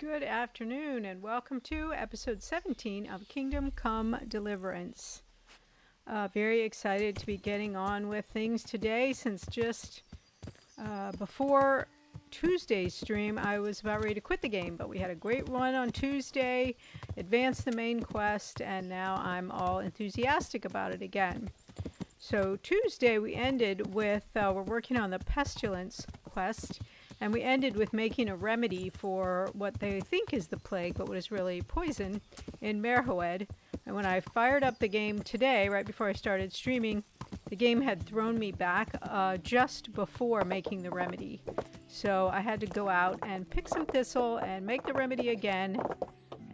Good afternoon, and welcome to episode 17 of Kingdom Come Deliverance. Very excited to be getting on with things today, since just before Tuesday's stream, I was about ready to quit the game, but we had a great run on Tuesday, advanced the main quest, and now I'm all enthusiastic about it again. So Tuesday we ended with, we're working on the Pestilence quest, and we ended with making a remedy for what they think is the plague, but what is really poison, in Merhoed. And when I fired up the game today, right before I started streaming, the game had thrown me back just before making the remedy. So I had to go out and pick some thistle and make the remedy again.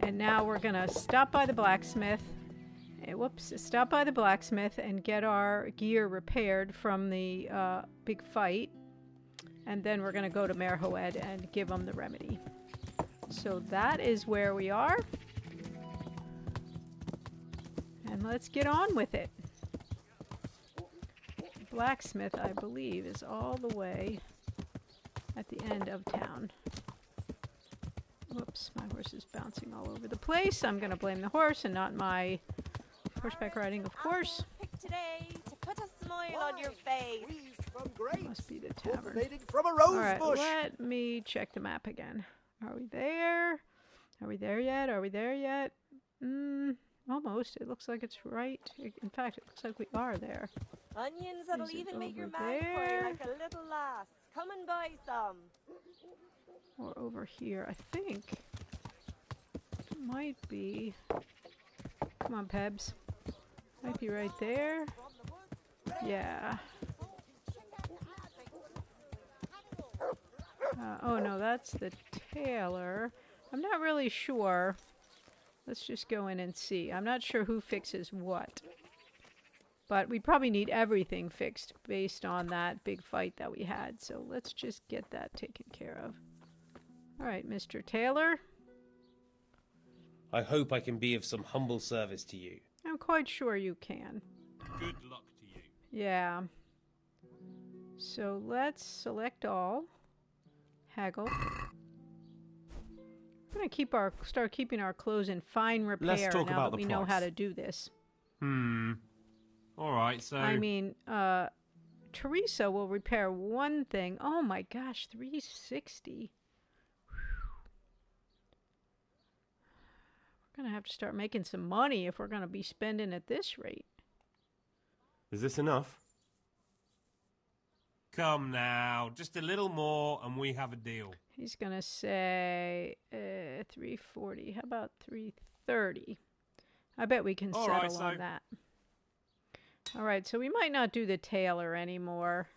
And now we're going to stop by the blacksmith. Stop by the blacksmith and get our gear repaired from the big fight. And then we're going to go to Merhoed and give them the remedy. So that is where we are. And let's get on with it. Blacksmith, I believe, is all the way at the end of town. Whoops, my horse is bouncing all over the place. I'm going to blame the horse and not my horseback riding, of course. Pick today to put a smile on your face. Must be the tavern. From a rose Alright, bush. let me check the map again. Are we there? Are we there yet? Are we there yet? Almost. It looks like it's right. In fact, it looks like we are there. Onions that'll Is it even make your over man there? cry like a little lass. Come and buy some. Or over here, I think. It might be. Come on, Pebs. Might be right there. Yeah. Oh no, that's the tailor. I'm not really sure. Let's just go in and see. I'm not sure who fixes what. But we probably need everything fixed based on that big fight that we had. So let's just get that taken care of. Alright, Mr. Taylor. I hope I can be of some humble service to you. I'm quite sure you can. Good luck to you. Yeah. So let's select all. Haggle. We're gonna start keeping our clothes in fine repair Let's talk now about that the we know how price. to do this. Alright, so... I mean, Teresa will repair one thing. Oh my gosh, 360. We're gonna have to start making some money if we're gonna be spending at this rate. Is this enough? Come now, just a little more and we have a deal. He's gonna say 340. How about 330? I bet we can settle on that. All right, so we might not do the tailor anymore.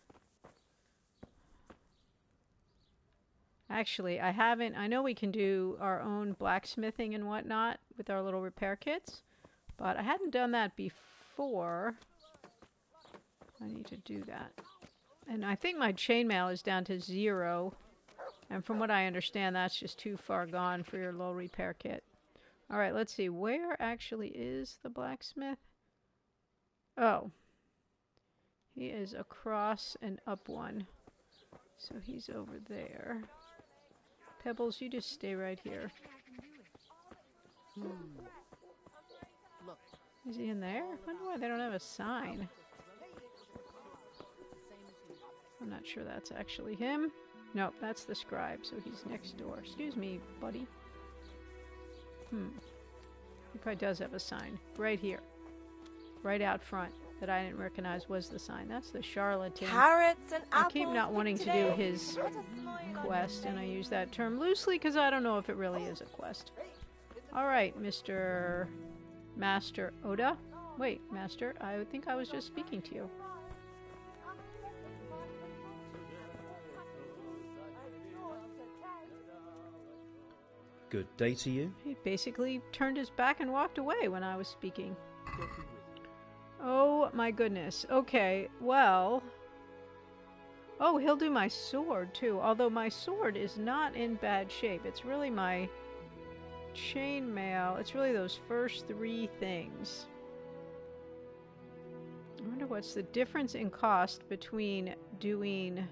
Actually, I know we can do our own blacksmithing and whatnot with our little repair kits, but I hadn't done that before. I need to do that. And I think my chainmail is down to 0. And from what I understand, that's just too far gone for your low repair kit. Alright, let's see. Where actually is the blacksmith? Oh. He is across and up one. So he's over there. Pebbles, you just stay right here. Is he in there? I wonder why they don't have a sign. I'm not sure that's actually him. Nope, that's the scribe, so he's next door. Excuse me, buddy. He probably does have a sign. Right here. Right out front. That I didn't recognize was the sign. That's the charlatan. Carrots and apples. I keep not wanting to do his quest, and I use that term loosely because I don't know if it really is a quest. Alright, Mr. Master Oda. Wait, Master, I think I was just speaking to you. Good day to you. He basically turned his back and walked away when I was speaking. Oh my goodness. Okay, well... Oh, he'll do my sword too. Although my sword is not in bad shape. It's really my chainmail. It's really those first 3 things. I wonder what's the difference in cost between doing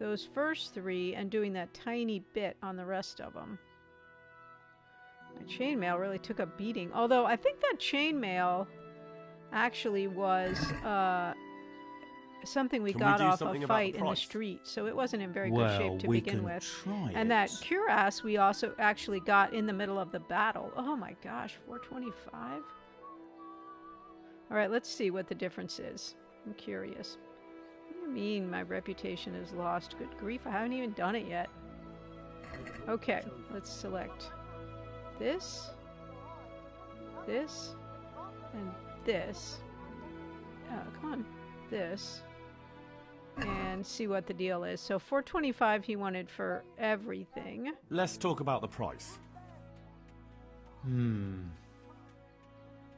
those first 3 and doing that tiny bit on the rest of them. My chainmail really took a beating. Although I think that chainmail actually was something we Can got we do off something a about the fight in the price? street. So it wasn't in very good Well, shape to we begin can with. try And it. that cuirass we also actually got in the middle of the battle. Oh my gosh, 425? Alright, let's see what the difference is. I'm curious. What do you mean my reputation is lost? Good grief, I haven't even done it yet. Okay, let's select this, this, and this. Come on, this. And see what the deal is. So 425 he wanted for everything. Let's talk about the price.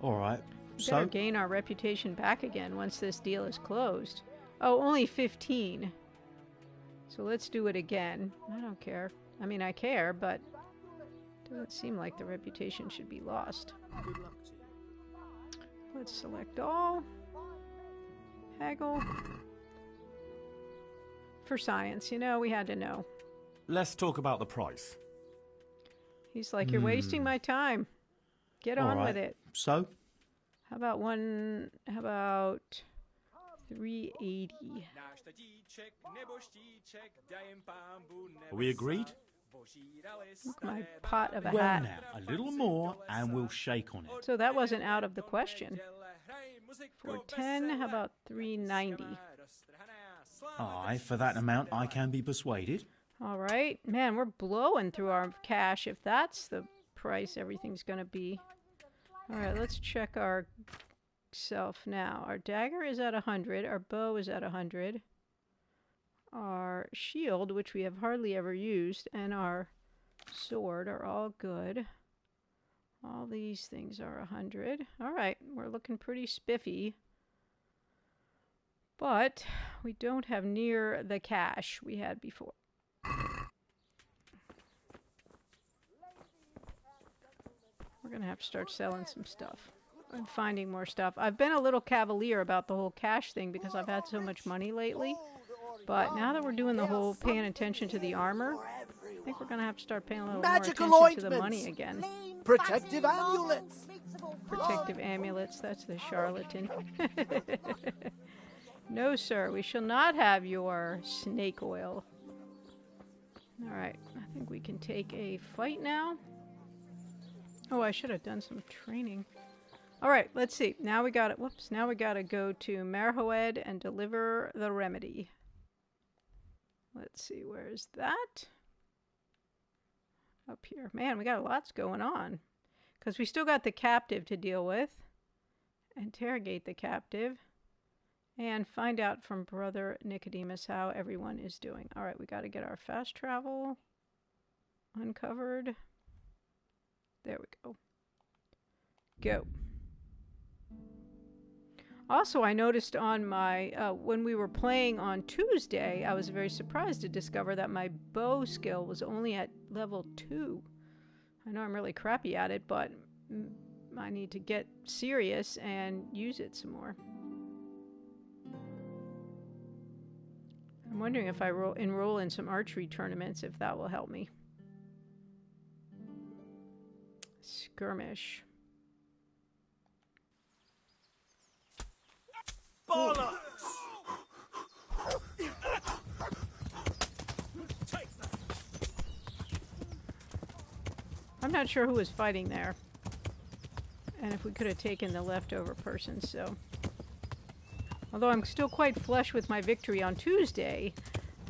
Alright, We so better gain our reputation back again once this deal is closed. Oh, only 15. So let's do it again. I don't care. I mean, I care, but it doesn't seem like the reputation should be lost. Let's select all. Haggle. For science, you know, we had to know. Let's talk about the price. He's like, you're wasting my time. Get on with it. So, How about 380? Are we agreed? Look, my pot of a well hat. now, a little more and we'll shake on it. So that wasn't out of the question. 410, how about 390? Aye, for that amount I can be persuaded. All right. Man, we're blowing through our cash if that's the price everything's going to be. All right, let's check our self now. Our dagger is at 100. Our bow is at 100. Our shield, which we have hardly ever used, and our sword are all good. All these things are 100. All right, we're looking pretty spiffy. But we don't have near the cash we had before. We're going to have to start selling some stuff and finding more stuff. I've been a little cavalier about the whole cash thing because I've had so much money lately. But now that we're doing the whole paying attention to the armor, I think we're going to have to start paying a little Magical more attention to the ointments. money again. Protective amulets. Protective amulets, that's the charlatan. No, sir, we shall not have your snake oil. Alright, I think we can take a fight now. Oh, I should have done some training. Alright, let's see. Now we got it. Whoops, now we got to go to Marhoed and deliver the remedy. Let's see, where is that? Up here. Man, we got lots going on. Because we still got the captive to deal with. Interrogate the captive. And find out from Brother Nicodemus how everyone is doing. Alright, we got to get our fast travel uncovered. There we go. Go. Also, I noticed on my, when we were playing on Tuesday, I was very surprised to discover that my bow skill was only at level 2. I know I'm really crappy at it, but I need to get serious and use it some more. I'm wondering if I enroll in some archery tournaments, if that will help me. Skirmish. Bollocks! I'm not sure who was fighting there. And if we could have taken the leftover person, so. Although I'm still quite flush with my victory on Tuesday,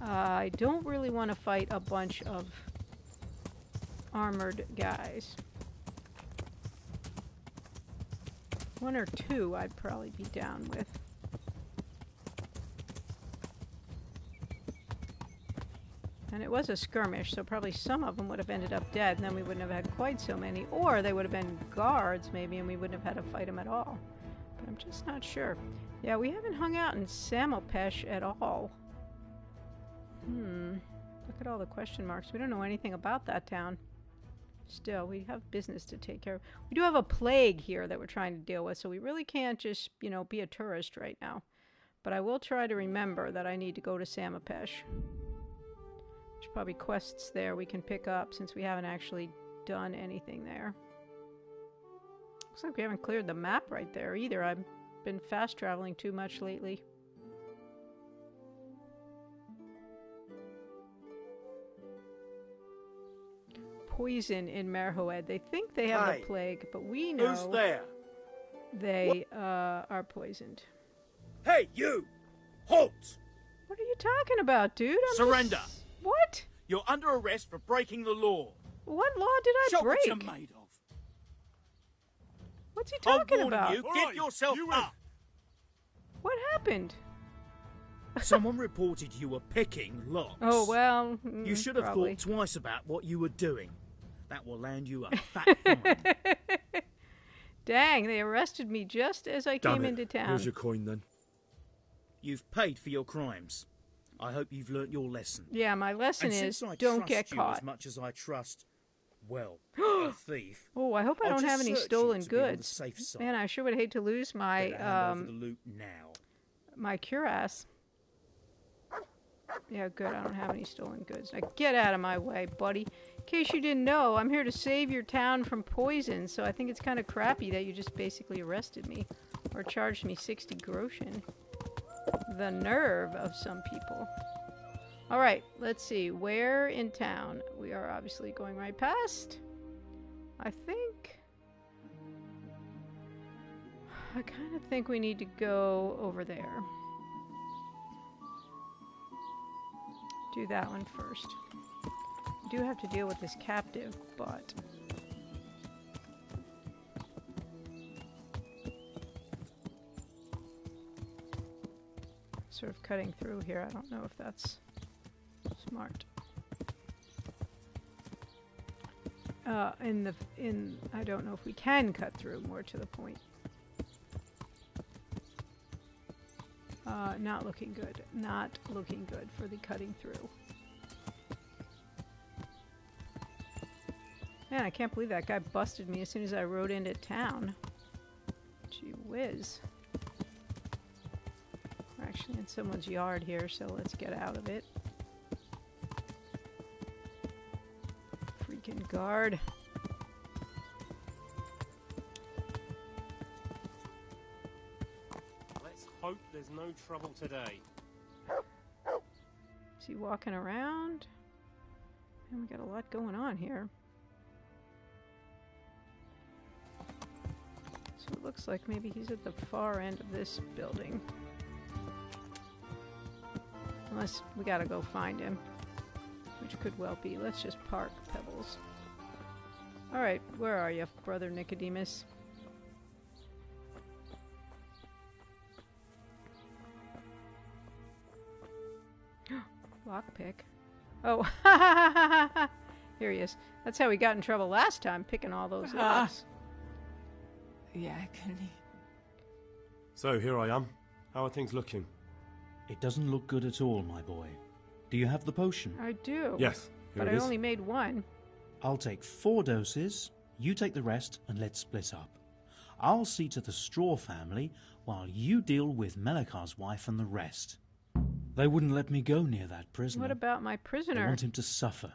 I don't really want to fight a bunch of armored guys. 1 or 2 I'd probably be down with. And it was a skirmish, so probably some of them would have ended up dead, and then we wouldn't have had quite so many. Or they would have been guards, maybe, and we wouldn't have had to fight them at all. But I'm just not sure. Yeah, we haven't hung out in Samopesh at all. Look at all the question marks. We don't know anything about that town. Still, we have business to take care of. We do have a plague here that we're trying to deal with, so we really can't just, you know, be a tourist right now. But I will try to remember that I need to go to Samopesh. There's probably quests there we can pick up since we haven't actually done anything there. Looks like we haven't cleared the map right there either. I've been fast traveling too much lately. Poison in Merhoed. They think they have the plague, but we know Who's there? they are poisoned. Hey, you! Halt! What are you talking about, dude? Surrender. What? You're under arrest for breaking the law. What law did I Show break? what you're made of. What's he I'm talking warning about? you, get yourself up. What happened? Someone reported you were picking locks. Oh, well, You should have probably. thought twice about what you were doing. That will land you a fat fine. Dang, they arrested me just as I came into town. Here's your coin then. You've paid for your crimes. I hope you've learnt your lesson. Yeah, my lesson And is since I don't trust get you caught. as much as I trust, well, a thief. Oh, I hope I I'll don't just have any search you stolen to be on the goods. safe side. Man, I sure would hate to lose my Better hand over the loot now. my cuirass. Yeah, good. I don't have any stolen goods. Now get out of my way, buddy. In case you didn't know, I'm here to save your town from poison, so I think it's kind of crappy that you just basically arrested me or charged me 60 groschen. The nerve of some people. All right, let's see. Where in town? We are obviously going right past. I kind of think we need to go over there. Do that one first. We do have to deal with this captive, but sort of cutting through here. I don't know if that's smart. I don't know if we can cut through, more to the point. Not looking good. Not looking good for the cutting through. Man, I can't believe that guy busted me as soon as I rode into town. Gee whiz. We're actually in someone's yard here, so let's get out of it. Freaking guard. Let's hope there's no trouble today. Is he walking around? Man, we got a lot going on here. So it looks like maybe he's at the far end of this building. Unless we gotta go find him. Which could well be. Let's just park Pebbles. Alright, where are you, Brother Nicodemus? Lockpick. Oh, here he is. That's how we got in trouble last time, picking all those locks. Yeah, can he? So, here I am. How are things looking? It doesn't look good at all, my boy. Do you have the potion? I do. Yes, here But it I is. only made one. I'll take 4 doses, you take the rest, and let's split up. I'll see to the Straw family, while you deal with Melikar's wife and the rest. They wouldn't let me go near that prisoner. What about my They prisoner? want him to suffer.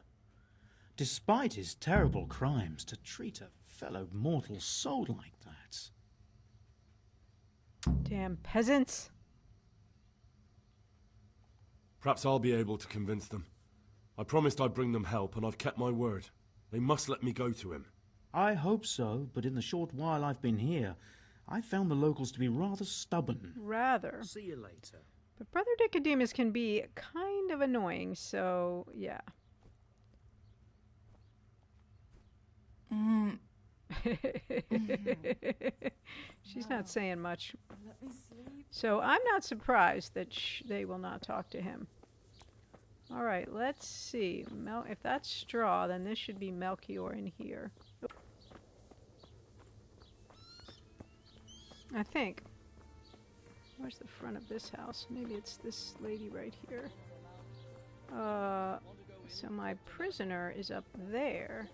Despite his terrible crimes, to treat a fellow mortal soul like that. Damn peasants. Perhaps I'll be able to convince them. I promised I'd bring them help, and I've kept my word. They must let me go to him. I hope so, but in the short while I've been here, I've found the locals to be rather stubborn. Rather. See you later. But Brother Nicodemus can be kind of annoying, so yeah. She's not saying much. Let me sleep. So I'm not surprised that they will not talk to him. All right, let's see. If that's straw, then this should be Melchior in here. I think. Where's the front of this house? Maybe it's this lady right here. So my prisoner is up there.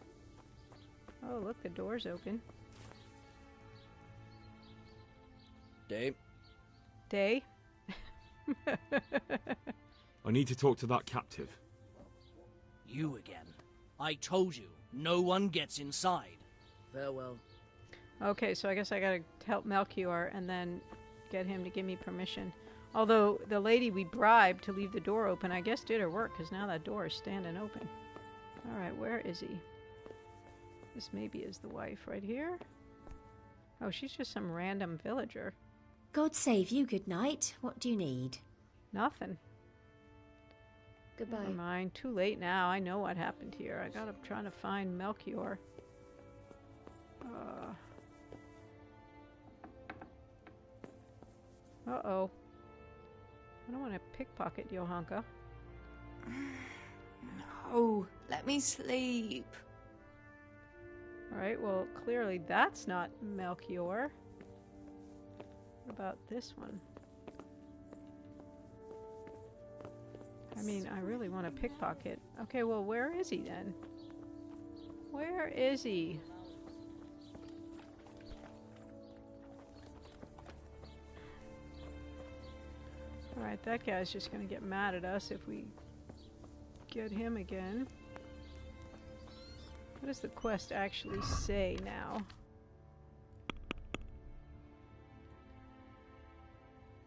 Oh, look, the door's open. Dave? Day? I need to talk to that captive. You again. I told you, no one gets inside. Farewell. Okay, so I guess I gotta help Melchior and then get him to give me permission. Although the lady we bribed to leave the door open, I guess did her work, because now that door is standing open. Alright, where is he? This maybe is the wife right here. Oh, she's just some random villager. God save you, good night. What do you need? Nothing. Goodbye. Never mind. Too late now. I know what happened here. I gotta try to find Melchior. Uh-oh. I don't want to pickpocket Johanka. No, let me sleep. Alright, well, clearly that's not Melchior. What about this one? I mean, I really want to pickpocket. Okay, well, where is he then? Where is he? Alright, that guy's just gonna get mad at us if we get him again. What does the quest actually say now?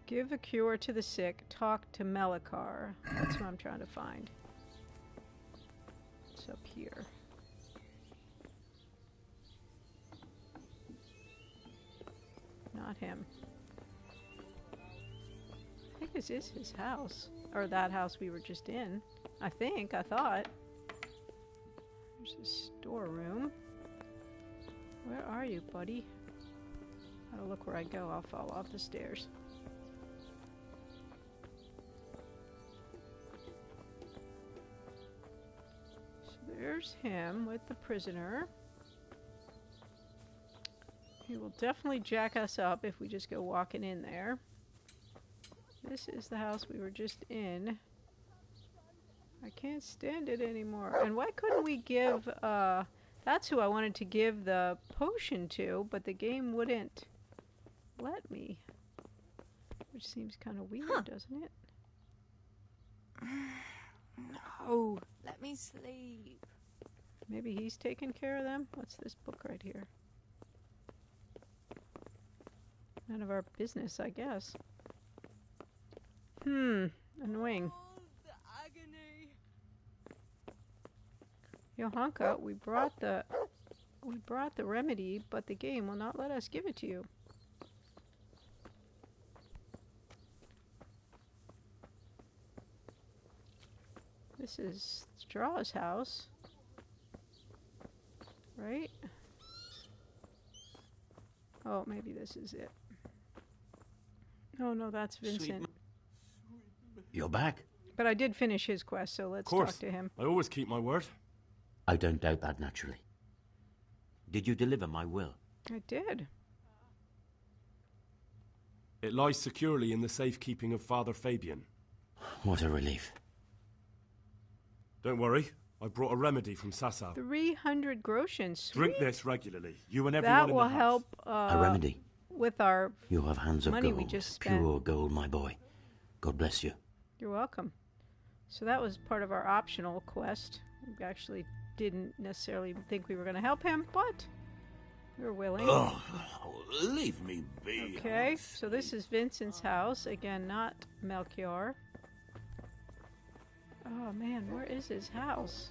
Give a cure to the sick. Talk to Melikar. That's who I'm trying to find. It's up here. Not him. I think this is his house. Or that house we were just in. I thought. There's a storeroom. Where are you, buddy? Gotta look where I go. I'll fall off the stairs. So there's him with the prisoner. He will definitely jack us up if we just go walking in there. This is the house we were just in. I can't stand it anymore. And why couldn't we give, that's who I wanted to give the potion to, but the game wouldn't let me. Which seems kind of weird, doesn't it? No, let me sleep. Maybe he's taking care of them? What's this book right here? None of our business, I guess. Annoying. Oh, the agony. Johanka, we brought the remedy, but the game will not let us give it to you. This is Straw's house, right? Oh, maybe this is it. Oh no, that's Vincent. You're back? But I did finish his quest, so let's talk to him. I always keep my word. I don't doubt that, naturally. Did you deliver my will? I did. It lies securely in the safekeeping of Father Fabian. What a relief. Don't worry, I brought a remedy from Sasau. 300 groschen. Sweet. Drink this regularly, you and everyone that in will the house. help. A remedy. With our You have hands of money gold, we just spent. pure gold, my boy. God bless you. You're welcome. So that was part of our optional quest. We actually didn't necessarily think we were going to help him, but we were willing. Oh, leave me be. Okay, so this is Vincent's house. Again, not Melchior. Oh man, where is his house?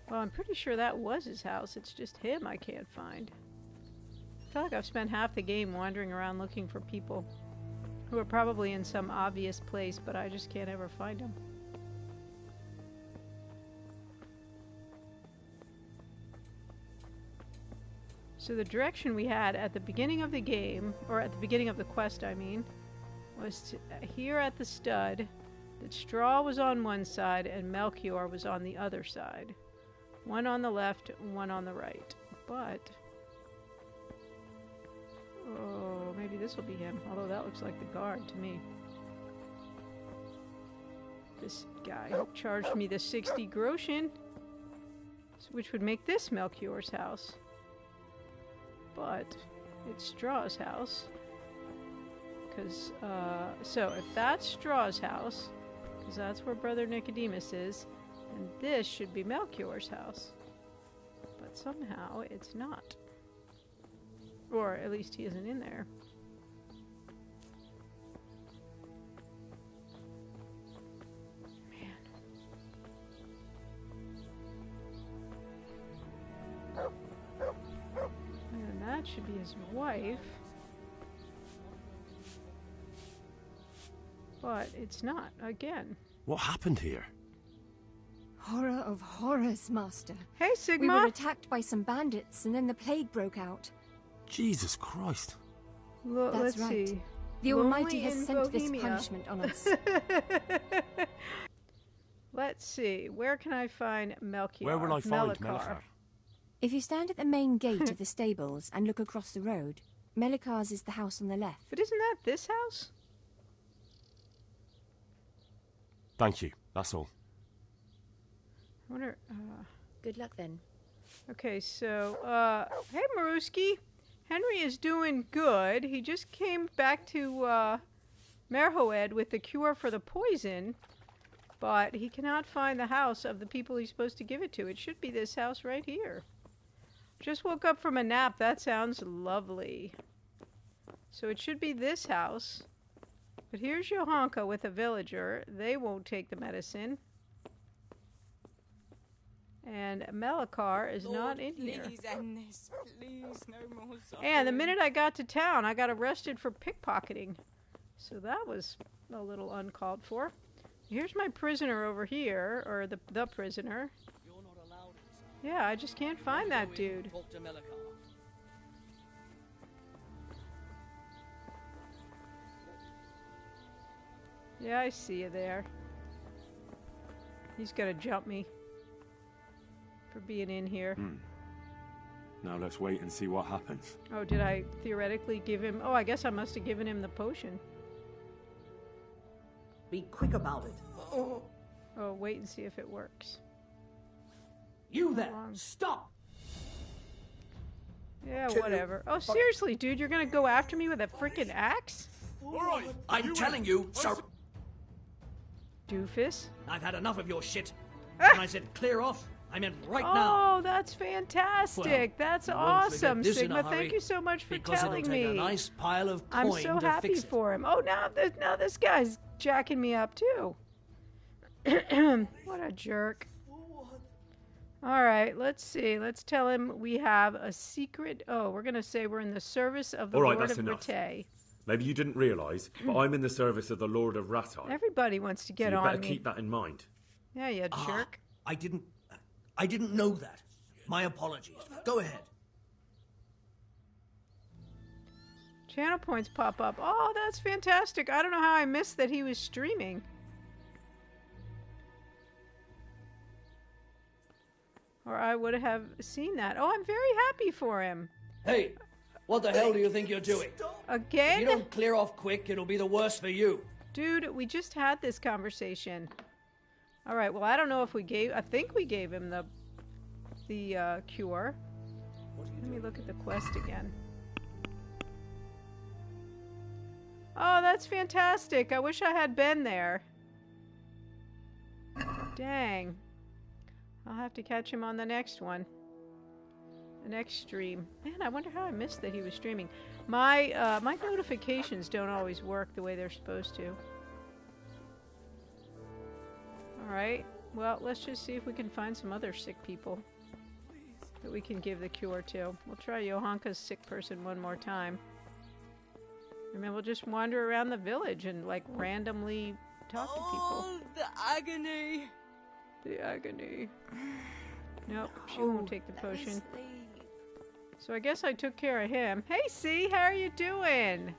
Well, I'm pretty sure that was his house. It's just him I can't find. I feel like I've spent half the game wandering around looking for people who are probably in some obvious place, but I just can't ever find them. So the direction we had at the beginning of the game, or at the beginning of the quest I mean, was to, here at the stud, that Straw was on one side and Melchior was on the other side. One on the left, one on the right. But oh, maybe this will be him. Although that looks like the guard to me. This guy charged me the 60 groschen, which would make this Melchior's house. But it's Straw's house. Because, so if that's Straw's house, because that's where Brother Nicodemus is, and this should be Melchior's house. But somehow it's not. Or at least he isn't in there. And that should be his wife. But it's not, again. What happened here? Horror of horrors, Master. Hey, Sigma! We were attacked by some bandits, and then the plague broke out. Jesus Christ. Let's right. see. The Almighty has sent Bohemia. this punishment on us. Let's see. Where can I find Melchior? Where will I find Melikar? Melikar? If you stand at the main gate of the stables and look across the road, Melikar's is the house on the left. But isn't that this house? Thank you. That's all. I wonder... Good luck then. Okay, so, hey, Maruski. Henry is doing good. He just came back to, Merhoed with the cure for the poison, but he cannot find the house of the people he's supposed to give it to. It should be this house right here. Just woke up from a nap. That sounds lovely. So it should be this house. But here's Johanka with a villager. They won't take the medicine. And Melikar is not in here. Please end this. Please, no more suffering. And the minute I got to town, I got arrested for pickpocketing. So that was a little uncalled for. Here's my prisoner over here, or the prisoner. You're not allowed inside. Yeah, I just can't find that Go in, dude. Talk to Melikar. Yeah, I see you there. He's gonna jump me for being in here. Now let's wait and see what happens. Oh, did I theoretically give him... Oh, I guess I must have given him the potion. Be quick about it. Oh, wait and see if it works. You there! Stop! Yeah, whatever. Oh, seriously, dude, you're gonna go after me with a freaking axe? Alright, I'm telling you, sir. Doofus. I've had enough of your shit. When I said clear off, I meant right now. Oh, that's fantastic. Well, that's you won't awesome, forget this in Sigma. a hurry, Thank you so much for because telling it'll take me. a nice pile of I'm coin so to happy fix it. for him. Oh, now this guy's jacking me up too. What a jerk. All right, let's see. Let's tell him we have a secret. Oh, we're going to say we're in the service of the All right, Lord that's of enough. Rete. Maybe you didn't realise, but I'm in the service of the Lord of Ratai. Everybody wants to get so you on better me. keep that in mind. Yeah, you jerk. I didn't know that. My apologies. Go ahead. Channel points pop up. Oh, that's fantastic. I don't know how I missed that he was streaming. Or I would have seen that. Oh, I'm very happy for him. Hey, what the hell do you think you're doing? Again? If you don't clear off quick, it'll be the worse for you. Dude, we just had this conversation. All right, well, I don't know if we gave... I think we gave him the cure. Let me look at the quest again. Oh, that's fantastic. I wish I had been there. Dang. I'll have to catch him on the next one. The next stream. Man, I wonder how I missed that he was streaming. My my notifications don't always work the way they're supposed to. Alright. Well, let's just see if we can find some other sick people that we can give the cure to. We'll try Johanka's sick person one more time. And then we'll just wander around the village and, like, randomly talk to people. Oh, the agony. The agony. Nope, she won't take the potion. So I guess I took care of him. Hey, C, how are you doing?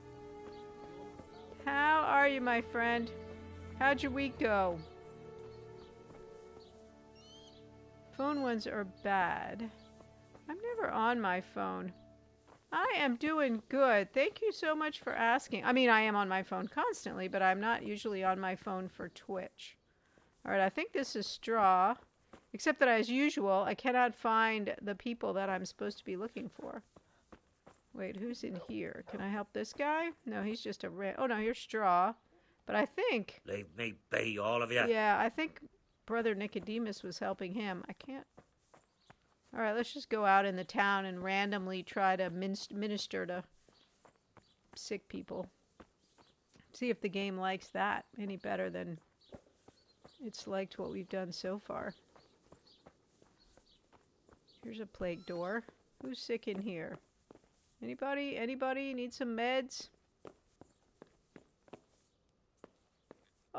How are you, my friend? How'd your week go? Phone ones are bad. I'm never on my phone. I am doing good. Thank you so much for asking. I mean, I am on my phone constantly, but I'm not usually on my phone for Twitch. Alright, I think this is Straw. Except that, as usual, I cannot find the people that I'm supposed to be looking for. Wait, who's in here? Can I help this guy? No, he's just a oh no, here's Straw. But I think... Leave me be, all of you. Yeah, I think Brother Nicodemus was helping him. I can't... All right, let's just go out in the town and randomly try to minister to sick people. See if the game likes that any better than it's liked what we've done so far. Here's a plague door. Who's sick in here? Anybody? Anybody need some meds?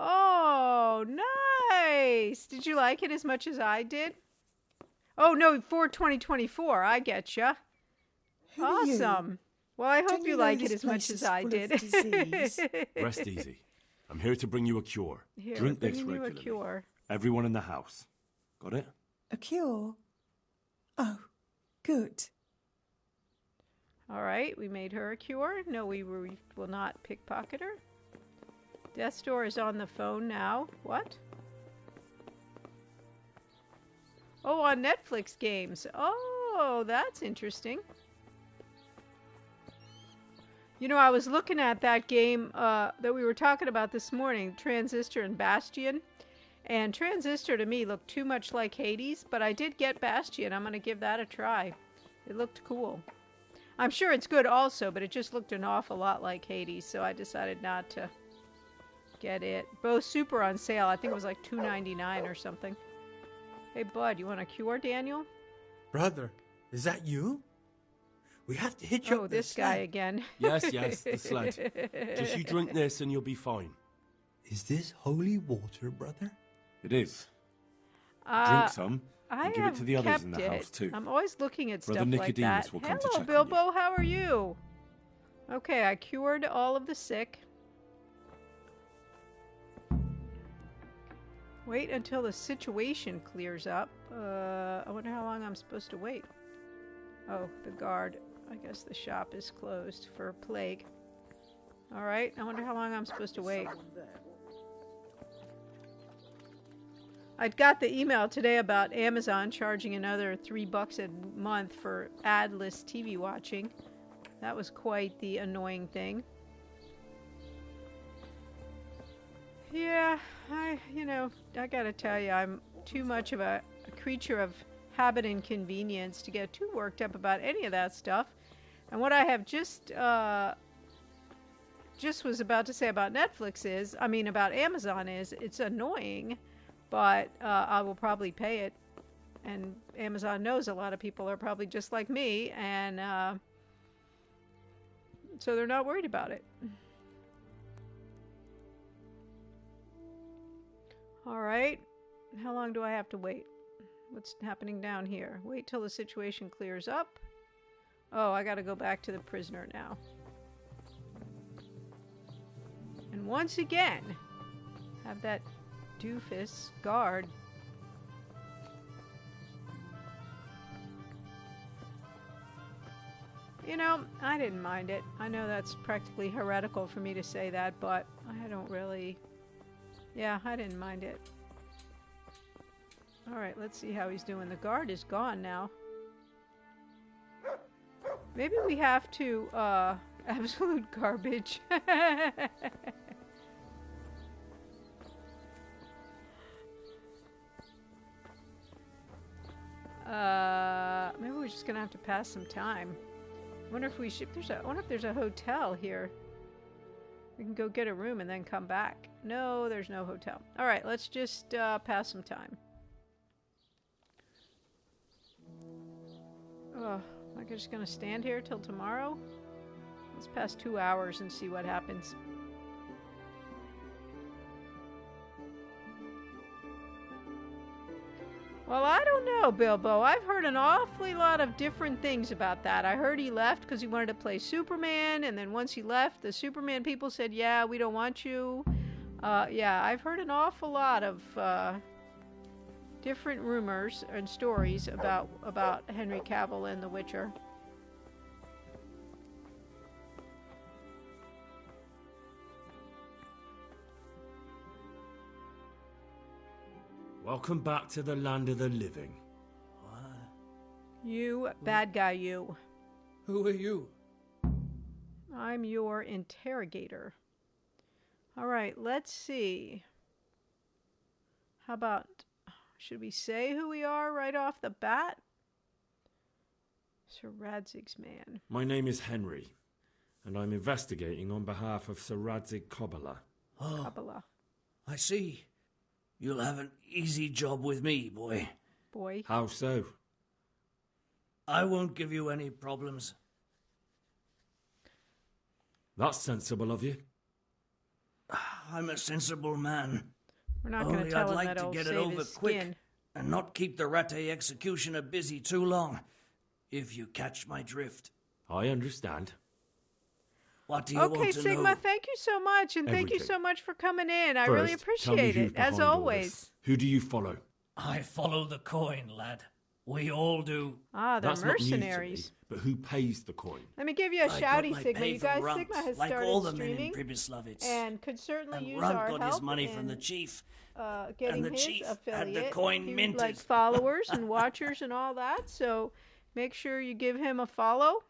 Oh, nice! Did you like it as much as I did? Oh, no, for 2024. I getcha. Awesome. Well, I hope you like it as much as I did. Rest easy. I'm here to bring you a cure. Here, Drink this bringing you regularly. a cure. Everyone in the house. Got it? A cure? Oh, good. All right, we made her a cure. No, we will not pickpocket her. Death's Door is on the phone now. What? Oh, on Netflix games. Oh, that's interesting. You know, I was looking at that game that we were talking about this morning, Transistor and Bastion. And Transistor to me looked too much like Hades, but I did get Bastion. I'm going to give that a try. It looked cool. I'm sure it's good also, but it just looked an awful lot like Hades, so I decided not to get it. Both super on sale. I think it was like $2.99 or something. Hey, bud, you want a cure, Daniel? Brother, is that you? We have to hitch up this guy again. Yes, the sled. Just you drink this and you'll be fine. Is this holy water, brother? It is. Drink some I and give it to the others in the kept house too. I'm always looking at Brother stuff Nicodemus like that. will come to Hello, check Bilbo. on you. How are you? Okay, I cured all of the sick. Wait until the situation clears up. I wonder how long I'm supposed to wait. Oh, the guard. I guess the shop is closed for plague. All right, I wonder how long I'm supposed to wait. I got the email today about Amazon charging another $3 a month for ad-less TV watching. That was quite the annoying thing. Yeah, I gotta tell you, I'm too much of a creature of habit and convenience to get too worked up about any of that stuff. And what I have just was about to say about Netflix is, I mean about Amazon is, it's annoying, but I will probably pay it. And Amazon knows a lot of people are probably just like me, and so they're not worried about it. All right, how long do I have to wait? What's happening down here? Wait till the situation clears up. Oh, I gotta go back to the prisoner now. And once again, have that doofus guard. You know, I didn't mind it. I know that's practically heretical for me to say that, but I don't really... Yeah, I didn't mind it. Alright, let's see how he's doing. The guard is gone now. Maybe we have to, absolute garbage. Maybe we're just gonna have to pass some time. I wonder if we should, I wonder if there's a hotel here. We can go get a room and then come back. No, there's no hotel. Alright, let's just pass some time. Oh, am I just going to stand here till tomorrow? Let's pass 2 hours and see what happens. Well, I don't know, Bilbo. I've heard an awfully lot of different things about that. I heard he left because he wanted to play Superman, and then once he left, the Superman people said, yeah, we don't want you. Yeah, I've heard an awful lot of different rumors and stories about Henry Cavill and The Witcher. Welcome back to the land of the living. What? You, bad guy, you. Who are you? I'm your interrogator. All right, let's see. How about, should we say who we are right off the bat? Sir Radzig's man. My name is Henry, and I'm investigating on behalf of Sir Radzig Kobyla. Oh, Kabbalah. I see. You'll have an easy job with me, boy. Boy. How so? I won't give you any problems. That's sensible of you. I'm a sensible man. We're not going to Only tell I'd him like that to he'll get it save over his quick skin. and not keep the Ratte executioner busy too long, if you catch my drift. I understand. What do you Okay, want to Sigma, know? thank you so much, and thank you Everything. so much for coming in. I First, really tell me appreciate who's it, as behind all always. this. Who do you follow? I follow the coin, lad. We all do. Ah, they're That's not news to me, mercenaries. but who pays the coin? Let me give you a I got shouty, my Sigma. pay You from guys, Runt, Sigma has like started all the men in streaming Pribyslavitz. and could certainly And use Runt our got help his money from in, the chief. Getting and the his chief had affiliate. the coin He would minted. like followers and watchers and all that, so make sure you give him a follow.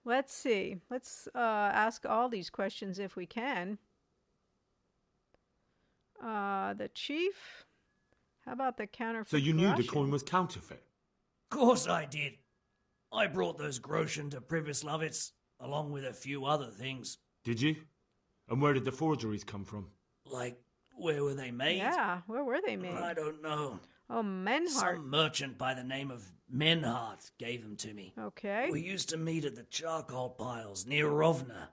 Let's see. Let's ask all these questions if we can. The chief. How about the counterfeit? So you knew the groschen? coin was counterfeit? Of course I did. I brought those groschen to Pribyslavitz, along with a few other things. Did you? And where did the forgeries come from? Like, where were they made? Yeah, where were they made? I don't know. Oh, Menhart. Some merchant by the name of Menhart gave them to me. Okay. We used to meet at the charcoal piles near Rovna,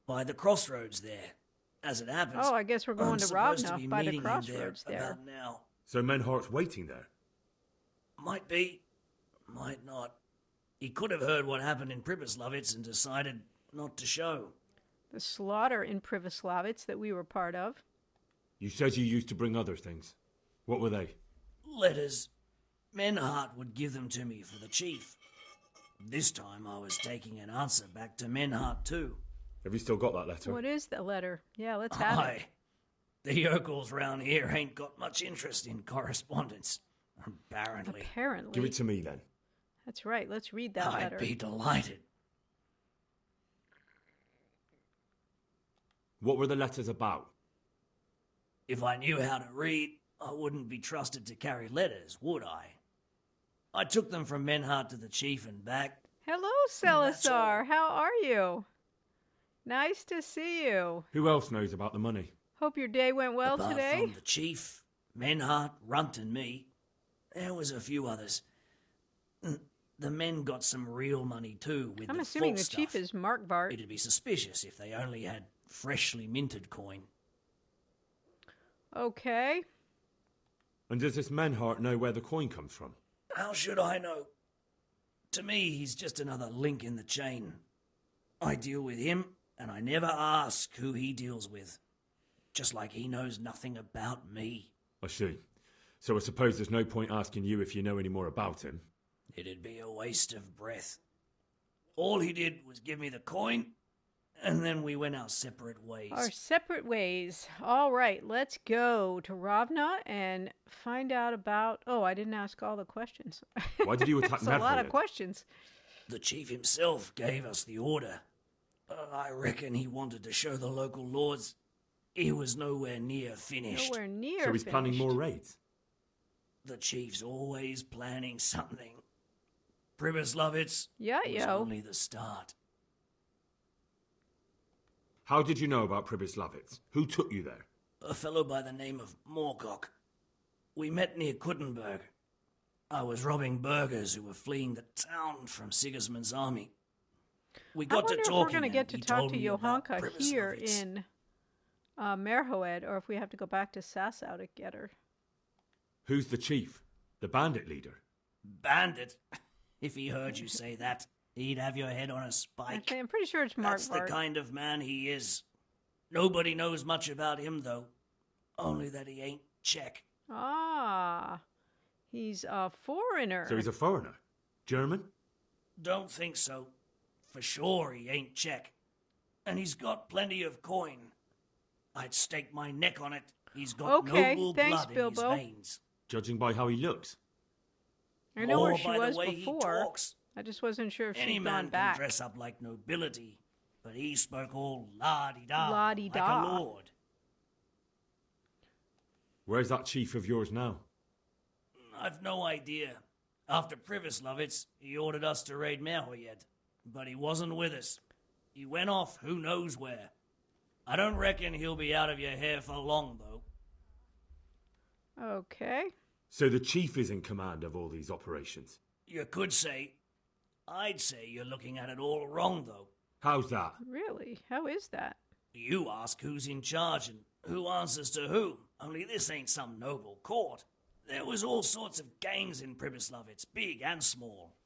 by the crossroads there. As it happens, Oh, I guess we're going I'm to supposed to Rovna be by the meeting him crossroads there. there. About now. So Menhart's waiting there? Might be, might not. He could have heard what happened in Pribyslavitz and decided not to show. The slaughter in Pribyslavitz that we were part of. You said you used to bring other things. What were they? Letters. Menhart would give them to me for the chief. This time I was taking an answer back to Menhart too. Have you still got that letter? What is the letter? Yeah, let's have it. Aye. The yokels round here ain't got much interest in correspondence, apparently. Apparently. Give it to me then. That's right. Let's read that I'd letter. be delighted. What were the letters about? If I knew how to read, I wouldn't be trusted to carry letters, would I? I took them from Menhart to the chief and back. Hello, Celisar. How are you? Nice to see you. Who else knows about the money? Hope your day went well Apart today. from the chief, Menhart, Runt and me, there was a few others. The men got some real money too with I'm the assuming false the chief stuff. is Mark Bart. It'd be suspicious if they only had freshly minted coin. Okay. And does this Menhart know where the coin comes from? How should I know? To me, he's just another link in the chain. I deal with him, and I never ask who he deals with. Just like he knows nothing about me. I see. So I suppose there's no point asking you if you know any more about him. It'd be a waste of breath. All he did was give me the coin, and then we went our separate ways. Our separate ways. All right, let's go to Rovna and find out about... Oh, I didn't ask all the questions. Why did you attack That's a lot of Medved? questions. The chief himself gave us the order. I reckon he wanted to show the local lords he was nowhere near finished. Nowhere near So he's planning finished. more raids? The chief's always planning something. Pribyslavitz Yeah, was yo. only the start. How did you know about Pribyslavitz? Who took you there? A fellow by the name of Moorcock. We met near Kuttenberg. I was robbing burghers who were fleeing the town from Sigismund's army. We I got wonder to if talking. we're going to get and to he talk told to me about Johanka here Pribyslavitz. in Merhoed, or if we have to go back to Sassau to get her. Who's the chief? The bandit leader? Bandit? If he heard you say that, he'd have your head on a spike. I'm pretty sure it's Mark That's the Bart. kind of man he is. Nobody knows much about him, though. Only that he ain't Czech. Ah, he's a foreigner. So he's a foreigner? German? Don't think so. For sure he ain't Czech. And he's got plenty of coin. I'd stake my neck on it. He's got Okay, noble thanks, blood Bilbo. in his veins. Judging by how he looks. I know where Or she by was the way before. he talks. I just wasn't sure if Any she'd man gone can back. dress up like nobility but he spoke all la-di-da, La-di-da. like a lord. Where's that chief of yours now? I've no idea. After Privislovitz, he ordered us to raid Merhoyed, but he wasn't with us. He went off who knows where. I don't reckon he'll be out of your hair for long, though. Okay. So the chief is in command of all these operations? You could say. I'd say you're looking at it all wrong, though. How's that? Really? How is that? You ask who's in charge and who answers to who, only this ain't some noble court. There was all sorts of gangs in Privislovitz, big and small.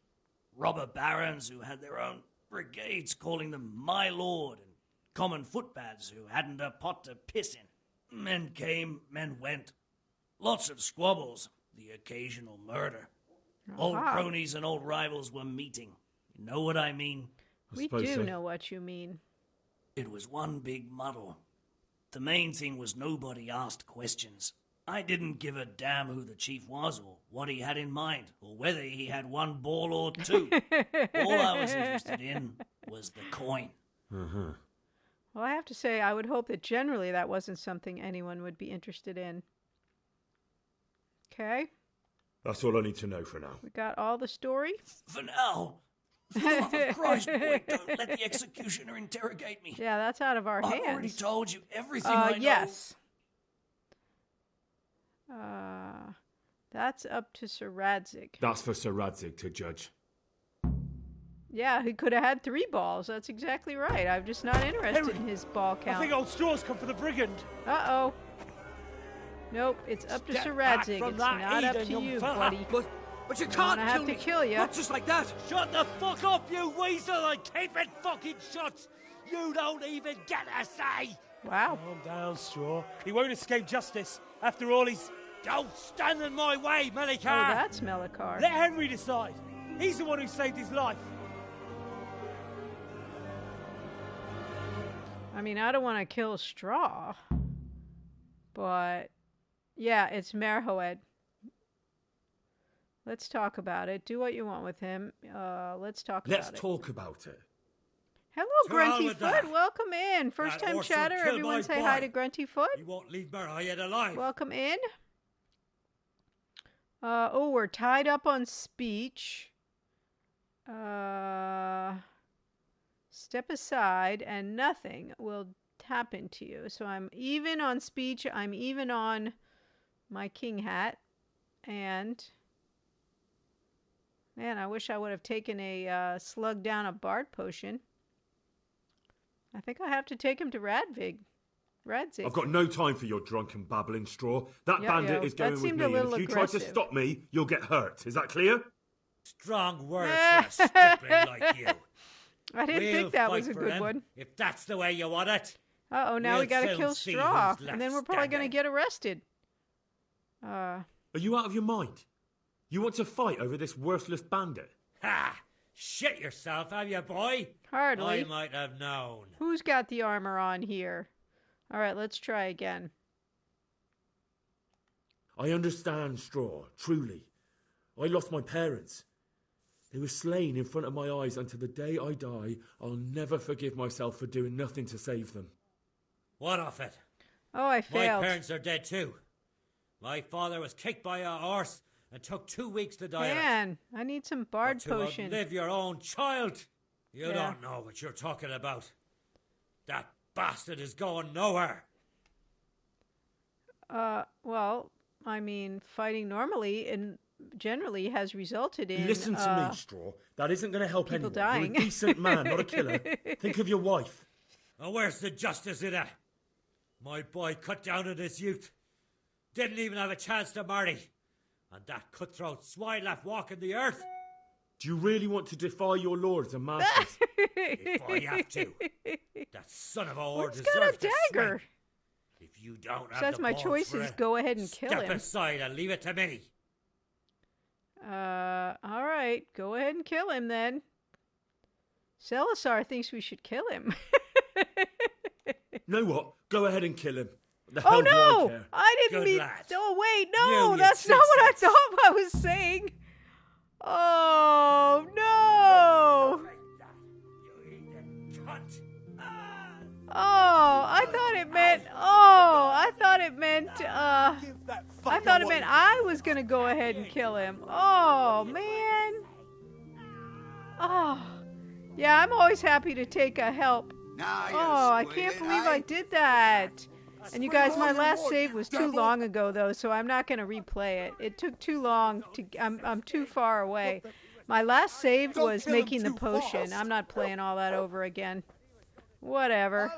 Robber barons who had their own brigades calling them my lord, and common footpads who hadn't a pot to piss in. Men came, men went. Lots of squabbles, the occasional murder. Old cronies and old rivals were meeting. You know what I mean? We do know what you mean. It was one big muddle. The main thing was nobody asked questions. I didn't give a damn who the chief was or what he had in mind or whether he had one ball or two. All I was interested in was the coin. Uh-huh. Well, I have to say, I would hope that generally that wasn't something anyone would be interested in. Okay. That's all I need to know for now. We got all the story? For now. For the love of Christ, boy, don't let the executioner interrogate me. Yeah, that's out of our hands. I've already told you everything I know. Yes. That's up to Sir Radzig. That's for Sir Radzig to judge. Yeah, he could have had 3 balls. That's exactly right. I'm just not interested in his ball count. I think old Straw's come for the brigand. Uh-oh. Nope, it's up to Sir Radzig. It's not up to you, buddy. But you can't have to kill you. Not just like that. Shut the fuck up, you weasel, and keep it fucking shut. You don't even get a say. Wow. Calm down, Straw. He won't escape justice. After all, he's... Don't stand in my way, Melikar. Oh, that's Melikar. Let Henry decide. He's the one who saved his life. I mean, I don't want to kill Straw. But, yeah, it's Merhoed. Let's talk about it. Do what you want with him. Let's talk about it. Let's talk about it. Hello, Gruntyfoot. Welcome in. First time chatter. Everyone say hi to Gruntyfoot. He won't leave Merhoyed alive. Welcome in. Oh, we're tied up on speech. Step aside and nothing will happen to you. So I'm even on speech. I'm even on my king hat. And... man, I wish I would have taken a slug down a bard potion. I think I have to take him to Radzig. I've got no time for your drunken babbling, Straw. That bandit is going with me, and if you try to stop me, you'll get hurt. Is that clear? Strong words for a stripling like you. I didn't think that was a good one. If that's the way you want it. Uh-oh, now we gotta kill Straw, and then we're probably gonna get arrested. Are you out of your mind? You want to fight over this worthless bandit? Ha! Shit yourself, have you, boy? Hardly. I might have known. Who's got the armor on here? All right, let's try again. I understand, Straw, truly. I lost my parents. They were slain in front of my eyes, and to the day I die, I'll never forgive myself for doing nothing to save them. What of it? Oh, I failed. My parents are dead too. My father was kicked by a horse and took 2 weeks to die. Man, I need some bard potion. To outlive your own child. You don't know what you're talking about. That bastard is going nowhere. Well, I mean, fighting normally and generally has resulted in... Listen to me, Straw. That isn't going to help anyone. Dying. You're a decent man, not a killer. Think of your wife. Oh, where's the justice in that? My boy cut down in his youth. Didn't even have a chance to marry. And that cutthroat swine left walking the earth. Do you really want to defy your lords and masters? If I have to. That son of a whore deserves got a dagger. Swing. If you don't have that's the my balls choice for is it, go ahead and kill him. Step aside and leave it to me. All right. Go ahead and kill him then. Celisar thinks we should kill him. Know what? Go ahead and kill him. The Oh hell do I no! care? I didn't Good mean. lad. Oh wait, no, You that's not what I success. thought I was saying. Oh no! You eat it, cunt. I thought it meant. Oh, I thought it meant. I thought it meant I was gonna go ahead and kill him. Oh man. Oh, yeah. I'm always happy to take a help. Oh, I can't believe I did that. And you guys, my last save was too long ago though, so I'm not gonna replay it. It took too long to. I'm too far away. My last save was making the potion. I'm not playing all that over again. Whatever.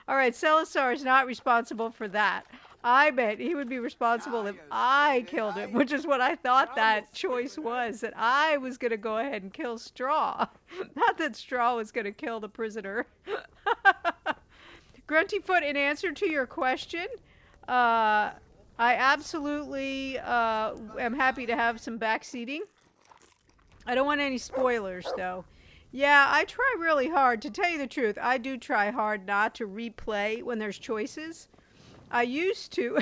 Alright, Celisar is not responsible for that. I bet he would be responsible if I killed him, which is what I thought that choice was, that I was going to go ahead and kill Straw. Not that Straw was going to kill the prisoner. Gruntyfoot, in answer to your question, I absolutely am happy to have some backseating. I don't want any spoilers, though. Yeah, I try really hard. To tell you the truth, I do try hard not to replay when there's choices. I used to.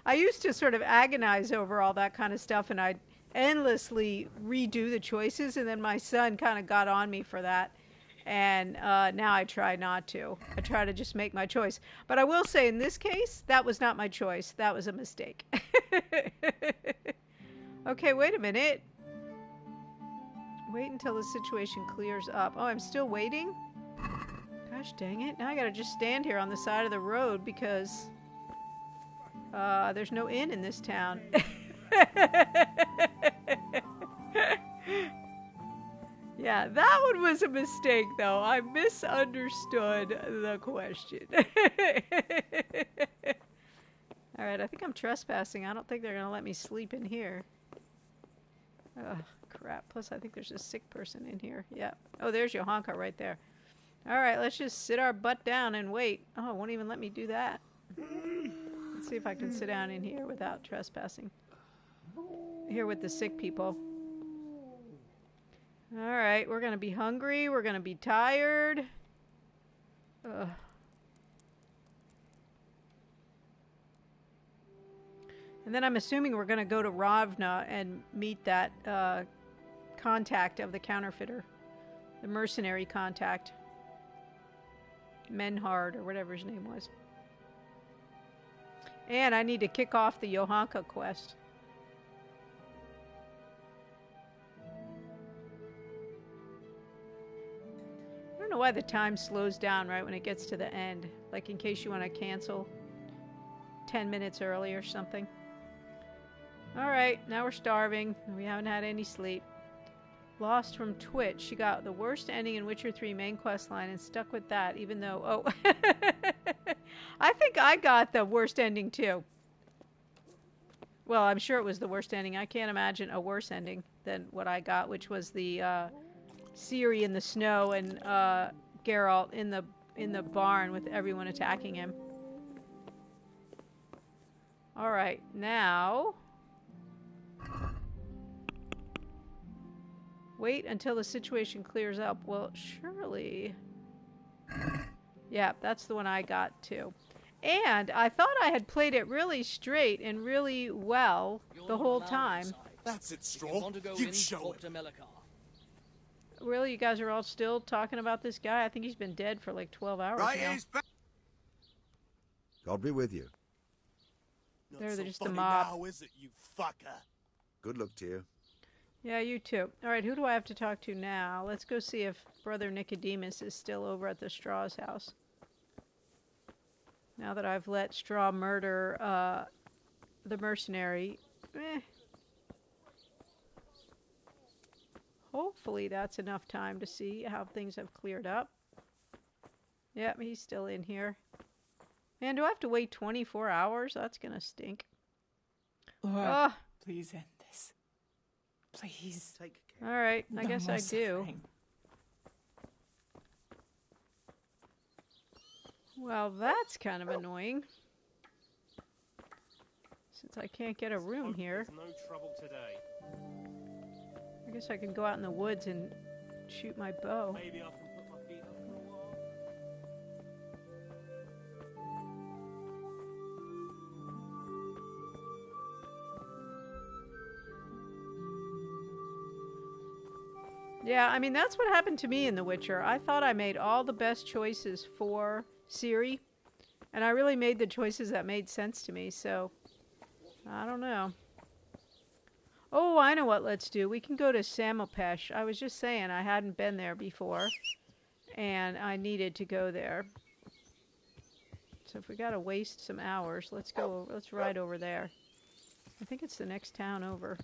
I used to sort of agonize over all that kind of stuff, and I'd endlessly redo the choices, and then my son kind of got on me for that. And now I try not to. I try to just make my choice. But I will say, in this case, that was not my choice. That was a mistake. Okay, wait a minute. Wait until the situation clears up. Oh, I'm still waiting? Gosh dang it. Now I gotta just stand here on the side of the road because there's no inn in this town. Yeah, that one was a mistake, though. I misunderstood the question. Alright, I think I'm trespassing. I don't think they're gonna let me sleep in here. Ugh. Crap. Plus, I think there's a sick person in here. Yeah. Oh, there's Johanka right there. All right, let's just sit our butt down and wait. Oh, it won't even let me do that. Let's see if I can sit down in here without trespassing. Here with the sick people. All right, we're going to be hungry. We're going to be tired. Ugh. And then I'm assuming we're going to go to Ravna and meet that contact of the counterfeiter, the mercenary contact, Menhard or whatever his name was. And I need to kick off the Johanka quest. I don't know why the time slows down right when it gets to the end, like in case you want to cancel 10 minutes early or something. Alright, now we're starving. We haven't had any sleep. Lost from Twitch. She got the worst ending in Witcher 3 main quest line and stuck with that, even though... Oh, I think I got the worst ending, too. Well, I'm sure it was the worst ending. I can't imagine a worse ending than what I got, which was the Ciri in the snow and Geralt in the barn with everyone attacking him. Alright, now... Wait until the situation clears up. Well, surely... Yeah, that's the one I got, too. And I thought I had played it really straight and really well the whole time. That's it, Straw. You show it. Really? You guys are all still talking about this guy? I think he's been dead for like 12 hours now. God be with you. They're just a mob. Now, is it, you fucker? Good luck to you. Yeah, you too. Alright, who do I have to talk to now? Let's go see if Brother Nicodemus is still over at the Straw's house. Now that I've let Straw murder the mercenary. Hopefully that's enough time to see how things have cleared up. Yep, he's still in here. Man, do I have to wait 24 hours? That's gonna stink. Laura, please end this. Please. Take care. All right, I guess I do. Well, that's kind of annoying. Since I can't get a room here. No trouble today. I guess I can go out in the woods and shoot my bow. Maybe I can put my feet up for a while. Yeah, I mean, that's what happened to me in The Witcher. I thought I made all the best choices for Ciri, and I really made the choices that made sense to me, so I don't know. Oh, I know what let's do. We can go to Samopesh. I was just saying I hadn't been there before, and I needed to go there. So if we gotta waste some hours, let's go. Let's ride over there. I think it's the next town over.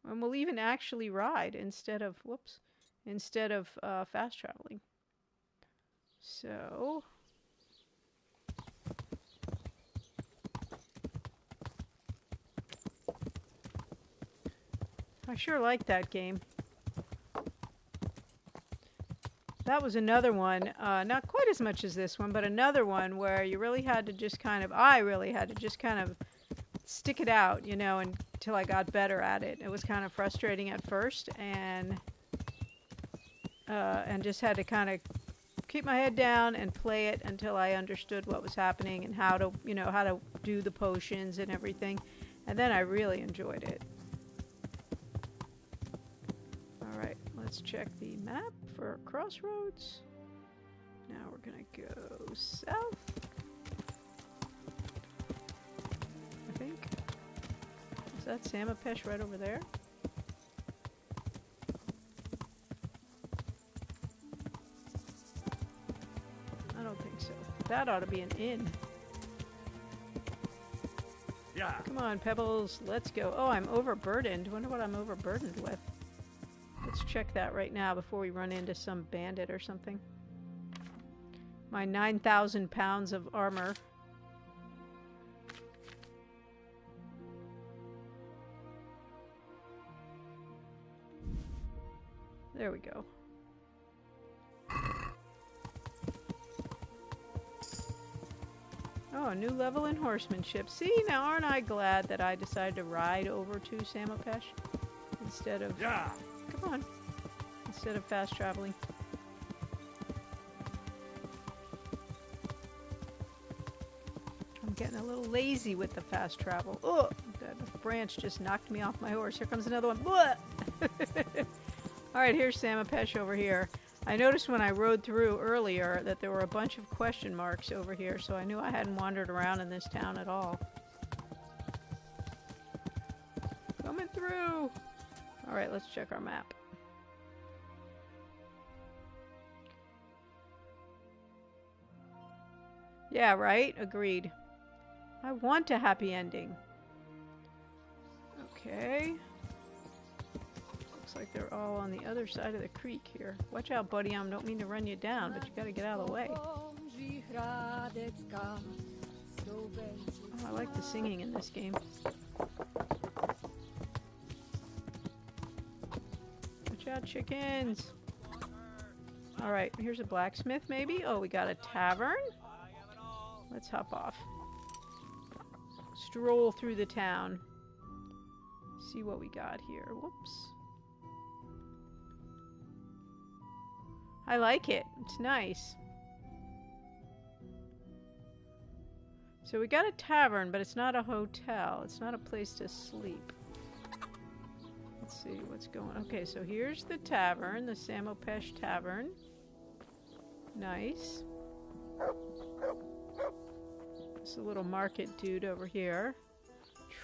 And we'll even actually ride instead of, whoops, instead of fast traveling. So, I sure like that game. That was another one, not quite as much as this one, but another one where you really had to just kind of, I really had to just kind of stick it out, you know, until I got better at it. It was kind of frustrating at first, and just had to kind of keep my head down and play it until I understood what was happening and how to, you know, how to do the potions and everything. And then I really enjoyed it. All right, let's check the map for crossroads. Now we're gonna go south, I think. Is that Samopesh right over there? I don't think so. That ought to be an inn. Yeah. Come on, Pebbles, let's go. Oh, I'm overburdened. Wonder what I'm overburdened with. Let's check that right now before we run into some bandit or something. My 9,000 pounds of armor. There we go. Oh, a new level in horsemanship. See, now aren't I glad that I decided to ride over to Samopesh instead of... Yeah. Come on. Instead of fast traveling. I'm getting a little lazy with the fast travel. Oh, that branch just knocked me off my horse. Here comes another one. Alright, here's Samopesh over here. I noticed when I rode through earlier that there were a bunch of question marks over here, so I knew I hadn't wandered around in this town at all. Coming through! Alright, let's check our map. Yeah, right? Agreed. I want a happy ending. Okay. Looks like they're all on the other side of the creek here. Watch out, buddy. I don't mean to run you down, but you gotta get out of the way. Oh, I like the singing in this game. Watch out, chickens. Alright, here's a blacksmith, maybe? Oh, we got a tavern? Let's hop off. Stroll through the town. See what we got here. Whoops. I like it. It's nice. So we got a tavern, but it's not a hotel. It's not a place to sleep. Let's see what's going on. Okay, so here's the tavern, the Samopesh Tavern. Nice. There's a little market dude over here.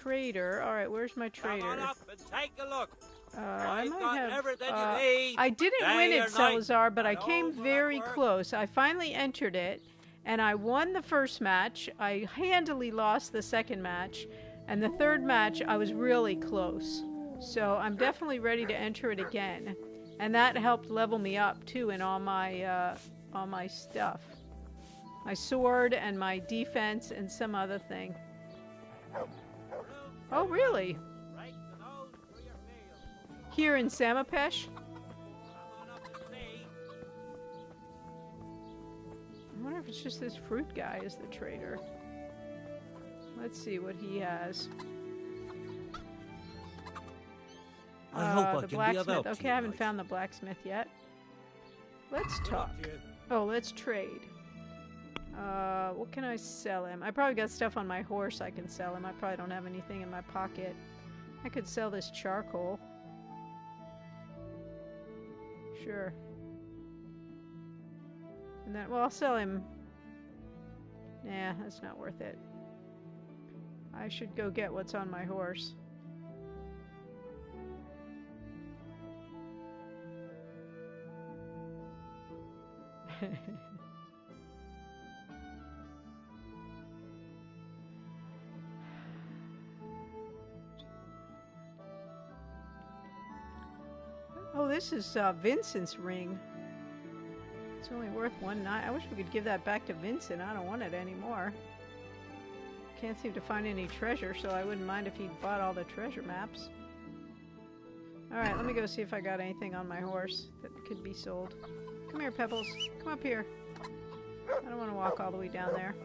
Trader. Alright, where's my trader? Come on up and take a look. I I've might got have. everything you need. I didn't Day win or it, night. Salazar, but I And came all will very work. close. I finally entered it, and I won the first match. I handily lost the second match, and the third match I was really close. So I'm definitely ready to enter it again, and that helped level me up too in all my stuff, my sword and my defense and some other thing. Oh, really? Here in Samopesh? I wonder if it's just this fruit guy is the trader. Let's see what he has. I hope I the can be of blacksmith. help to Okay, you, I haven't mate. found the blacksmith yet. Let's talk. Oh, let's trade. What can I sell him? I probably got stuff on my horse I can sell him. I probably don't have anything in my pocket. I could sell this charcoal. Sure. And then, well, I'll sell him. Nah, that's not worth it. I should go get what's on my horse. Oh, this is Vincent's ring. It's only worth 1 night. I wish we could give that back to Vincent. I don't want it anymore. Can't seem to find any treasure, so I wouldn't mind if he'd bought all the treasure maps. Alright, let me go see if I got anything on my horse that could be sold. Come here, Pebbles. Come up here. I don't want to walk all the way down there.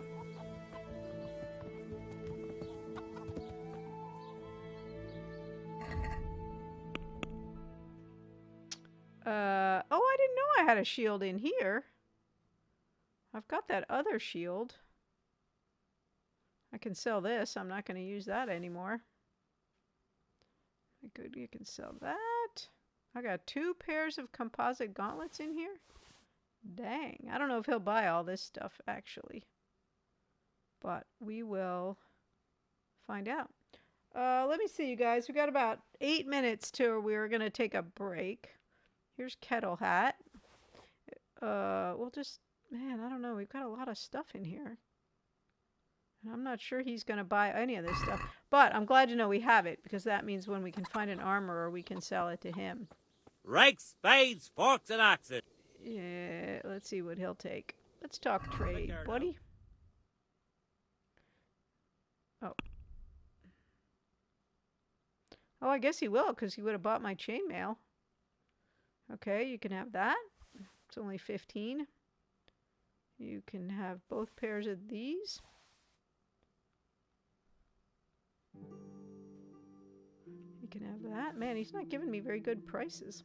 Oh, I didn't know I had a shield in here. I've got that other shield. I can sell this. I'm not going to use that anymore. Good, you can sell that. I got 2 pairs of composite gauntlets in here. Dang. I don't know if he'll buy all this stuff, actually. But we will find out. Let me see, you guys. We got about 8 minutes till we're going to take a break. Here's Kettle Hat. We'll just... Man, I don't know. We've got a lot of stuff in here. And I'm not sure he's going to buy any of this stuff. But I'm glad to know we have it, because that means when we can find an armorer, we can sell it to him. Rakes, spades, forks, and axes. Yeah, let's see what he'll take. Let's talk trade, buddy. Oh. Oh, I guess he will, because he would have bought my chainmail. Okay, you can have that. It's only 15. You can have both pairs of these. You can have that. Man, he's not giving me very good prices.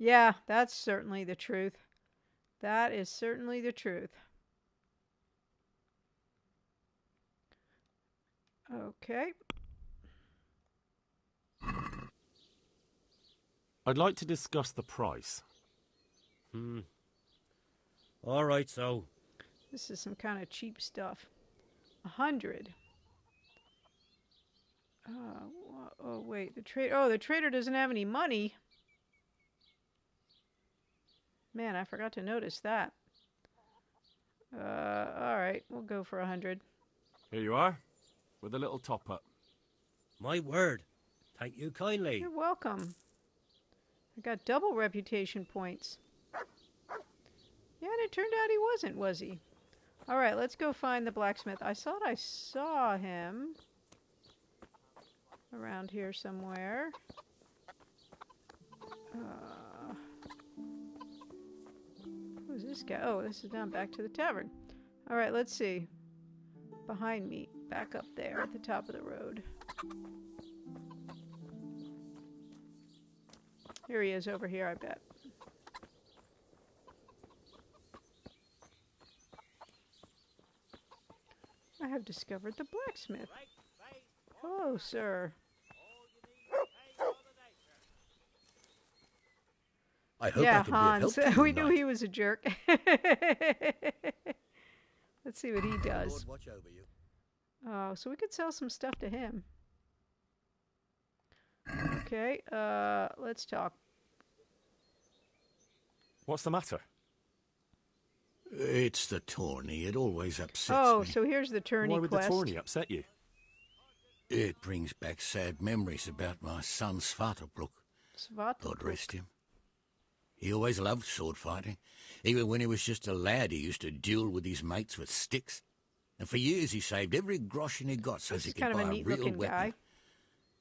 Yeah, that's certainly the truth. That is certainly the truth. Okay. I'd like to discuss the price. All right, so. This is some kind of cheap stuff. 100. Oh, wait. The trader doesn't have any money. Man, I forgot to notice that. All right. We'll go for 100. Here you are, with a little top-up. My word. Thank you kindly. You're welcome. I got double reputation points. Yeah, and it turned out he wasn't, was he? All right, let's go find the blacksmith. I thought I saw him around here somewhere. Who's this guy? Oh, this is down back to the tavern. All right, let's see. Behind me, back up there at the top of the road. Here he is over here, I bet. I have discovered the blacksmith. Hello, sir. I hope I can Hans. be of help. We knew he was a jerk. Let's see what he does. Lord watch over you. Oh, so we could sell some stuff to him. Okay, let's talk. What's the matter? It's the tourney. It always upsets Oh, me. so here's the tourney Why would quest. the tourney upset you? It brings back sad memories about my son Svartalbruk. God rest him. He always loved sword fighting. Even when he was just a lad, he used to duel with his mates with sticks. And for years he saved every groschen he got so he could buy a real weapon. Guy.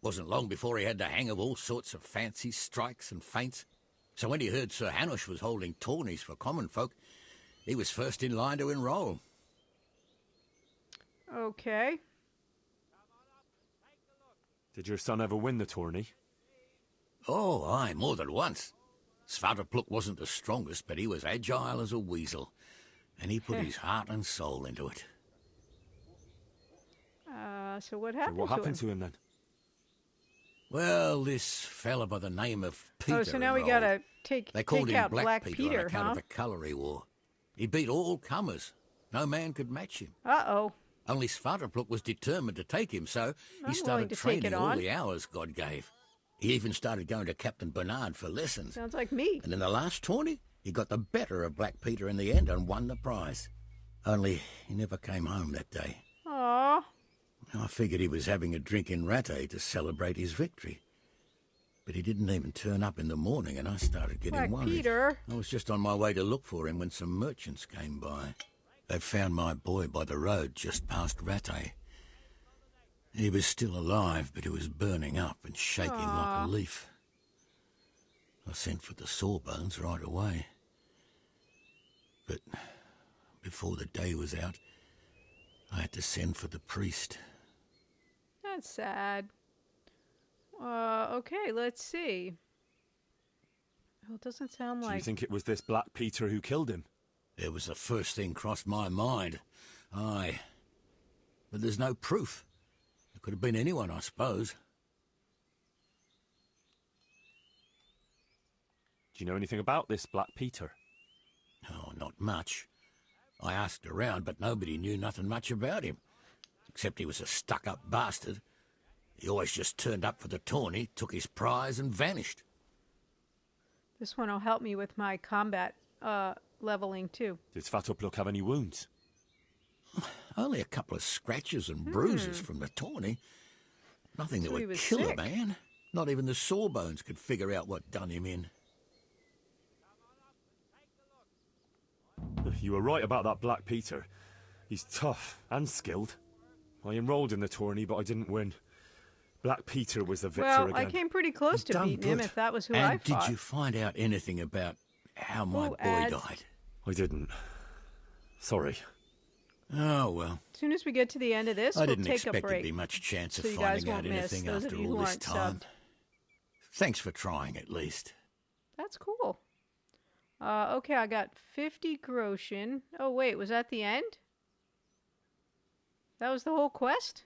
Wasn't long before he had the hang of all sorts of fancy strikes and feints. So when he heard Sir Hanush was holding tourneys for common folk, he was first in line to enroll. Okay. Did your son ever win the tourney? Oh, aye, more than once. Svartalfluk wasn't the strongest, but he was agile as a weasel, and he put his heart and soul into it. So what happened to him then? Well, this fella by the name of Peter. Oh, so now we enrolled. gotta take him out Black Peter, Peter on account huh? of the colour he wore. He beat all comers. No man could match him. Uh-oh. Only Svartalfluk was determined to take him, so I'm he started willing to take training it all on. the hours God gave. He even started going to Captain Bernard for lessons. Sounds like me. And in the last tourney, he got the better of Black Peter in the end and won the prize. Only he never came home that day. Aww. I figured he was having a drink in Rattay to celebrate his victory. But he didn't even turn up in the morning, and I started getting Black worried. Peter. I was just on my way to look for him when some merchants came by. They found my boy by the road just past Rattay. He was still alive, but he was burning up and shaking like a leaf. I sent for the sawbones right away. But before the day was out, I had to send for the priest. That's sad. Okay, let's see. Well, it doesn't sound like... Do you think it was this Black Peter who killed him? It was the first thing crossed my mind. Aye. But there's no proof. It could have been anyone, I suppose. Do you know anything about this Black Peter? Oh, not much. I asked around, but nobody knew nothing much about him. Except he was a stuck-up bastard. He always just turned up for the tourney, took his prize, and vanished. This one will help me with my combat leveling, too. Did Svartalfluk have any wounds? Only a couple of scratches and bruises from the tourney. Nothing that would kill a man. Not even the sawbones could figure out what done him in. You were right about that Black Peter. He's tough and skilled. I enrolled in the tourney, but I didn't win. Black Peter was the victor well, again. I came pretty close to beating him if that was who and I fought. Did you find out anything about how my boy died? I didn't. Sorry. Oh, well. As soon as we get to the end of this, I we'll didn't take a expect break. there'd be much chance so of you guys finding out won't miss anything those of after you who all this aren't time. subbed. Thanks for trying, at least. That's cool. Okay, I got 50 groschen. Oh, wait, was that the end? That was the whole quest?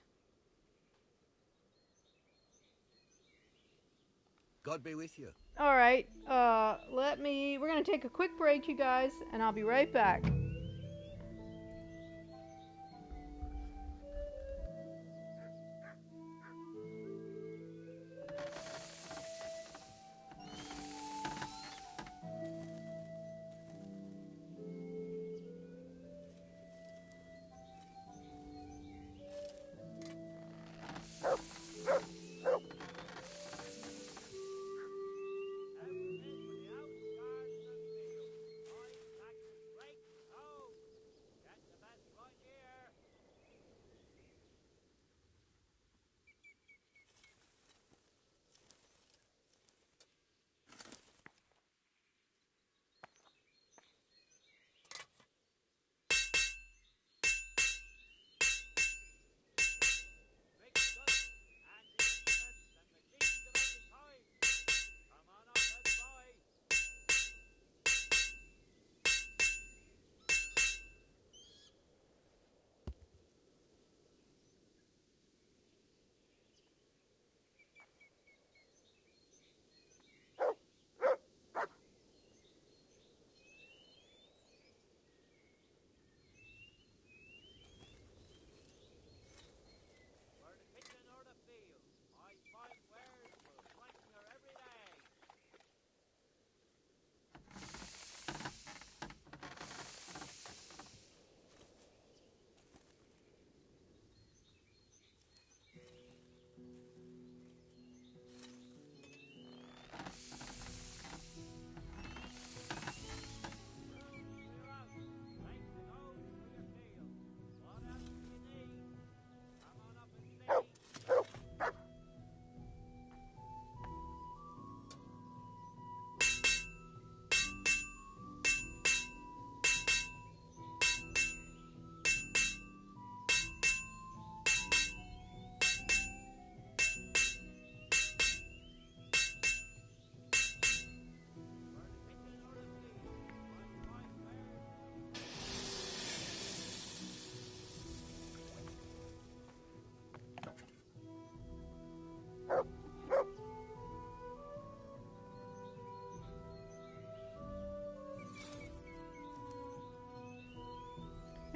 God be with you. All right, we're going to take a quick break, you guys, and I'll be right back.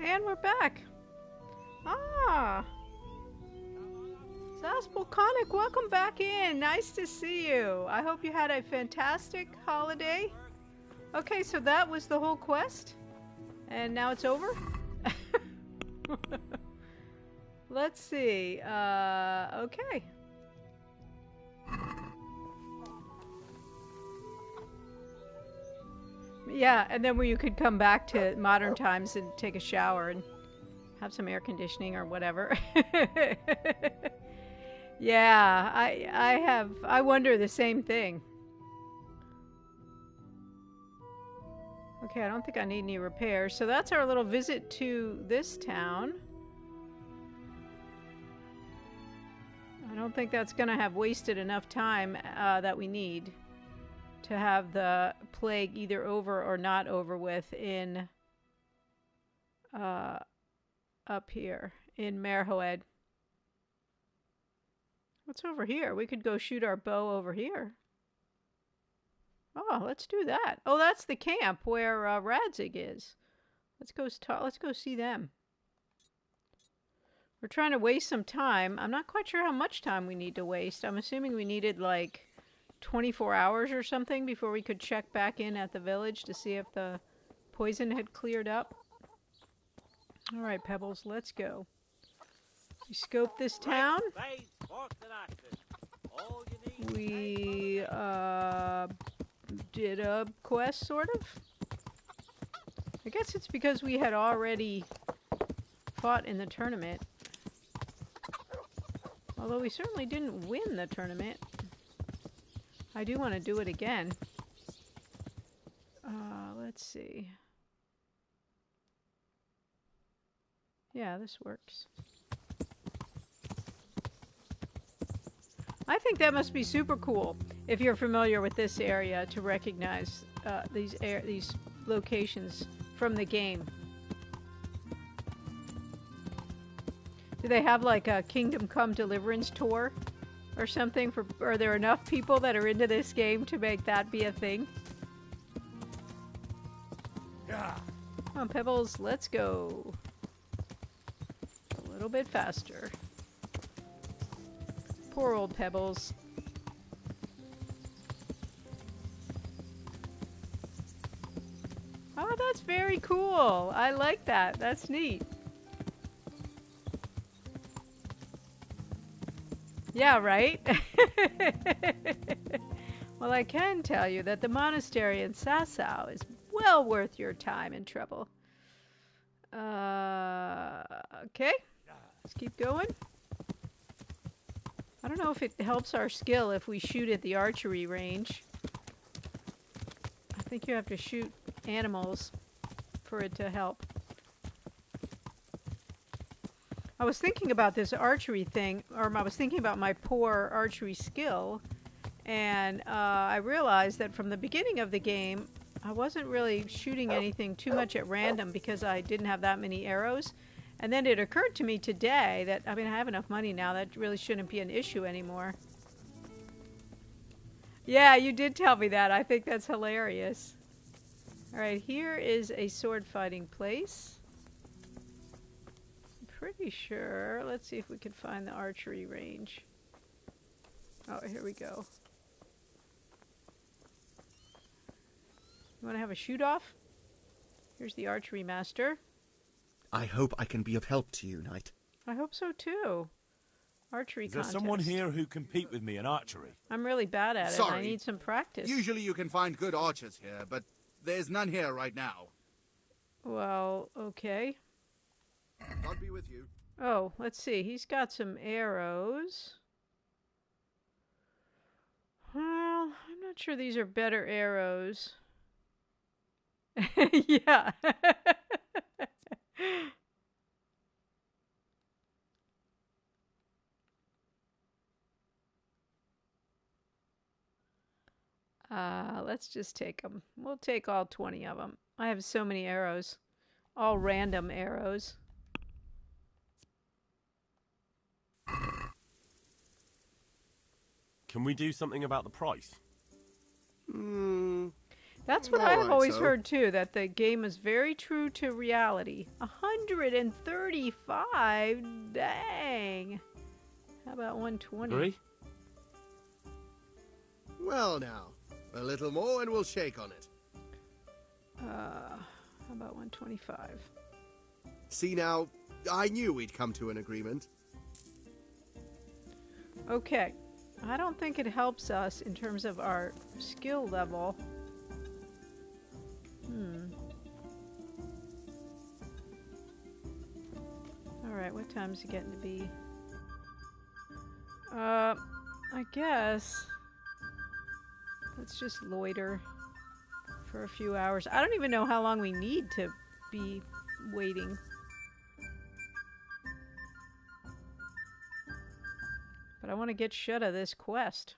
And we're back. Ah. Zaspolconic, welcome back in. Nice to see you. I hope you had a fantastic holiday. Okay, so that was the whole quest. And now it's over? Let's see. Okay. Yeah, and then where you could come back to modern times and take a shower and have some air conditioning or whatever. Yeah, I wonder the same thing. Okay, I don't think I need any repairs. So that's our little visit to this town. I don't think that's going to have wasted enough time that we need to have the plague either over or not over with in up here in Merhoed. What's over here? We could go shoot our bow over here. Oh, let's do that. Oh, that's the camp where Radzig is. Let's go see them. We're trying to waste some time. I'm not quite sure how much time we need to waste. I'm assuming we needed like 24 hours or something before we could check back in at the village to see if the poison had cleared up. All right, Pebbles, let's go. We scope this town. We did a quest, sort of. I guess it's because we had already fought in the tournament. Although we certainly didn't win the tournament. I do want to do it again. Let's see. Yeah, this works. I think that must be super cool if you're familiar with this area to recognize these locations from the game. Do they have like a Kingdom Come Deliverance tour or something? Are there enough people that are into this game to make that be a thing? Yeah. Come on, Pebbles, let's go. A little bit faster. Poor old Pebbles. Oh, that's very cool. I like that. That's neat. Yeah, right? Well, I can tell you that the monastery in Sasau is well worth your time and trouble. Okay. Let's keep going. I don't know if it helps our skill if we shoot at the archery range. I think you have to shoot animals for it to help. I was thinking about this archery thing, or I was thinking about my poor archery skill, and I realized that from the beginning of the game, I wasn't really shooting anything too much at random because I didn't have that many arrows. And then it occurred to me today that, I mean, I have enough money now, that really shouldn't be an issue anymore. Yeah, you did tell me that. I think that's hilarious. Alright, here is a sword fighting place. I'm pretty sure. Let's see if we can find the archery range. Oh, here we go. You want to have a shoot-off? Here's the archery master. I hope I can be of help to you, Knight. I hope so too. Archery Is there contest. someone here who compete with me in archery? I'm really bad at it. I need some practice. Usually you can find good archers here, but there's none here right now. Well, okay. God be with you. Oh, let's see. He's got some arrows. Well, I'm not sure these are better arrows. Yeah. Let's just take them. We'll take all 20 of them. I have so many arrows. All random arrows. Can we do something about the price? That's what I've always heard too, that the game is very true to reality. 135? Dang. How about 120? Hurry? Well now, a little more and we'll shake on it. How about 125? See now, I knew we'd come to an agreement. Okay. I don't think it helps us in terms of our skill level. Alright, what time is it getting to be? I guess let's just loiter for a few hours. I don't even know how long we need to be waiting. But I want to get shut of this quest.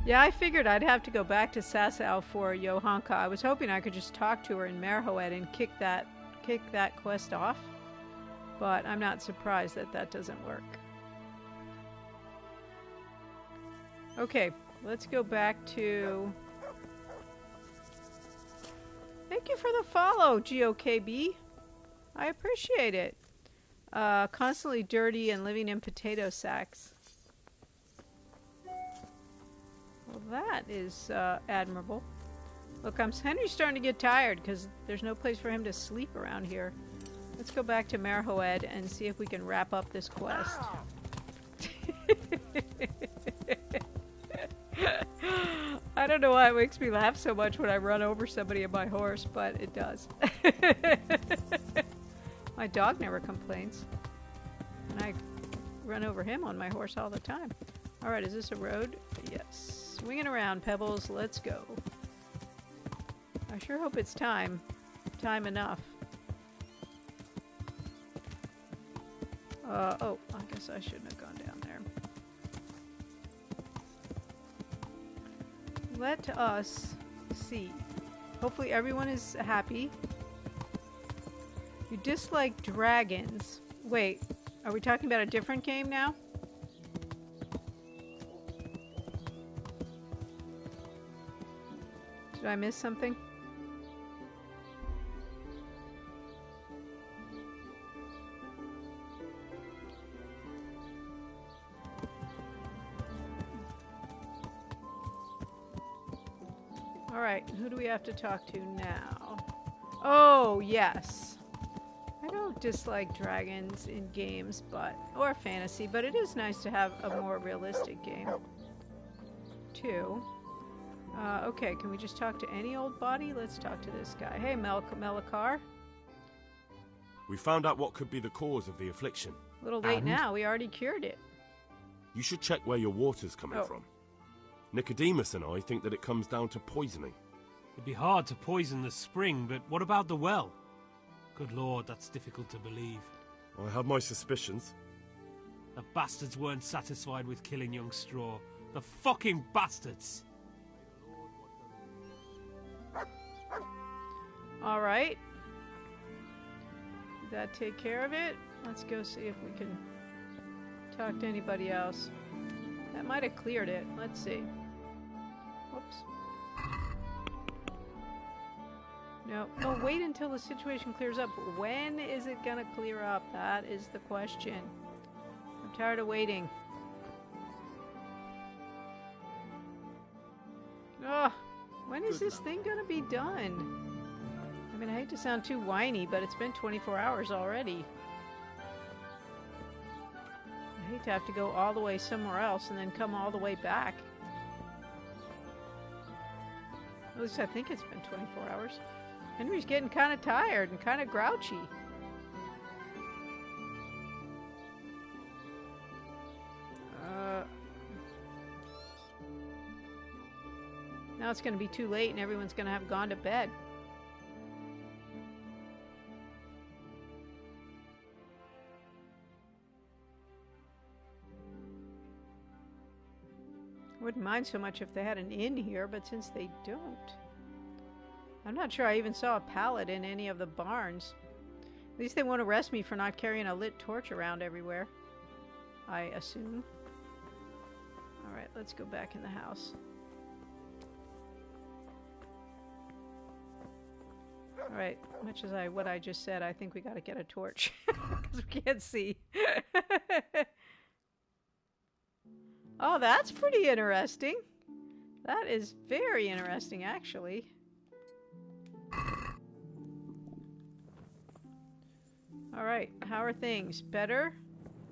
Yeah, I figured I'd have to go back to Sasau for Johanka. I was hoping I could just talk to her in Merhoed and kick that quest off. But I'm not surprised that that doesn't work. Okay, let's go back to... Thank you for the follow, GOKB. I appreciate it. Constantly dirty and living in potato sacks. Well, that is admirable. Look, Henry's starting to get tired because there's no place for him to sleep around here. Let's go back to Merhoed and see if we can wrap up this quest. I don't know why it makes me laugh so much when I run over somebody on my horse, but it does. My dog never complains. And I run over him on my horse all the time. Alright, is this a road? Yes. Swinging around, Pebbles. Let's go. I sure hope it's time. Time enough. Oh, I guess I shouldn't have gone down there. Let us see. Hopefully everyone is happy. You dislike dragons. Wait, are we talking about a different game now? Did I miss something? Alright, who do we have to talk to now? Oh, yes. I don't dislike dragons in games, or fantasy, but it is nice to have a more realistic game. Okay, can we just talk to any old body? Let's talk to this guy. Hey, Melikar. We found out what could be the cause of the affliction. A little late now, we already cured it. You should check where your water's coming from. Nicodemus and I think that it comes down to poisoning. It'd be hard to poison the spring, but what about the well? Good lord, that's difficult to believe. I have my suspicions. The bastards weren't satisfied with killing young Straw. The fucking bastards! Alright. Did that take care of it? Let's go see if we can talk to anybody else. That might have cleared it. Let's see. Whoops. No. Oh, wait until the situation clears up. When is it gonna clear up? That is the question. I'm tired of waiting. Ugh. When is this thing gonna be done? I mean, I hate to sound too whiny, but it's been 24 hours already. I hate to have to go all the way somewhere else and then come all the way back. At least I think it's been 24 hours. Henry's getting kind of tired and kind of grouchy. Now it's going to be too late and everyone's going to have gone to bed. I wouldn't mind so much if they had an inn here, but since they don't... I'm not sure I even saw a pallet in any of the barns. At least they won't arrest me for not carrying a lit torch around everywhere, I assume. Alright, let's go back in the house. Alright, much as what I just said, I think we gotta get a torch. Because we can't see. Oh, that's pretty interesting. That is very interesting, actually. Alright, how are things? Better?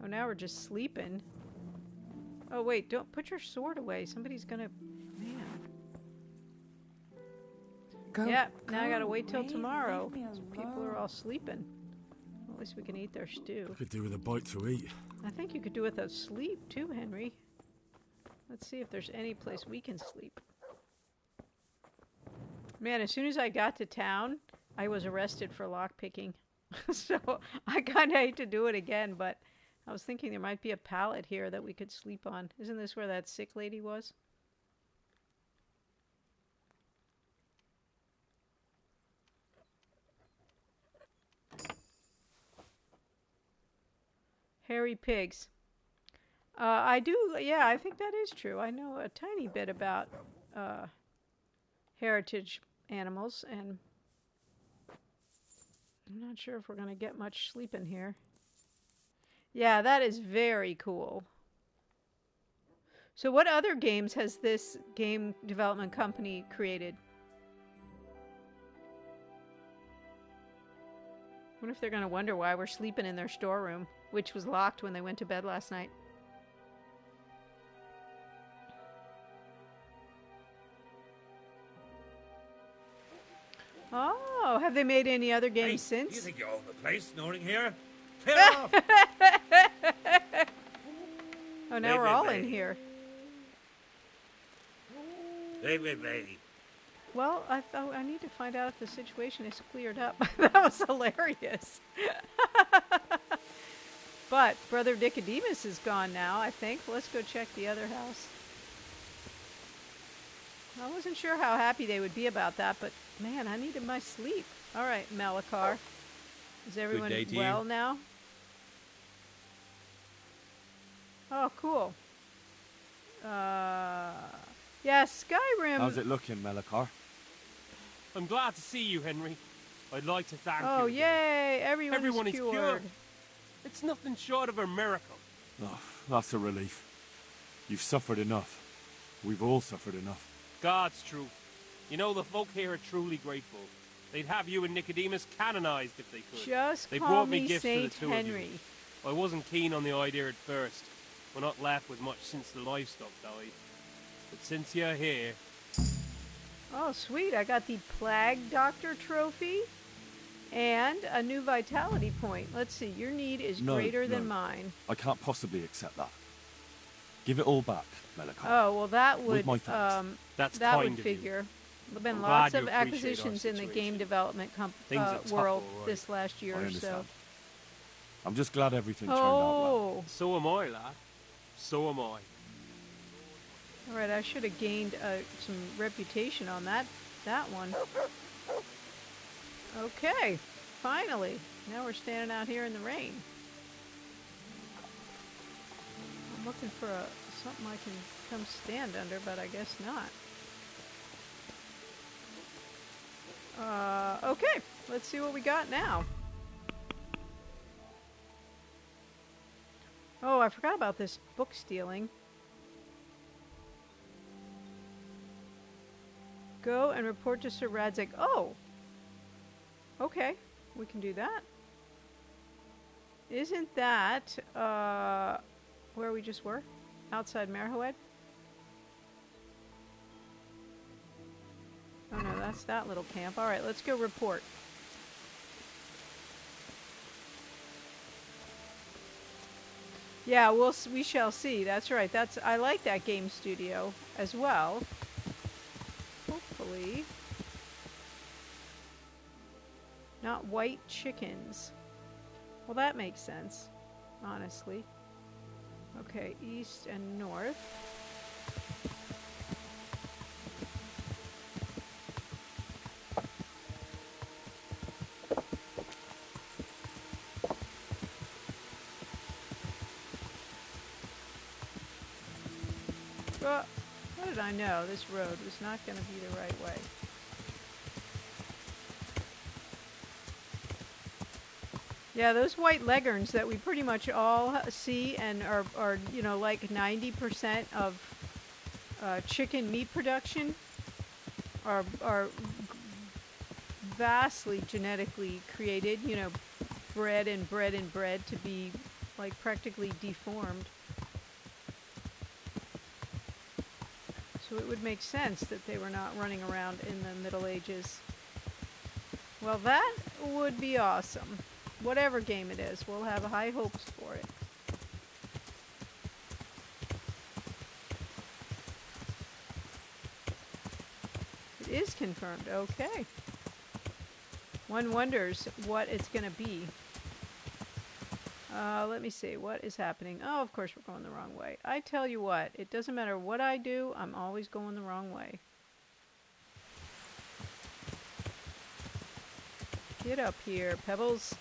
Oh, now we're just sleeping. Oh, wait, don't put your sword away. Somebody's gonna... Man. Now I gotta wait till tomorrow. So people are all sleeping. Well, at least we can eat their stew. Could do with a bite to eat. I think you could do with a sleep too, Henry. Let's see if there's any place we can sleep. Man, as soon as I got to town, I was arrested for lockpicking. So I kind of hate to do it again, but I was thinking there might be a pallet here that we could sleep on. Isn't this where that sick lady was? Hairy pigs. I do, yeah, I think that is true. I know a tiny bit about heritage animals, and I'm not sure if we're going to get much sleep in here. Yeah, that is very cool. So what other games has this game development company created? I wonder if they're going to wonder why we're sleeping in their storeroom, which was locked when they went to bed last night. Oh, have they made any other games since? You think you own the place, snoring here? Clear off! Oh, now we're all in here. Leave me be. Well, I need to find out if the situation is cleared up. That was hilarious. But Brother Nicodemus is gone now, I think. Let's go check the other house. I wasn't sure how happy they would be about that, but man, I needed my sleep. All right, Malachar. Is everyone well now? Oh, cool. Yeah, Skyrim. How's it looking, Malachar? I'm glad to see you, Henry. I'd like to thank you. Oh, yay! Everyone is cured. It's nothing short of a miracle. Oh, that's a relief. You've suffered enough. We've all suffered enough. God's truth. You know, the folk here are truly grateful. They'd have you and Nicodemus canonized if they could. Just they call brought me gifts Saint to the two Henry. of you. I wasn't keen on the idea at first. We're not left with much since the livestock died. But since you're here... Oh, sweet. I got the Plague Doctor trophy and a new vitality point. Let's see. Your need is greater than mine. I can't possibly accept that. Give it all back, Malachar. Oh, well, that would, With my thanks. that would figure. There have been lots of acquisitions in the game development world this last year or so. I'm just glad everything turned out well. So am I, lad. So am I. All right, I should have gained some reputation on that one. Okay, finally. Now we're standing out here in the rain. I'm looking for something I can come stand under, but I guess not. Okay, let's see what we got now. Oh, I forgot about this book stealing. Go and report to Sir Radzig. Oh! Okay, we can do that. Isn't that, where we just were? Outside Merhoed? Oh no, that's that little camp. Alright, let's go report. Yeah, we shall see. That's right. I like that game studio as well. Hopefully. Not white chickens. Well, that makes sense, honestly. Okay, east and north. Well, how did I know this road was not going to be the right way? Yeah, those white leghorns that we pretty much all see and are you know, like 90% of chicken meat production are vastly genetically created, you know, bred to be like practically deformed. So it would make sense that they were not running around in the Middle Ages. Well, that would be awesome. Whatever game it is, we'll have high hopes for it. It is confirmed. Okay. One wonders what it's going to be. Let me see. What is happening? Oh, of course we're going the wrong way. I tell you what, it doesn't matter what I do, I'm always going the wrong way. Get up here, Pebbles.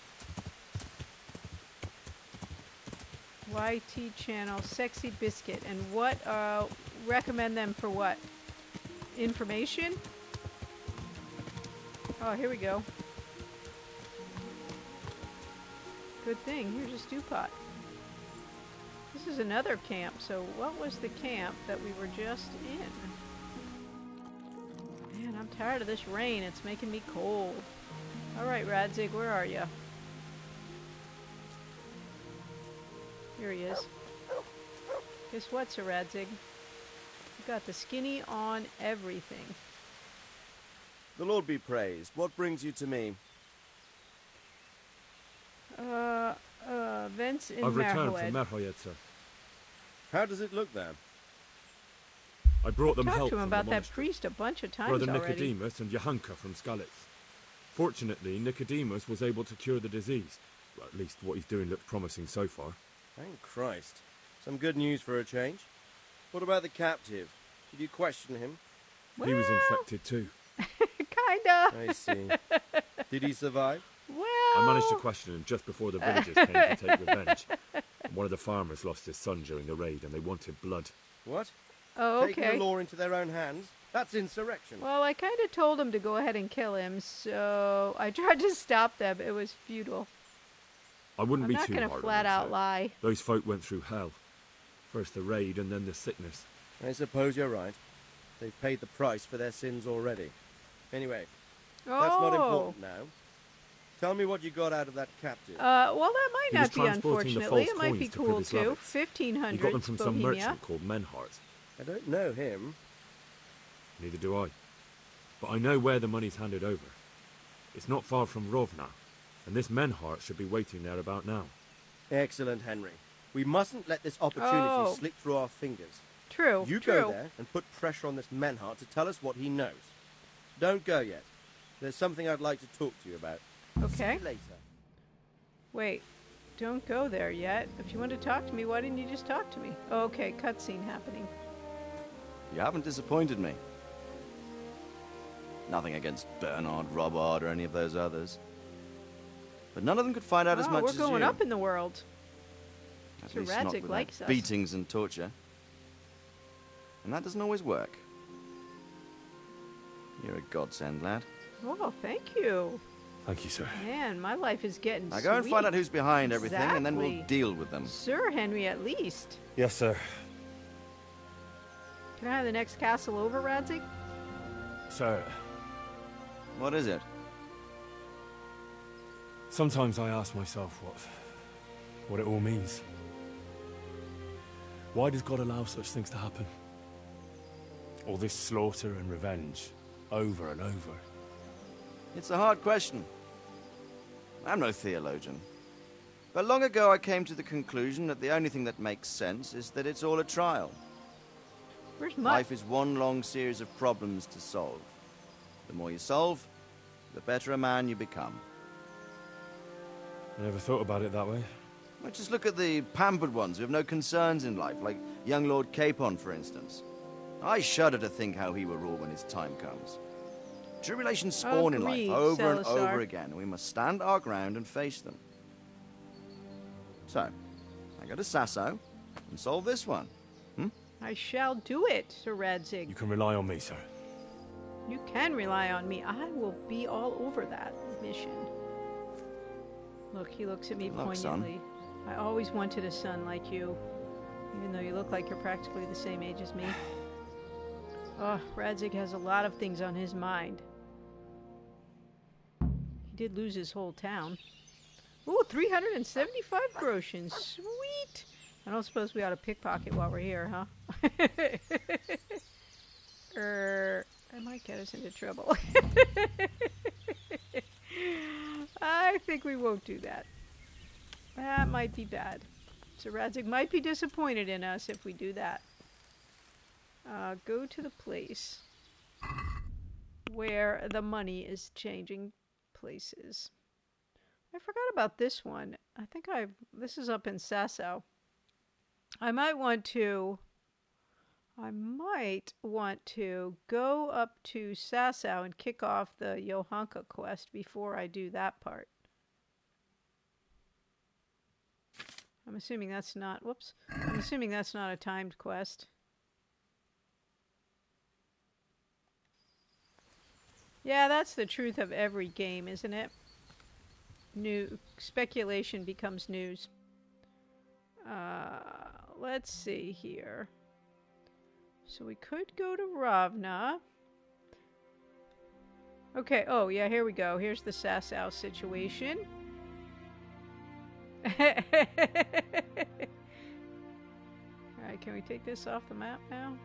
YT channel, Sexy Biscuit. And what, recommend them for what? Information? Oh, here we go. Good thing, here's a stew pot. This is another camp, so what was the camp that we were just in? Man, I'm tired of this rain, it's making me cold. Alright, Radzig, where are you? Here he is. Guess what, Sir Radzig? You got the skinny on everything. The Lord be praised. What brings you to me? Events in I've returned Merhoed. from Merhoed, sir. How does it look there? I brought them Talked help to him from about the that monastery. priest a bunch of times Brother already. Nicodemus and Johanka from Skalitz. Fortunately, Nicodemus was able to cure the disease. Well, at least what he's doing looks promising so far. Thank Christ. Some good news for a change. What about the captive? Did you question him? He was infected too. Kinda. I see. Did he survive? Well, I managed to question him just before the villagers came to take revenge. One of the farmers lost his son during the raid and they wanted blood. What? Oh, Taking okay. the law into their own hands? That's insurrection. Well, I kind of told him to go ahead and kill him, so I tried to stop them. It was futile. I wouldn't I'm be not too gonna hard flat on them, out sir. lie. Those folk went through hell. First the raid and then the sickness. I suppose you're right. They've paid the price for their sins already. Anyway, that's not important now. Tell me what you got out of that captive. Well, that might He was not be, transporting the unfortunately. false It might be coins to cool, Privis too. Lavitz. He got them 1500s, from some Bohemia. merchant called Menhart. I don't know him. Neither do I. But I know where the money's handed over. It's not far from Rovna, and this Menhart should be waiting there about now. Excellent, Henry. We mustn't let this opportunity slip through our fingers. True, You true. go there and put pressure on this Menhart to tell us what he knows. Don't go yet. There's something I'd like to talk to you about. Okay. See you later. Wait, don't go there yet. If you want to talk to me, why didn't you just talk to me? Okay, cutscene happening. You haven't disappointed me. Nothing against Bernard, Robard, or any of those others. But none of them could find out as much we're as going you. up in the world. At Sir least not Radzig without likes us. beatings and torture. And that doesn't always work. You're a godsend, lad. Oh, thank you. Thank you, sir. Man, my life is getting Now go and find sweet. out who's behind everything, and then we'll Exactly. deal with them. Sir Henry, at least. Yes, sir. Can I have the next castle over, Radzig? Sir, What is it? sometimes I ask myself what it all means. Why does God allow such things to happen? All this slaughter and revenge, over and over. It's a hard question. I'm no theologian. But long ago I came to the conclusion that the only thing that makes sense is that it's all a trial. Where's Mutt? Life is one long series of problems to solve. The more you solve, the better a man you become. I never thought about it that way. Well, just look at the pampered ones who have no concerns in life, like young Lord Capon, for instance. I shudder to think how he will rule when his time comes. Tribulations spawn in life Agreed, over and Salazar. over again, and we must stand our ground and face them. So, I go to Sasso and solve this one. I shall do it, Sir Radzig. You can rely on me, sir. You can rely on me. I will be all over that mission. Look, he looks at me poignantly. Son. I always wanted a son like you, even though you look like you're practically the same age as me. Oh, Radzig has a lot of things on his mind. He did lose his whole town. Ooh, 375 groschen. Sweet! I don't suppose we ought to pickpocket while we're here, huh? That might get us into trouble. I think we won't do that. That might be bad. So Radzig might be disappointed in us if we do that. Go to the place where the money is changing places. I forgot about this one. I think this is up in Sasau. I might want to go up to Sasau and kick off the Johanka quest before I do that part. I'm assuming that's not, I'm assuming that's not a timed quest. Yeah, that's the truth of every game, isn't it? New speculation becomes news. Let's see here. So we could go to Ravna. Okay, oh yeah, here we go. Here's the Sasau situation. Alright, can we take this off the map now?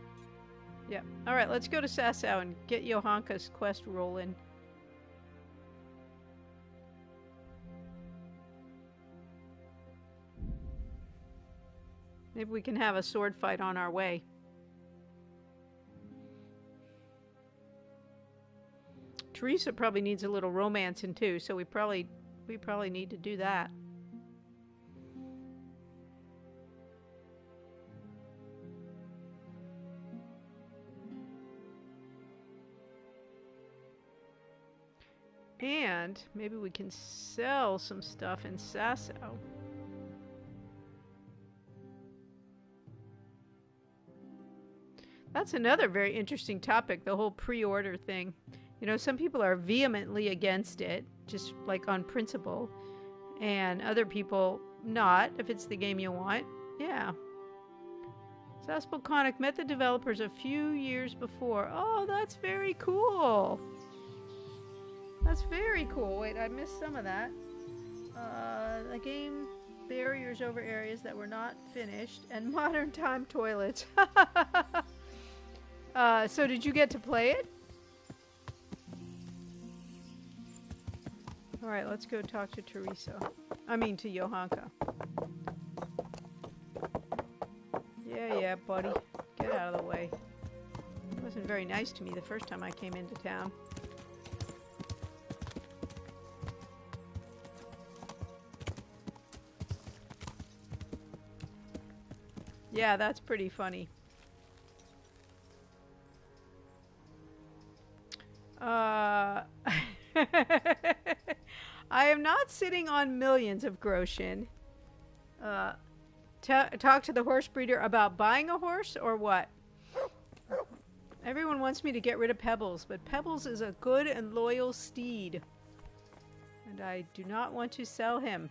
Yeah. Alright, let's go to Sasau and get Johanka's quest rolling. Maybe we can have a sword fight on our way. Teresa probably needs a little romancing too, so we probably need to do that. And maybe we can sell some stuff in Sasau. That's another very interesting topic, the whole pre-order thing. You know, some people are vehemently against it, just like on principle, and other people not, if it's the game you want. Yeah. Saspel Conic met the developers a few years before. Oh, that's very cool. That's very cool. Wait, I missed some of that. The game barriers over areas that were not finished and modern time toilets. So did you get to play it? Alright, let's go talk to Teresa. I mean to Johanka. Yeah, buddy. Get out of the way. It wasn't very nice to me the first time I came into town. Yeah, that's pretty funny. I am not sitting on millions of groschen. Talk to the horse breeder about buying a horse or what? Everyone wants me to get rid of Pebbles, but Pebbles is a good and loyal steed. And I do not want to sell him.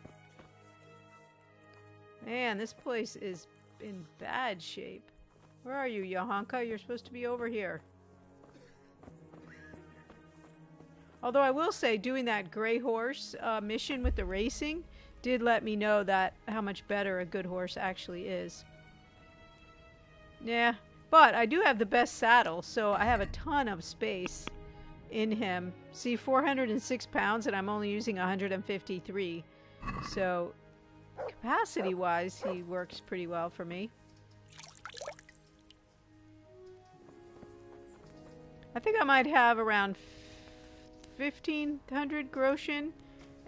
Man, this place is in bad shape. Where are you, Johanka? You're supposed to be over here. Although I will say, doing that gray horse mission with the racing did let me know that how much better a good horse actually is. Yeah, but I do have the best saddle, so I have a ton of space in him. See, 406 pounds, and I'm only using 153. So, capacity-wise, he works pretty well for me. I think I might have around 1,500 groschen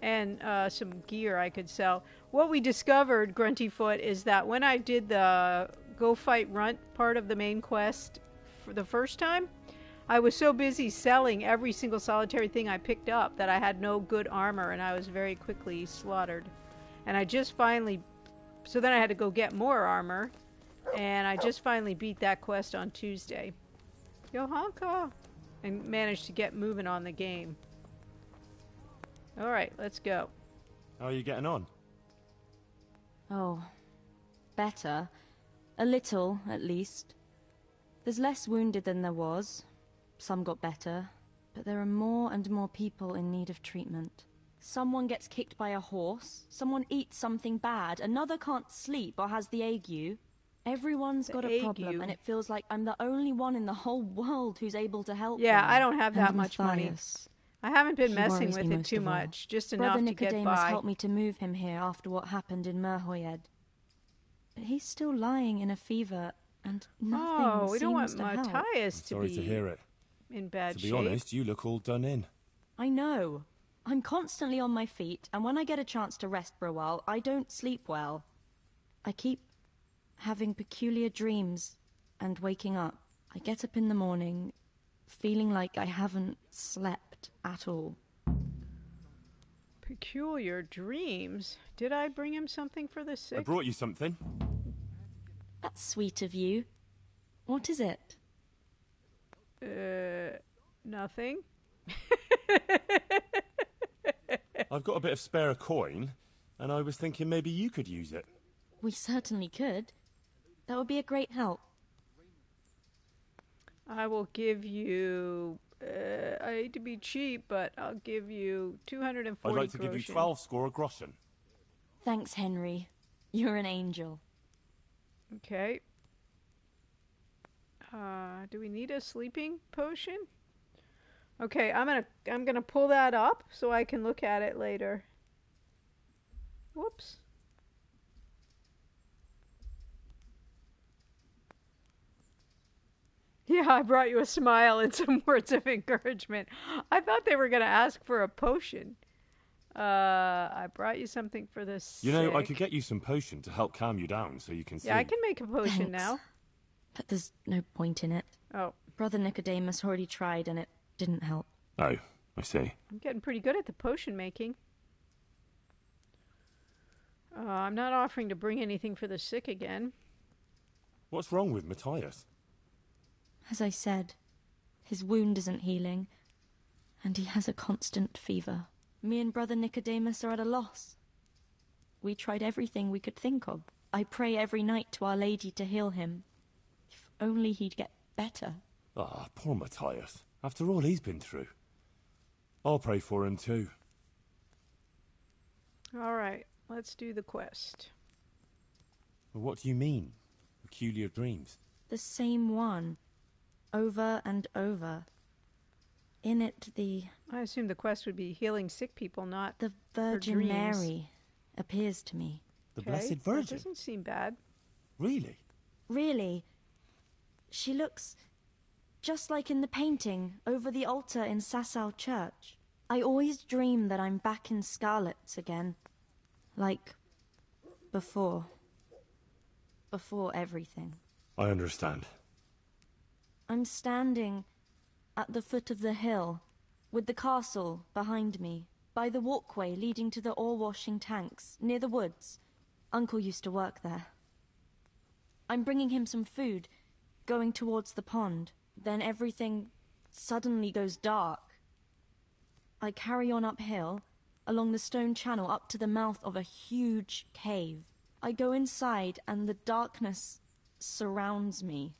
and some gear I could sell. What we discovered, Gruntyfoot, is that when I did the Go Fight Runt part of the main quest for the first time, I was so busy selling every single solitary thing I picked up that I had no good armor, and I was very quickly slaughtered. And I just finally... So then I had to go get more armor, And I just finally beat that quest on Tuesday. Yo, honka! And managed to get moving on the game. Alright, let's go. How are you getting on? Oh, better. A little, at least. There's less wounded than there was. Some got better. But there are more and more people in need of treatment. Someone gets kicked by a horse. Someone eats something bad. Another can't sleep or has the ague. Everyone's got a problem, and it feels like I'm the only one in the whole world who's able to help them. I don't have that much money. Matthias, I haven't been he messing worries with me it most too of all. much, just Brother enough to get Nicodemus by. helped me to move him here after what happened in Merhoyed. But he's still lying in a fever, and nothing we don't want seems to help. Matthias to Sorry be to hear it. in bad To be shape. honest, you look all done in. I know. I'm constantly on my feet, and when I get a chance to rest for a while, I don't sleep well. I keep having peculiar dreams and waking up. I get up in the morning feeling like I haven't slept at all. Peculiar dreams? Did I bring him something for the sick? I brought you something. That's sweet of you. What is it? Nothing. I've got a bit of spare coin, and I was thinking maybe you could use it. We certainly could. That would be a great help. I will give you... I hate to be cheap, but I'll give you 240 I'd like to give you 12 score a groschen. Thanks, Henry. You're an angel. Okay. Do we need a sleeping potion? Okay, I'm gonna pull that up so I can look at it later. Whoops. Yeah, I brought you a smile and some words of encouragement. I thought they were gonna ask for a potion. I brought you something for this. You know, I could get you some potion to help calm you down so you can sleep. Yeah, I can make a potion Thanks. now. But there's no point in it. Oh. Brother Nicodemus already tried and it didn't help. Oh, I see. I'm getting pretty good at the potion making. I'm not offering to bring anything for the sick again. What's wrong with Matthias? As I said, his wound isn't healing, and he has a constant fever. Me and Brother Nicodemus are at a loss. We tried everything we could think of. I pray every night to Our Lady to heal him. If only he'd get better. Ah, poor Matthias. After all he's been through. I'll pray for him too. All right, let's do the quest. Well, what do you mean? Peculiar dreams? The same one. Over and over. In it, I assume the quest would be healing sick people, not the Virgin Mary appears to me. The Blessed Virgin? That doesn't seem bad. Really? Really. She looks just like in the painting over the altar in Sasau Church. I always dream that I'm back in Scarlet's again. Like before. Before everything. I understand. I'm standing at the foot of the hill, with the castle behind me, by the walkway leading to the ore-washing tanks, near the woods. Uncle used to work there. I'm bringing him some food, going towards the pond. Then everything suddenly goes dark. I carry on uphill, along the stone channel up to the mouth of a huge cave. I go inside and the darkness surrounds me.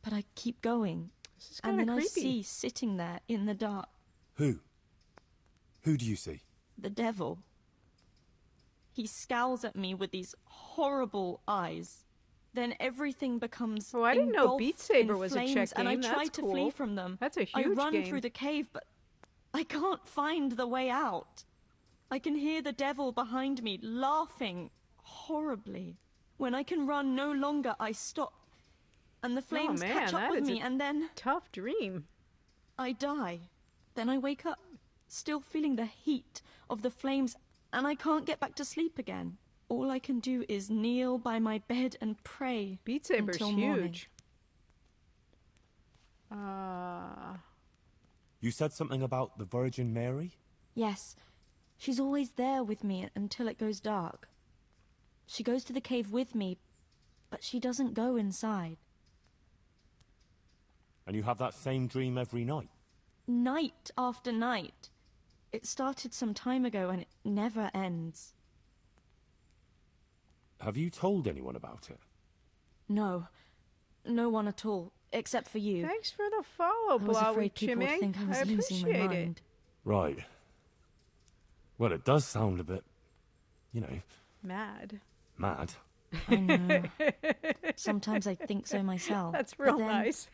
But I keep going. This is and kinda then I creepy. see sitting there in the dark Who? Who do you see? the devil. He scowls at me with these horrible eyes. Then everything becomes I didn't know engulfed Beat Saber in was a flames, Czech and I game. try That's to cool. flee from them. That's a I huge run game. through the cave, but I can't find the way out. I can hear the devil behind me laughing horribly. When I can run no longer, I stop, and the flames catch up that with is me, a and then tough dream. I die. Then I wake up, still feeling the heat of the flames, and I can't get back to sleep again. All I can do is kneel by my bed and pray. Beat Saber's until morning. huge. You said something about the Virgin Mary? Yes, she's always there with me until it goes dark. She goes to the cave with me, but but she doesn't go inside. And you have that same dream every night? Night after night. It started some time ago and it never ends. Have you told anyone about it? No. No one at all, except for you. Thanks for the follow, Blowy. I was afraid people would think I was losing my mind. Right. Well, it does sound a bit, you know... Mad. Mad. I know. Sometimes I think so myself. That's real then, nice.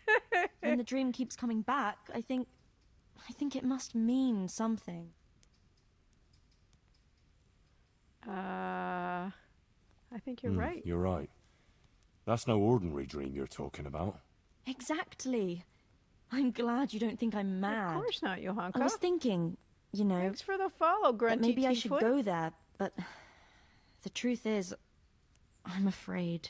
when the dream keeps coming back, I think it must mean something. I think you're right. You're right. That's no ordinary dream you're talking about. Exactly. I'm glad you don't think I'm mad. Of course not, Johanka. I was thinking, you know... Thanks for the follow, Grunty that maybe I should Teafoot. go there, but the truth is, I'm afraid.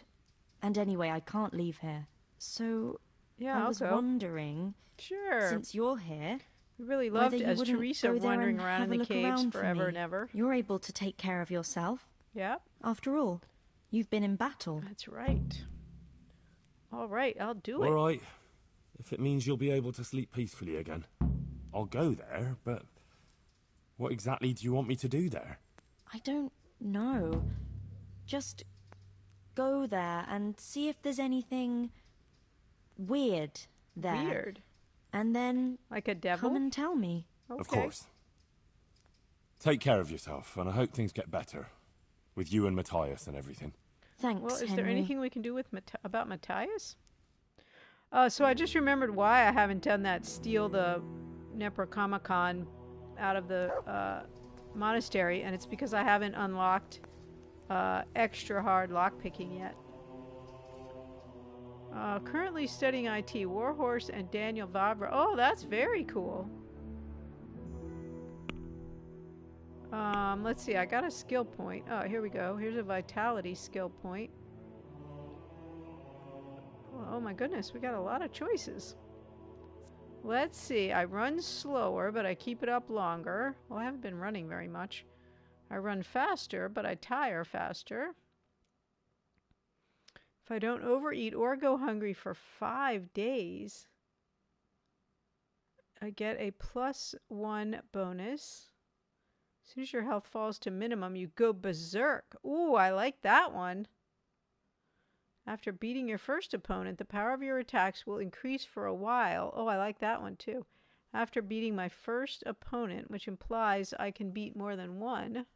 And anyway, I can't leave here. So, yeah, I was wondering... Sure. Since you're here... We really loved as Teresa wandering around in the caves forever and ever. You're able to take care of yourself. Yeah. After all, you've been in battle. That's right. All right, I'll do it. All right. If it means you'll be able to sleep peacefully again. I'll go there, but what exactly do you want me to do there? I don't know. Just go there and see if there's anything weird there. Weird? And then... Like a devil? Come and tell me. Okay. Of course. Take care of yourself, and I hope things get better. With you and Matthias and everything. Thanks, Well, is Henry. there anything we can do with about Matthias? So I just remembered why I haven't done that steal the Necronomicon out of the monastery, and it's because I haven't unlocked extra hard lockpicking yet. Currently studying IT, Warhorse and Daniel Vavra. Oh, that's very cool. Let's see, I got a skill point. Oh, here we go. Here's a vitality skill point. Oh my goodness, we got a lot of choices. Let's see, I run slower, but I keep it up longer. Well, I haven't been running very much. I run faster, but I tire faster. If I don't overeat or go hungry for 5 days, I get a +1 bonus. As soon as your health falls to minimum, you go berserk. Ooh, I like that one. After beating your first opponent, the power of your attacks will increase for a while. Oh, I like that one too. After beating my first opponent, which implies I can beat more than one.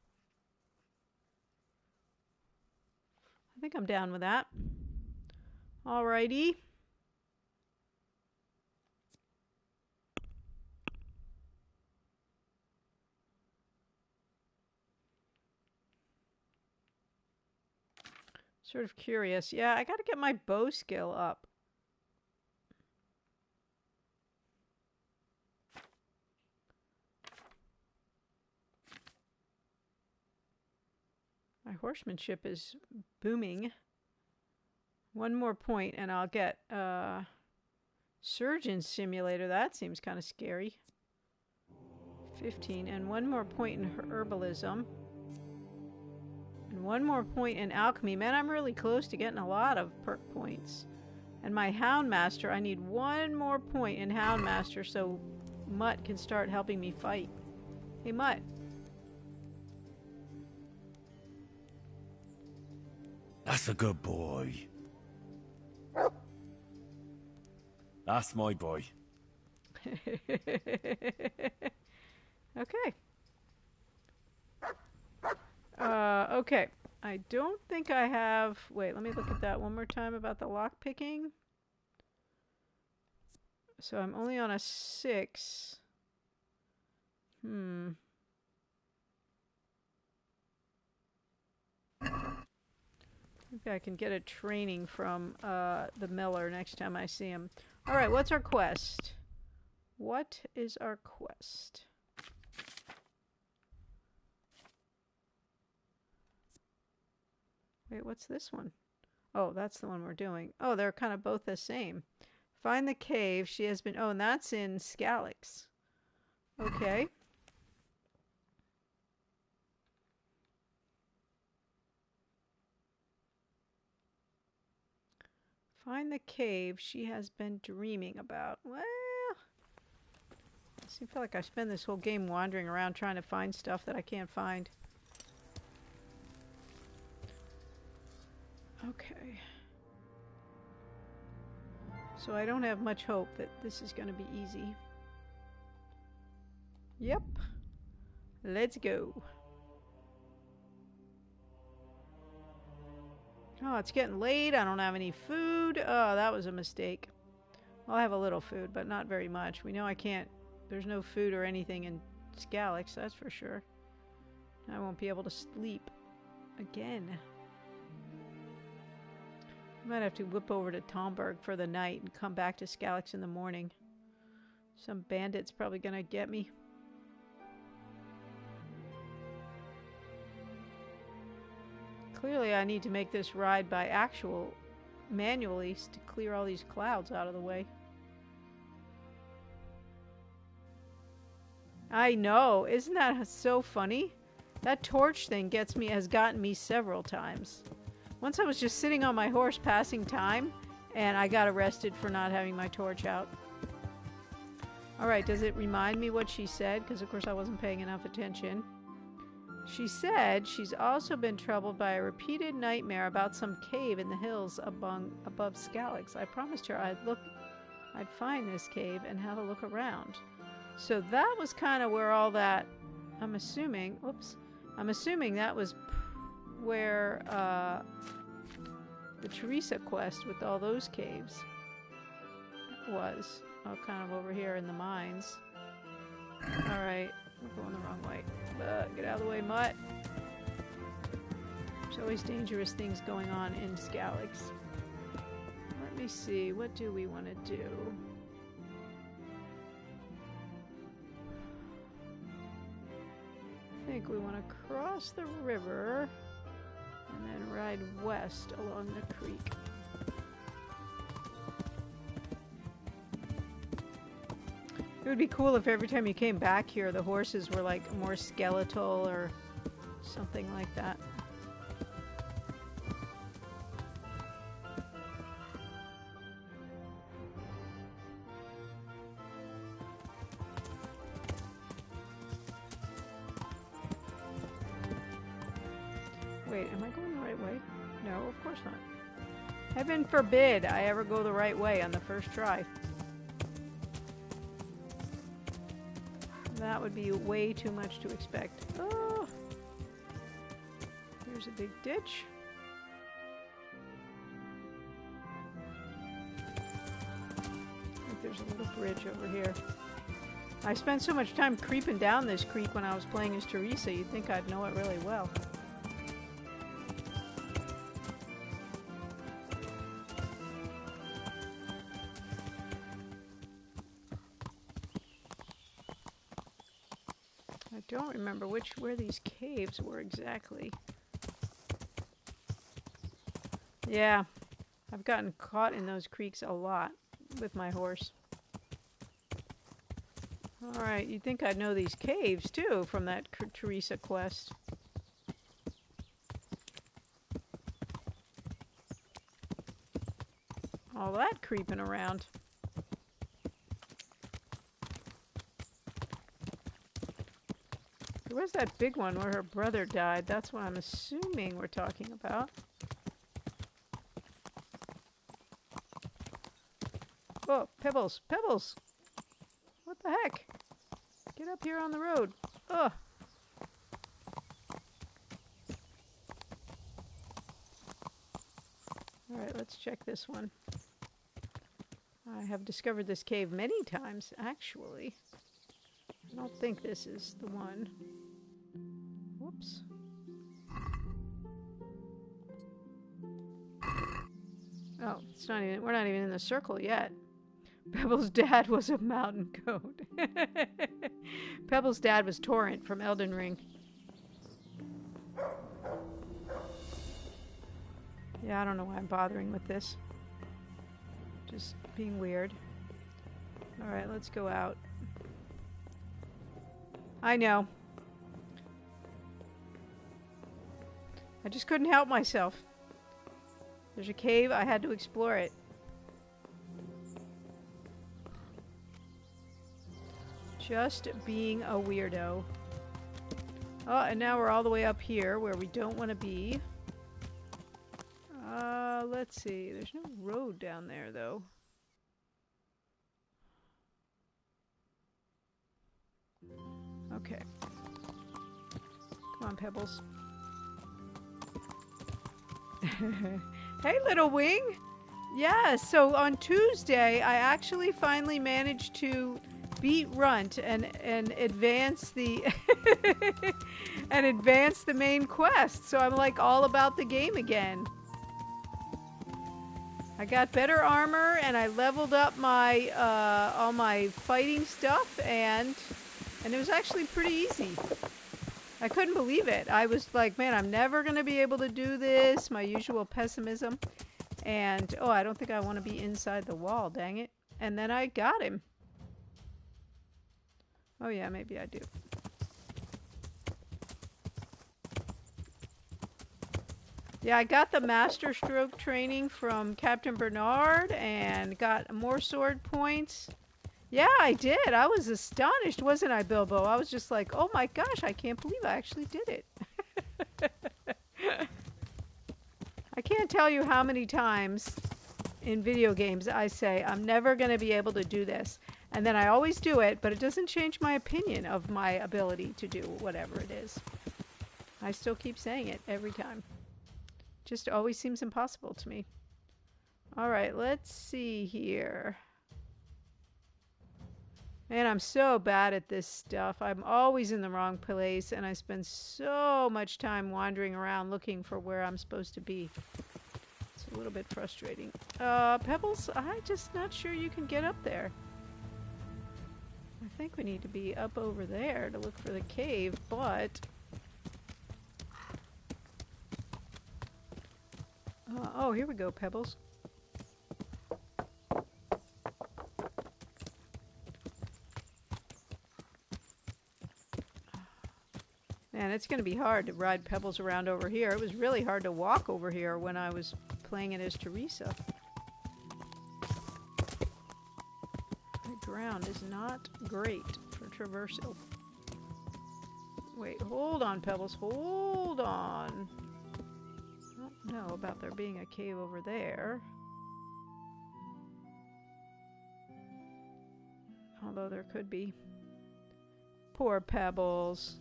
I think I'm down with that. Alrighty. Sort of curious. Yeah, I gotta get my bow skill up. My horsemanship is booming. One more point and I'll get Surgeon Simulator. That seems kind of scary. 15. And one more point in herbalism. And one more point in alchemy. Man, I'm really close to getting a lot of perk points. And my Houndmaster, I need one more point in Houndmaster so Mutt can start helping me fight. Hey, Mutt. That's a good boy. That's my boy. Okay. Okay. I don't think I have... Wait, let me look at that one more time about the lockpicking. So I'm only on a 6. Maybe I can get a training from the miller next time I see him. Alright, what's our quest? What is our quest? Wait, what's this one? Oh, that's the one we're doing. Oh, they're kind of both the same. Find the cave. She has been... Oh, and that's in Scalix. Okay. Find the cave she has been dreaming about. Well, I feel like I spend this whole game wandering around trying to find stuff that I can't find. Okay. So I don't have much hope that this is going to be easy. Yep. Let's go. Oh, it's getting late. I don't have any food. Oh, that was a mistake. Well, I have a little food, but not very much. We know I can't... There's no food or anything in Skalix, that's for sure. I won't be able to sleep again. I might have to whip over to Tomberg for the night and come back to Skalix in the morning. Some bandit's probably gonna get me. Clearly I need to make this ride by manually to clear all these clouds out of the way. I know, isn't that so funny? That torch thing has gotten me several times. Once I was just sitting on my horse passing time, and I got arrested for not having my torch out. Alright, does it remind me what she said? Because of course I wasn't paying enough attention. She said she's also been troubled by a repeated nightmare about some cave in the hills above Skalix. I promised her I'd find this cave and have a look around. So that was kind of where all that, I'm assuming that was where the Teresa quest with all those caves was. Oh, kind of over here in the mines. Alright, we're going the wrong way. Get out of the way, mutt. There's always dangerous things going on in Skalix. Let me see, what do we want to do? I think we want to cross the river and then ride west along the creek. It would be cool if every time you came back here the horses were like more skeletal or something like that. Wait, am I going the right way? No, of course not. Heaven forbid I ever go the right way on the first try. That would be way too much to expect. Oh! Here's a big ditch. I think there's a little bridge over here. I spent so much time creeping down this creek when I was playing as Teresa, you'd think I'd know it really well. I don't remember where these caves were exactly. Yeah, I've gotten caught in those creeks a lot with my horse. Alright, you'd think I'd know these caves too from that Teresa quest. All that creeping around. There was that big one where her brother died. That's what I'm assuming we're talking about. Oh, Pebbles! Pebbles! What the heck? Get up here on the road. Ugh! Alright, let's check this one. I have discovered this cave many times, actually. I don't think this is the one. Whoops. Oh, it's not even, we're not even in the circle yet. Pebbles' dad was a mountain goat. Pebbles' dad was Torrent from Elden Ring. Yeah, I don't know why I'm bothering with this. Just being weird. Alright, let's go out. I know. I just couldn't help myself. There's a cave, I had to explore it. Just being a weirdo. Oh, and now we're all the way up here where we don't want to be. Let's see. There's no road down there, though. Okay. Come on, Pebbles. Hey, little wing! Yeah, so on Tuesday, I actually finally managed to beat Runt and advance the and advance the main quest. So I'm like all about the game again. I got better armor and I leveled up my all my fighting stuff and it was actually pretty easy. I couldn't believe it. I was like, man, I'm never gonna be able to do this. My usual pessimism. And, oh, I don't think I want to be inside the wall, dang it. And then I got him. Oh yeah, maybe I do. Yeah, I got the master stroke training from Captain Bernard and got more sword points. Yeah, I did. I was astonished, wasn't I, Bilbo? I was just like, oh my gosh, I can't believe I actually did it. I can't tell you how many times in video games I say, I'm never going to be able to do this. And then I always do it, but it doesn't change my opinion of my ability to do whatever it is. I still keep saying it every time. Just always seems impossible to me. All right, let's see here. Man, I'm so bad at this stuff. I'm always in the wrong place, and I spend so much time wandering around looking for where I'm supposed to be. It's a little bit frustrating. Pebbles, I'm just not sure you can get up there. I think we need to be up over there to look for the cave, but... oh, here we go, Pebbles. Man, it's going to be hard to ride Pebbles around over here. It was really hard to walk over here when I was playing it as Teresa. The ground is not great for traversal. Wait, hold on, Pebbles, hold on. I don't know about there being a cave over there. Although there could be. Poor Pebbles.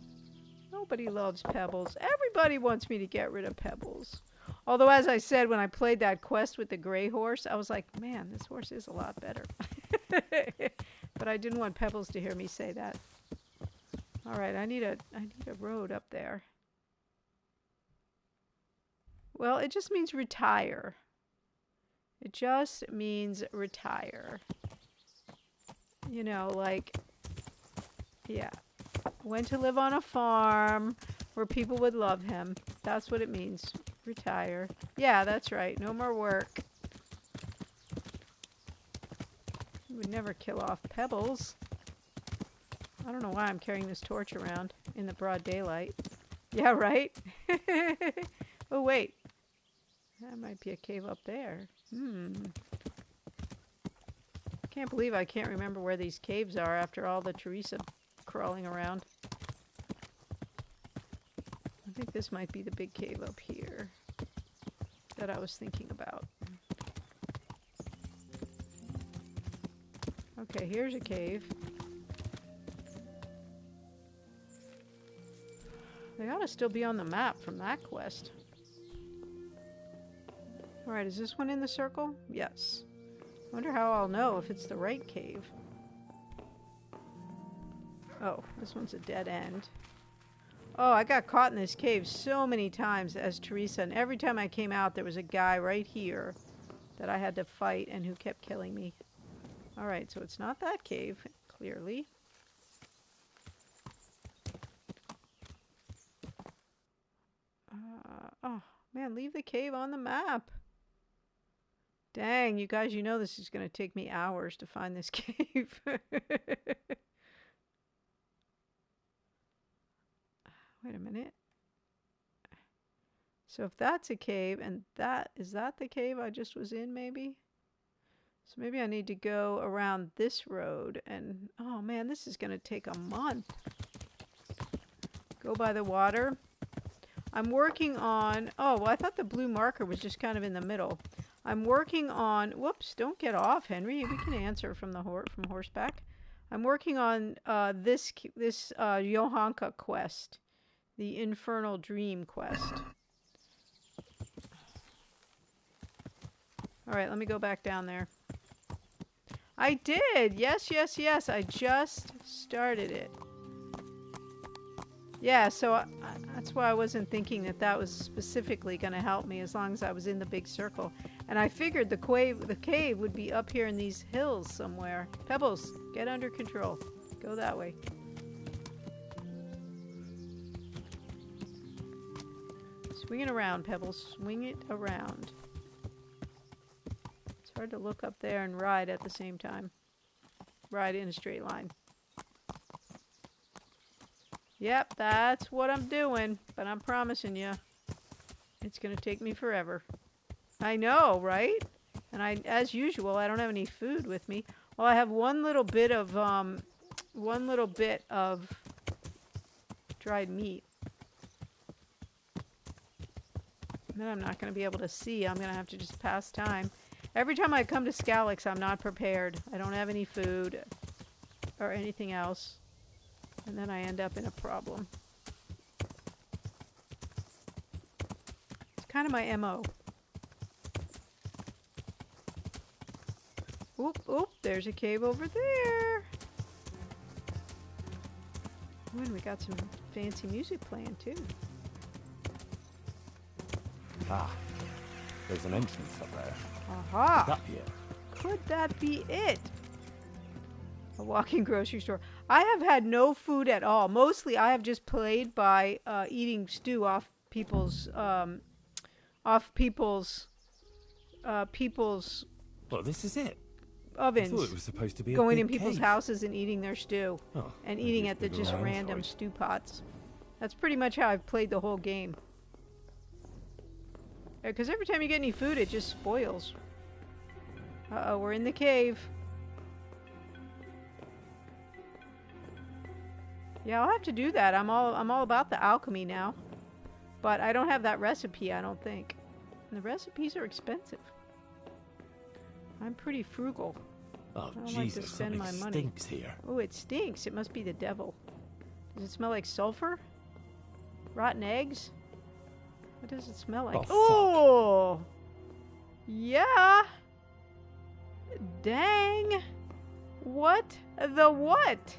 Nobody loves Pebbles. Everybody wants me to get rid of Pebbles. Although, as I said, when I played that quest with the gray horse, I was like, man, this horse is a lot better. But I didn't want Pebbles to hear me say that. All right, I need a road up there. Well, it just means retire. It just means retire. You know, like, yeah. Went to live on a farm where people would love him. That's what it means. Retire. Yeah, that's right. No more work. You would never kill off Pebbles. I don't know why I'm carrying this torch around in the broad daylight. Yeah, right? Oh, wait. That might be a cave up there. Can't believe I can't remember where these caves are after all the Teresa crawling around. I think this might be the big cave up here that I was thinking about. Okay, here's a cave. They ought to still be on the map from that quest. Alright, is this one in the circle? Yes. Wonder how I'll know if it's the right cave. Oh, this one's a dead end. Oh, I got caught in this cave so many times as Teresa, and every time I came out there was a guy right here that I had to fight and who kept killing me. Alright, so it's not that cave, clearly. Oh, man, leave the cave on the map. Dang, you guys, you know this is going to take me hours to find this cave. Wait a minute. So if that's a cave, and is that the cave I just was in, maybe? So maybe I need to go around this road and, oh man, this is going to take a month. Go by the water. I'm working on, oh, well, I thought the blue marker was just kind of in the middle. I'm working on, whoops, don't get off, Henry. We can answer from the from horseback. I'm working on this Johanka quest, the Infernal Dream quest. All right, let me go back down there. I did. Yes, yes, yes. I just started it. Yeah, so that's why I wasn't thinking that that was specifically going to help me as long as I was in the big circle. And I figured the cave would be up here in these hills somewhere. Pebbles, get under control. Go that way. Swing it around, Pebbles. Swing it around. It's hard to look up there and ride at the same time. Ride in a straight line. Yep, that's what I'm doing, but I'm promising you, it's going to take me forever. I know, right? And as usual, I don't have any food with me. Well, I have one little bit of dried meat. And then I'm not going to be able to see. I'm going to have to just pass time. Every time I come to Scalix, I'm not prepared. I don't have any food or anything else. And then I end up in a problem. It's kind of my MO. Oop, oop, there's a cave over there. Ooh, and we got some fancy music playing too. Ah, there's an entrance up there. Aha! Up here. Could that be it? A walking grocery store. I have had no food at all. Mostly I have just played by eating stew off people's Well, this is it. ovens. I thought it was supposed to be going a in big people's cave. houses and eating their stew. Oh, and maybe eating it's at the bigger just around, random sorry. stew pots. That's pretty much how I've played the whole game. Because every time you get any food, it just spoils. Uh-oh, we're in the cave. Yeah, I'll have to do that. I'm all about the alchemy now. But I don't have that recipe, I don't think. And the recipes are expensive. I'm pretty frugal. Oh, I don't Jesus, like to spend my something money. stinks here. Oh, it stinks. It must be the devil. Does it smell like sulfur? Rotten eggs? What does it smell like? Oh! Yeah! Dang! What the what?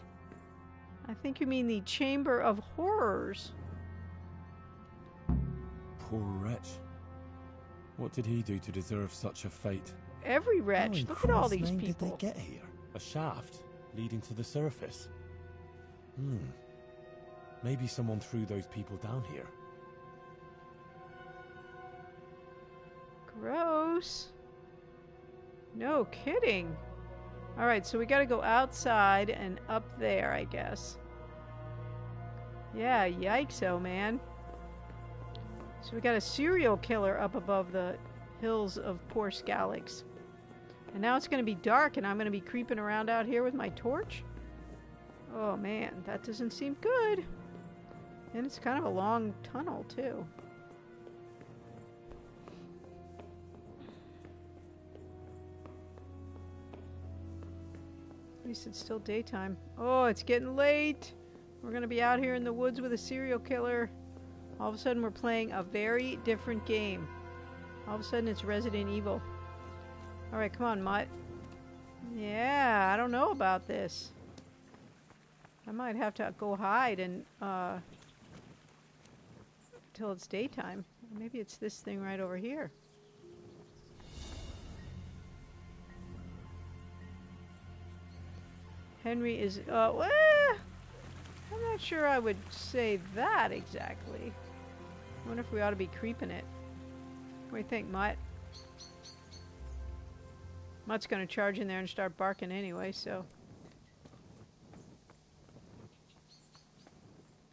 I think you mean the Chamber of Horrors. Poor wretch. What did he do to deserve such a fate? Every wretch. Look at all these How in people. Christ's name did they get here? A shaft leading to the surface. Maybe someone threw those people down here. Gross. No kidding. Alright, so we gotta go outside and up there, I guess. Yeah, yikes-o, man. So we got a serial killer up above the hills of poor Scalix. And now it's gonna be dark and I'm gonna be creeping around out here with my torch? Oh man, that doesn't seem good. And it's kind of a long tunnel, too. At least it's still daytime. Oh, it's getting late. We're going to be out here in the woods with a serial killer. All of a sudden, we're playing a very different game. All of a sudden, it's Resident Evil. All right, come on, Mutt. Yeah, I don't know about this. I might have to go hide and until it's daytime. Maybe it's this thing right over here. Henry is, well, I'm not sure I would say that exactly. I wonder if we ought to be creeping it. What do you think, Mutt? Mutt's going to charge in there and start barking anyway, so.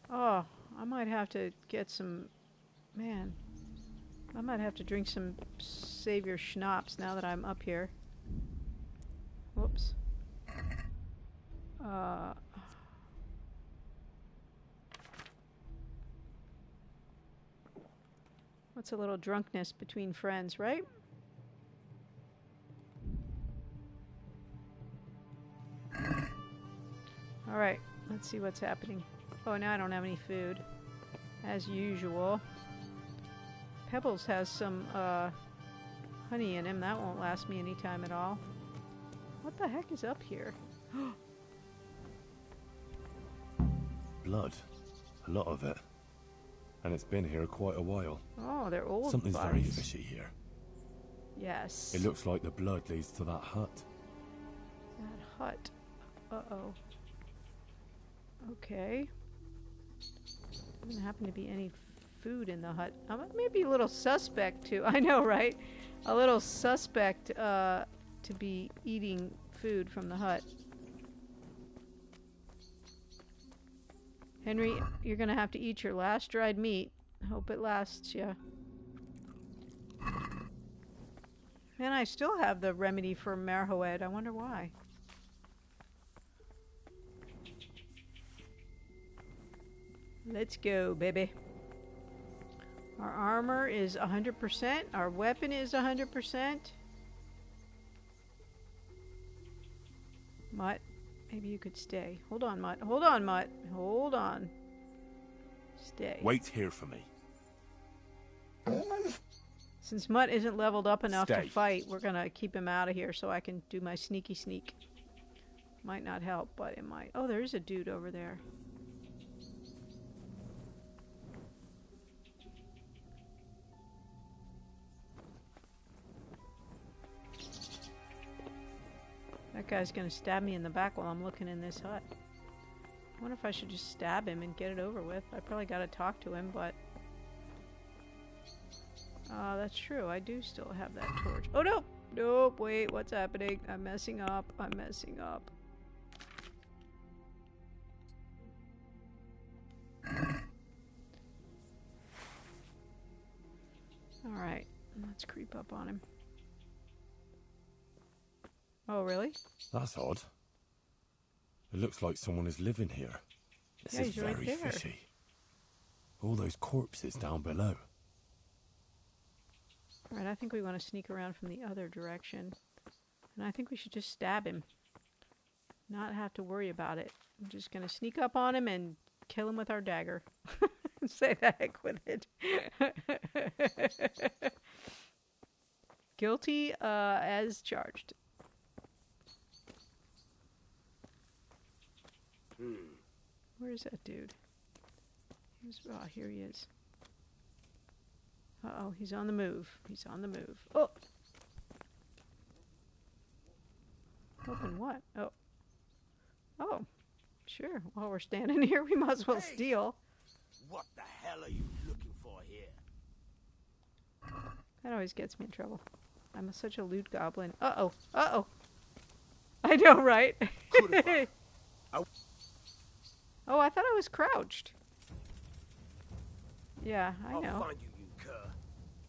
Oh, I might have to get some, man, I might have to drink some Savior schnapps now that I'm up here. What's a little drunkenness between friends, right? All right, let's see what's happening. Oh, now I don't have any food, as usual. Pebbles has some honey in him. That won't last me any time at all. What the heck is up here? Blood. A lot of it. And it's been here quite a while. Oh, they're old Something's bodies. very fishy here. Yes. It looks like the blood leads to that hut. That hut. Uh-oh. Okay. Doesn't happen to be any food in the hut. Maybe a little suspect too. I know, right? A little suspect to be eating food from the hut. Henry, you're gonna have to eat your last dried meat. Hope it lasts you. Man, I still have the remedy for Marrowhead. I wonder why. Let's go, baby. Our armor is 100%. Our weapon is 100%. Mutt, maybe you could stay. Hold on, Mutt. Hold on, Mutt. Hold on. Stay. Wait here for me. Since Mutt isn't leveled up enough Stay. to fight, we're gonna keep him out of here so I can do my sneaky sneak. Might not help, but it might. Oh, there is a dude over there. That guy's gonna stab me in the back while I'm looking in this hut. I wonder if I should just stab him and get it over with. I probably gotta talk to him, but... that's true. I do still have that torch. Oh, no! Nope, wait, what's happening? I'm messing up. I'm messing up. Alright, let's creep up on him. Oh, really? That's odd. It looks like someone is living here. This Yeah, is he's right very there. fishy. All those corpses down below. Alright, I think we want to sneak around from the other direction. And I think we should just stab him. Not have to worry about it. I'm just going to sneak up on him and kill him with our dagger. Say the heck with it. Guilty as charged. Where's that dude? Oh, here he is. Uh-oh, he's on the move. He's on the move. Oh! Open what? Oh. Oh. Sure. While we're standing here, we might as well steal. What the hell are you looking for here? That always gets me in trouble. I'm such a loot goblin. Uh-oh. Uh-oh. I know, right? Oh, I thought I was crouched. Yeah, I know. I'll find you, you cur.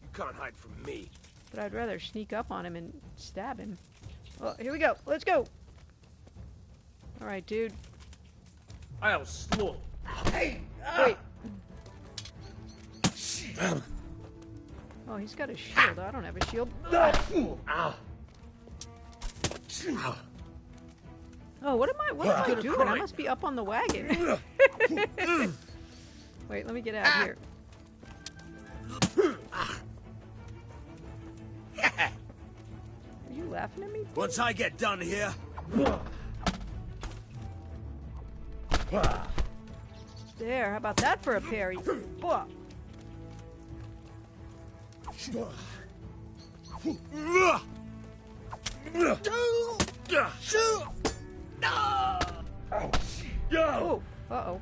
You can't hide from me. But I'd rather sneak up on him and stab him. Oh, here we go. Let's go. All right, dude. I'll slaughter. Hey! Wait. Oh, he's got a shield. I don't have a shield. Ow. Oh, what am I doing? I must be up on the wagon. Wait, let me get out here. Are you laughing at me? Once I get done here. There, how about that for a parry? Oh, uh-oh.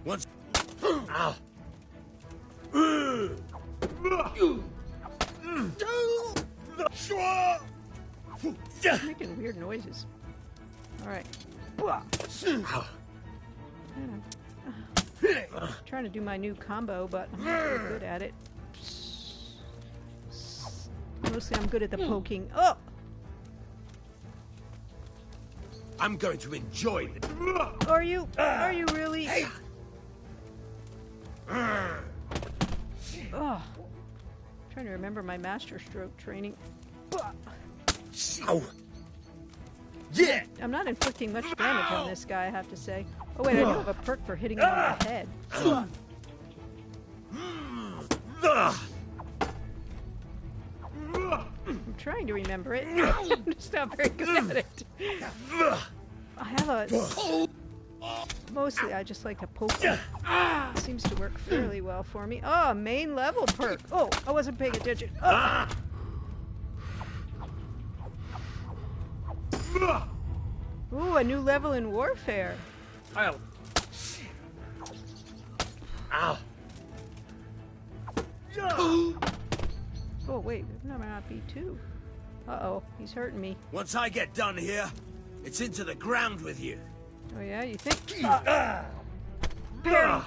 Once. Ow. Making weird noises. All right. Trying to do my new combo, but I'm not really good at it. Mostly I'm good at the poking. Oh! I'm going to enjoy it. Are you really? Hey. Oh, trying to remember my master stroke training. Ow. Yeah. I'm not inflicting much damage on this guy, I have to say. Oh wait, I do have a perk for hitting him on the head. I'm trying to remember it. I'm just not very good at it. I have a... Mostly I just like to poke him. It seems to work fairly well for me. Oh, main level perk. Oh, I wasn't paying attention. Oh. Ooh, a new level in warfare. Ow. Ow. Oh, wait, that might not be two. Uh-oh, he's hurting me. Once I get done here, it's into the ground with you. Oh, yeah, you think? Parry! Oh,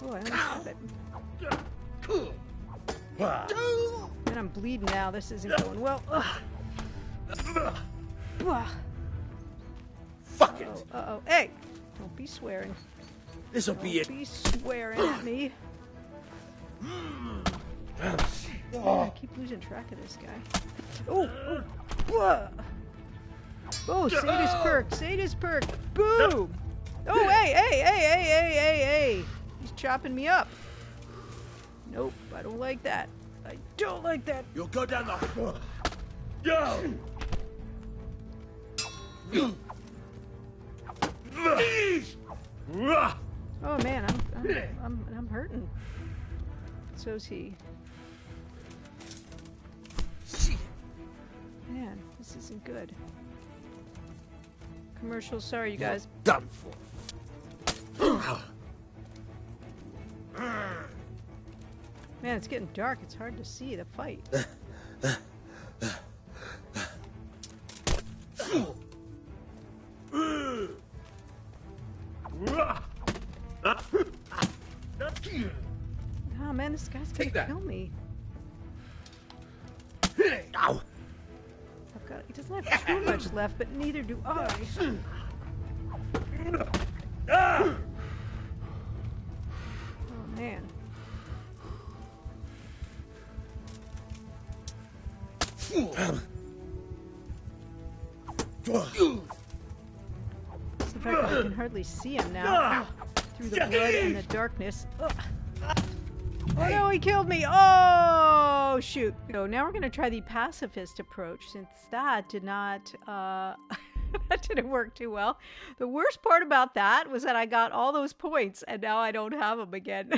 I almost got it. And I'm bleeding now. This isn't going well. Fuck it! Uh-oh. Hey! Don't be swearing. This'll be it. Don't be swearing at me. I keep losing track of this guy. Oh! Oh! Oh, sadist perk! Sadist perk! Boom! Oh, hey! He's chopping me up. Nope, I don't like that. I don't like that. You'll go down the... Yo! Oh man, I'm hurting. So's he. Man, this isn't good. Commercial, sorry you guys. Done for. Man, it's getting dark. It's hard to see the fight. Oh man, this guy's gonna kill me. Ow. He doesn't have too much left, but neither do I. Oh man. It's the fact that I can hardly see him now through the blood and the darkness. Ugh. Oh no, he killed me! Oh shoot! So now we're going to try the pacifist approach, since that did not that didn't work too well. The worst part about that was that I got all those points and now I don't have them again.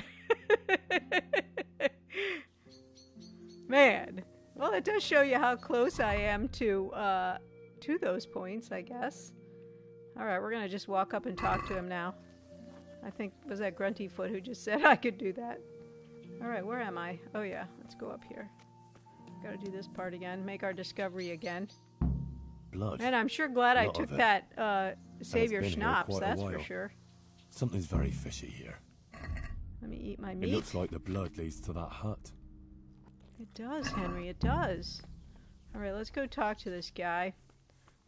Man, well, it does show you how close I am to those points, I guess. All right, we're going to just walk up and talk to him now. I think was that Gruntyfoot who just said I could do that. Alright, where am I? Oh yeah, let's go up here. Gotta do this part again, make our discovery again. Blood. And I'm sure glad I took that Savior been here Schnapps, quite a that's for while. sure. Something's very fishy here. Let me eat my meat. It looks like the blood leads to that hut. It does, Henry, it does. Alright, let's go talk to this guy.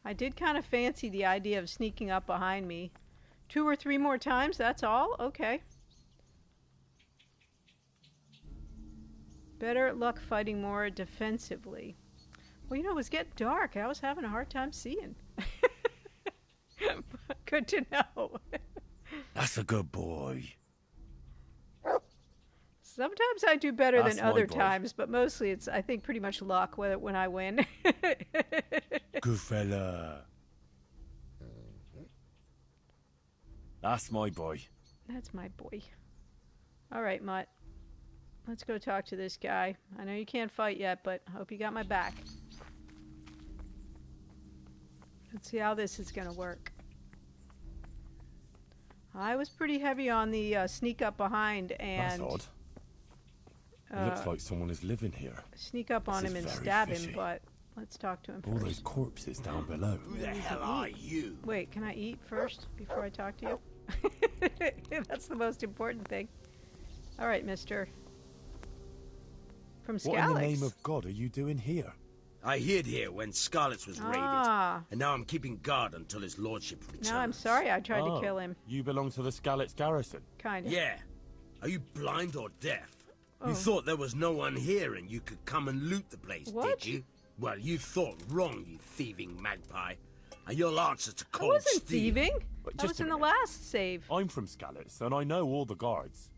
I did kind of fancy the idea of sneaking up behind me. 2 or 3 more times, that's all? Okay. Better luck fighting more defensively. Well, you know, it was getting dark. I was having a hard time seeing. Good to know. That's a good boy. Sometimes I do better That's than my other boy. times, but mostly it's, I think, pretty much luck when I win. Good fella. That's my boy. That's my boy. All right, Mutt. Let's go talk to this guy. I know you can't fight yet, but I hope you got my back. Let's see how this is going to work. I was pretty heavy on the sneak up behind and... That's odd. It looks like someone is living here. Sneak up on This him is and very stab fishy. him, but let's talk to him All first. those corpses down below. Who the hell are you? Wait, can I eat first before I talk to you? That's the most important thing. Alright, mister. From What in the Scalix. name of God are you doing here? I hid here when Scarlet's was raided, and now I'm keeping guard until his lordship returns. No, I'm sorry I tried to kill him. You belong to the Scarlet's garrison? Kind of. Yeah. Are you blind or deaf? You thought there was no one here and you could come and loot the place, did you? Well, you thought wrong, you thieving magpie. And you'll answer to cold I wasn't steel. thieving. That was in the last save. I'm from Scarlet's, and I know all the guards.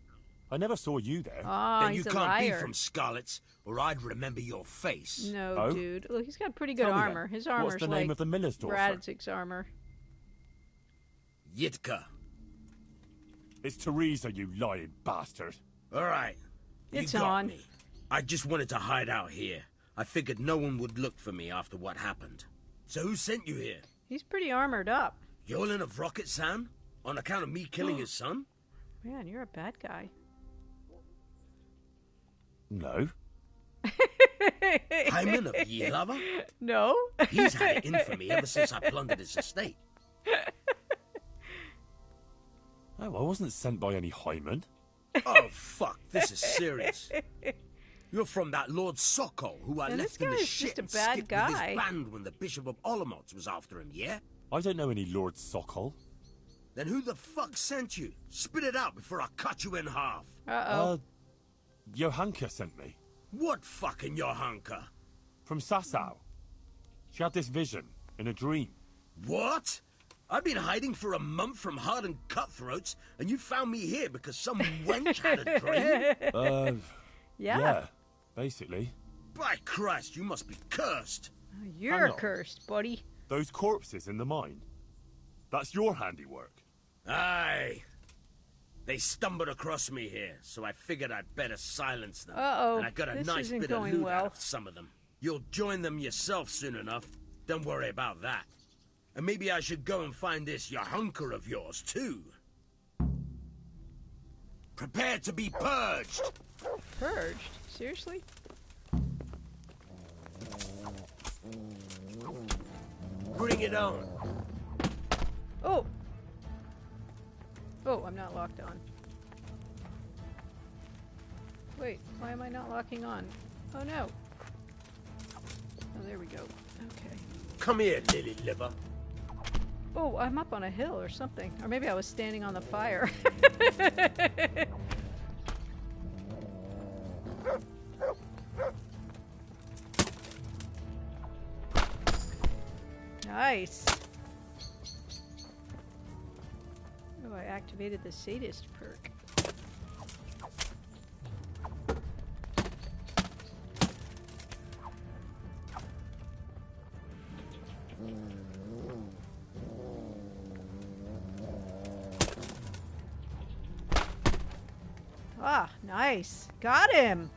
I never saw you there. Then you can't be from Scarlet's, or I'd remember your face. No, dude. Look, he's got pretty good armor. His armor's What's the name like of the miller's daughter? Radzig's armor. Yitka. It's Teresa, you lying bastard. All right. It's you got on. me. I just wanted to hide out here. I figured no one would look for me after what happened. So who sent you here? He's pretty armored up. Yolan of Rocket San? On account of me killing his son? Man, you're a bad guy. No. Hyman of Yelava? No. He's had it in for me ever since I plundered his estate. Oh, I wasn't sent by any Hyman. Oh, fuck. This is serious. You're from that Lord Sokol, who I left in the shit just a and bad skipped guy. with his band when the Bishop of Olomouc was after him, yeah? I don't know any Lord Sokol. Then who the fuck sent you? Spit it out before I cut you in half. Johanka sent me. What fucking Johanka? From Sasau. She had this vision in a dream. What? I've been hiding for a month from hardened cutthroats, and you found me here because some wench had a dream? Yeah, basically. By Christ, you must be cursed. You're cursed, buddy. Those corpses in the mine. That's your handiwork. Aye. They stumbled across me here, so I figured I'd better silence them. And I got a nice bit of loot out of some of them. You'll join them yourself soon enough. Don't worry about that. And maybe I should go and find this Yahunker of yours, too. Prepare to be purged! Purged? Seriously? Bring it on. Oh! Oh, I'm not locked on. Wait, why am I not locking on? Oh no. Oh, there we go. Okay. Come here, lily liver. Oh, I'm up on a hill or something. Or maybe I was standing on the fire. Nice. Oh, I activated the sadist perk. Ah, nice. Got him.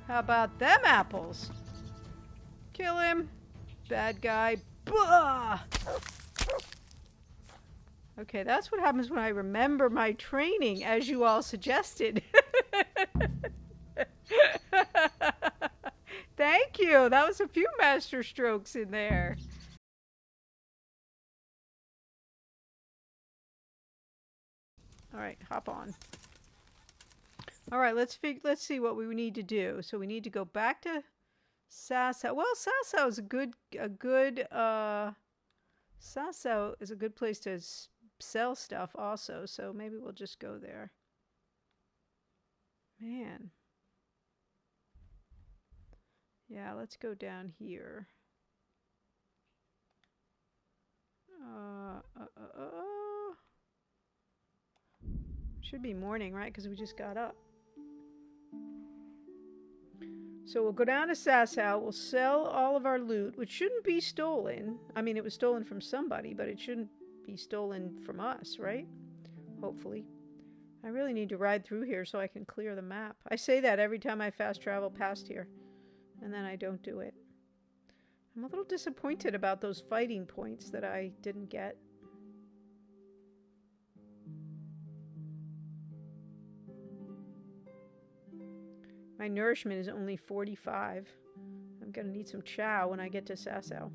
How about them apples? Kill him. Bad guy. Bah! Okay, that's what happens when I remember my training, as you all suggested. Thank you. That was a few master strokes in there. All right, hop on. All right, let's see what we need to do. So we need to go back to Sasau. Well, Sasau is a good Sasau is a good place to sell stuff also, so maybe we'll just go there. Man. Yeah, let's go down here. Should be morning, right? Because we just got up. So we'll go down to Sasau, we'll sell all of our loot, which shouldn't be stolen. I mean, it was stolen from somebody, but it shouldn't be stolen from us, right? Hopefully. I really need to ride through here so I can clear the map. I say that every time I fast travel past here, and then I don't do it. I'm a little disappointed about those fighting points that I didn't get. My nourishment is only 45. I'm going to need some chow when I get to Sasau.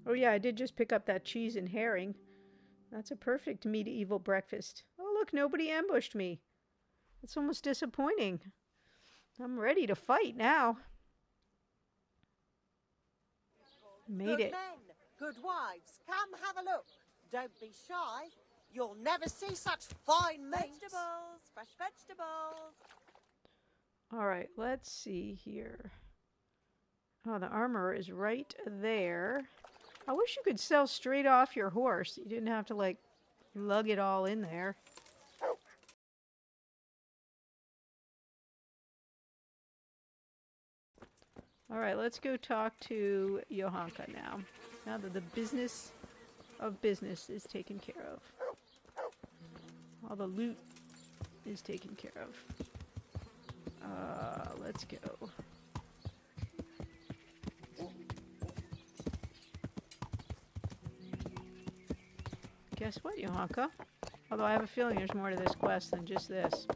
Oh yeah, I did just pick up that cheese and herring. That's a perfect medieval breakfast. Oh look, nobody ambushed me. It's almost disappointing. I'm ready to fight now. Made Good it. men, good wives, come have a look. Don't be shy. You'll never see such fine meat. Vegetables, fresh vegetables. All right, let's see here. Oh, the armor is right there. I wish you could sell straight off your horse. You didn't have to, like, lug it all in there. All right, let's go talk to Johanka now. Now that the business of business is taken care of. All the loot is taken care of. Let's go. Guess what, Johanka? Although I have a feeling there's more to this quest than just this.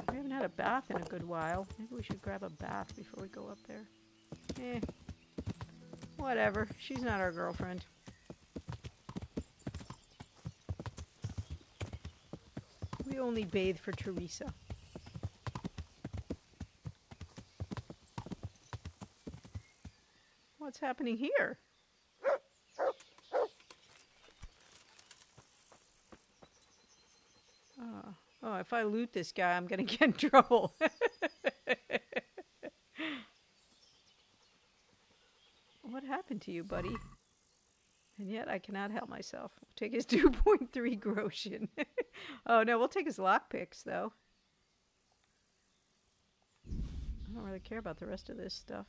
We haven't had a bath in a good while. Maybe we should grab a bath before we go up there. Whatever. She's not our girlfriend. We only bathe for Teresa. What's happening here? Oh, if I loot this guy, I'm going to get in trouble. What happened to you, buddy? And yet I cannot help myself. We'll take his 2.3 groschen. Oh, no, we'll take his lockpicks, though. I don't really care about the rest of this stuff.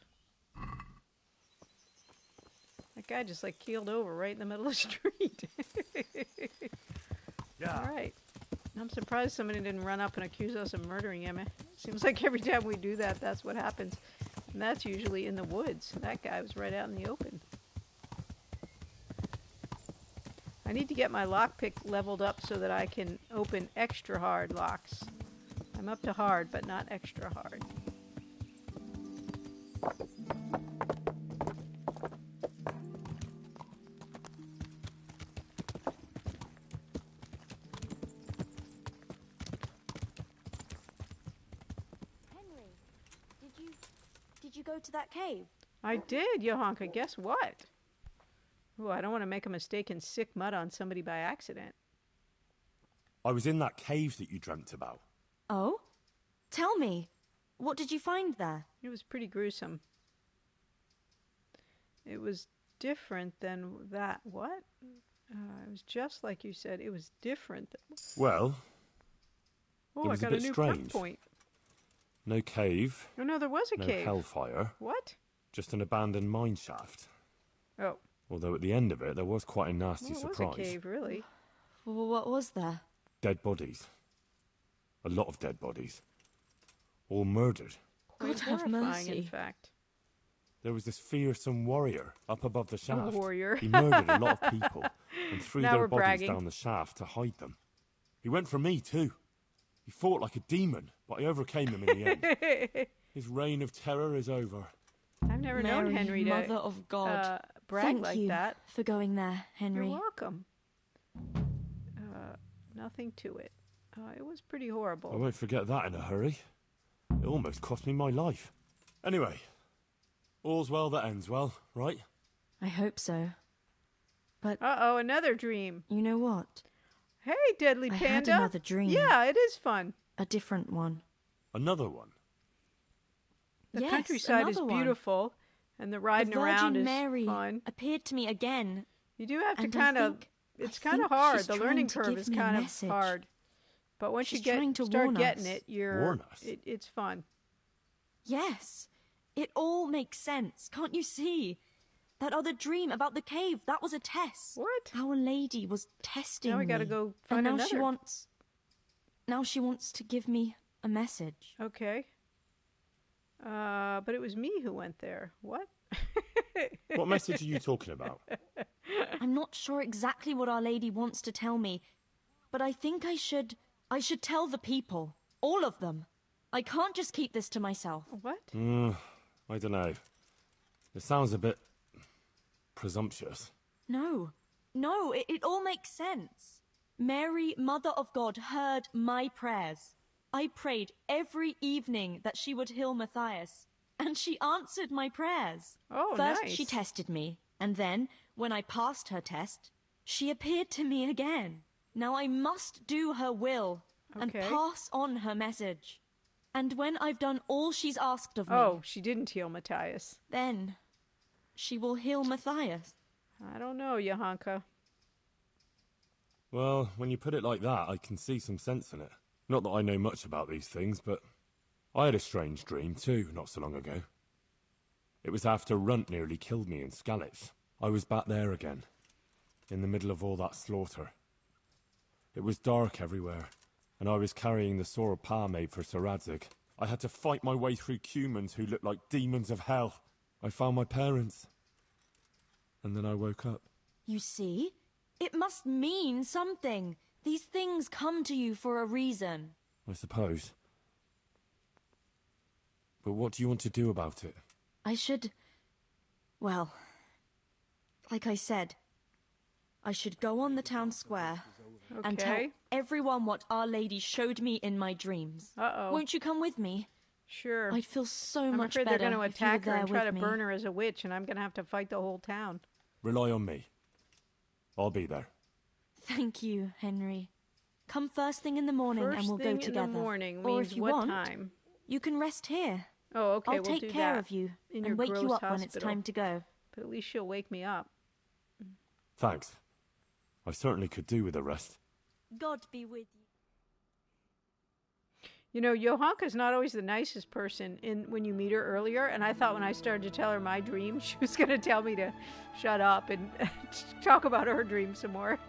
That guy just, like, keeled over right in the middle of the street. Yeah. All right. I'm surprised somebody didn't run up and accuse us of murdering him. It seems like every time we do that, that's what happens. And that's usually in the woods. That guy was right out in the open. I need to get my lockpick leveled up so that I can open extra hard locks. I'm up to hard, but not extra hard. Did you go to that cave? I did, Johanka. Guess what? Oh, I don't want to make a mistake and sick mud on somebody by accident. I was in that cave that you dreamt about. Oh? Tell me. What did you find there? It was pretty gruesome. It was different than that. What? It was just like you said. It was different. Well, oh, it was I got a bit a new strange. point. No cave. Oh, no, there was a no cave. hellfire. What? Just an abandoned mine shaft. Oh. Although at the end of it, there was quite a nasty Well, it surprise. was a cave, really. Well, what was there? Dead bodies. A lot of dead bodies. All murdered. God have horrifying, mercy. In fact. There was this fearsome warrior up above the shaft. A warrior. He murdered a lot of people and threw Now their we're bodies bragging. down the shaft to hide them. He went for me too. He fought like a demon, but I overcame him in the end. His reign of terror is over. I've never Mary, known Henry to Mother of God. brag Thank like you that. for going there, Henry. You're welcome. Nothing to it. It was pretty horrible. I won't forget that in a hurry. It almost cost me my life. Anyway, all's well that ends well, right? I hope so. But uh-oh, another dream. You know what? Hey, Deadly I Panda. had another dream. Yeah, it is fun. A different one. Another one? The Yes, countryside is another one. beautiful, and the riding the Virgin around is Mary fun. appeared to me again. You do have to and kind of... It's kind of think hard. she's The trying learning to curve give is me a kind of message. hard. But once She's you trying to start warn getting us. it, you're... Warn us? It's fun. Yes, it all makes sense. Can't you see? That other dream about the cave, that was a test. What? Our lady was testing Now we gotta me. go And find now another. Now she wants to give me a message. Okay. But it was me who went there. What? What message are you talking about? I'm not sure exactly what Our Lady wants to tell me, but I think I should tell the people. All of them. I can't just keep this to myself. What? I don't know. It sounds a bit presumptuous. No, it all makes sense. Mary, Mother of God, heard my prayers. I prayed every evening that she would heal Matthias, and she answered my prayers. Oh, First, nice. she tested me, and then, when I passed her test, she appeared to me again. Now I must do her will and pass on her message. And when I've done all she's asked of me... Oh, she didn't heal Matthias. Then she will heal Matthias. I don't know, Johanka. Well, when you put it like that, I can see some sense in it. Not that I know much about these things, but I had a strange dream too, not so long ago. It was after Runt nearly killed me in Skalitz. I was back there again, in the middle of all that slaughter. It was dark everywhere, and I was carrying the sword Pa made for Sir Radzig. I had to fight my way through humans who looked like demons of hell. I found my parents, and then I woke up. You see? It must mean something. These things come to you for a reason. I suppose. But what do you want to do about it? I should... Well, like I said, I should go on the town square and tell everyone what Our Lady showed me in my dreams. Uh-oh. Won't you come with me? Sure. I'd feel so I'm much afraid better they're going to if you were attack her there and try to with me. burn her as a witch, and I'm going to have to fight the whole town. Rely on me. I'll be there. Thank you, Henry. Come first thing in the morning and we'll go together. First thing in the morning or means if you what want, time? you can rest here. Oh, okay, I'll we'll take do care that of you in your and wake you gross up when it's hospital. time to go. But at least she'll wake me up. Thanks. I certainly could do with a rest. God be with you. You know, Johanka's not always the nicest person when you meet her earlier, and I thought when I started to tell her my dream, she was going to tell me to shut up and talk about her dream some more.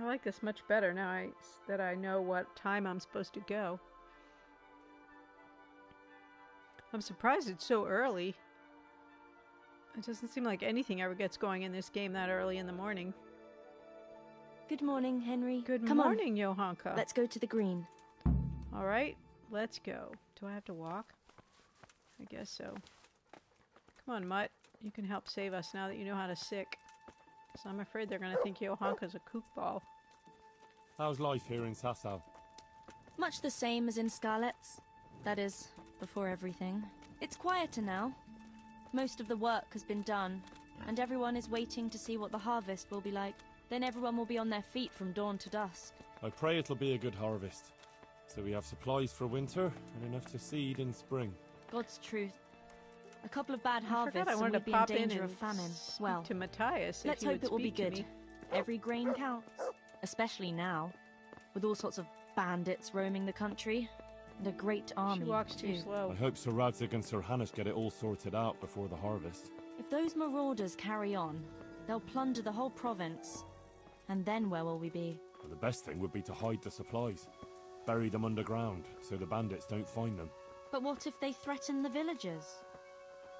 I like this much better now that I know what time I'm supposed to go. I'm surprised it's so early. It doesn't seem like anything ever gets going in this game that early in the morning. Good morning, Henry. Good Come morning, on. Johanka. Let's go to the green. All right, let's go. Do I have to walk? I guess so. Come on, Mutt. You can help save us now that you know how to sick. So I'm afraid they're going to think Johanka's a kookball. How's life here in Sasau? Much the same as in Skalitz. That is, before everything. It's quieter now. Most of the work has been done, and everyone is waiting to see what the harvest will be like. Then everyone will be on their feet from dawn to dusk. I pray it'll be a good harvest, so we have supplies for winter and enough to seed in spring. God's truth. A couple of bad I harvests and wanted we'd to be in pop in danger and of famine. speak Well, to Matthias. let's hope it will be good. Every grain counts, especially now, with all sorts of bandits roaming the country, and a great army. She walks too slow. I hope Sir Radzig and Sir Hanush get it all sorted out before the harvest. If those marauders carry on, they'll plunder the whole province. And then where will we be? Well, the best thing would be to hide the supplies. Bury them underground, so the bandits don't find them. But what if they threaten the villagers?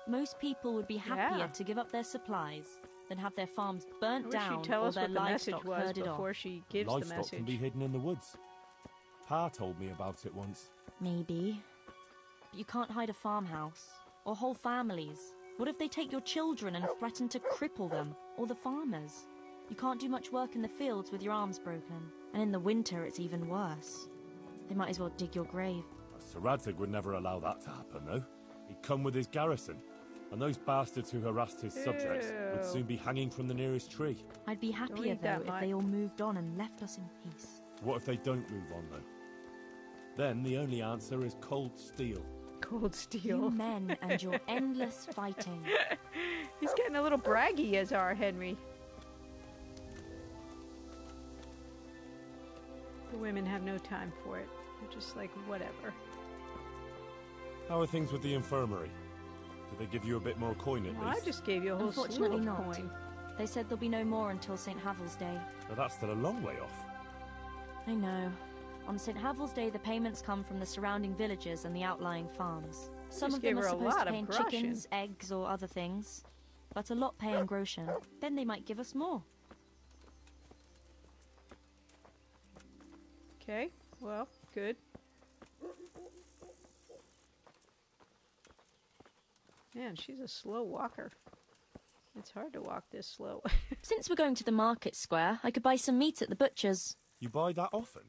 Most people would be happier to give up their supplies than have their farms burnt down tell or us their what the message livestock was herded before off. she gives the Livestock message. can be hidden in the woods. Pa told me about it once. Maybe. But you can't hide a farmhouse. Or whole families. What if they take your children and threaten to cripple them? Or the farmers? You can't do much work in the fields with your arms broken. And in the winter it's even worse. They might as well dig your grave. Sir Radzig would never allow that to happen, though. He'd come with his garrison. And those bastards who harassed his subjects would soon be hanging from the nearest tree. I'd be happier, though, if they all moved on and left us in peace. What if they don't move on, though? Then the only answer is cold steel. Cold steel. You men and your endless fighting. He's getting a little braggy as our Henry. The women have no time for it. They're just like, whatever. How are things with the infirmary? Did they give you a bit more coin at least? I just gave you a whole slew Unfortunately of not. coin. They said there'll be no more until St. Havel's Day. But that's still a long way off. I know. On St. Havel's Day, the payments come from the surrounding villages and the outlying farms. Some of them are supposed to pay in chickens, eggs, or other things. But a lot pay in groschen. Then they might give us more. Okay, well, good. Man, she's a slow walker. It's hard to walk this slow. Since we're going to the market square, I could buy some meat at the butcher's. You buy that often?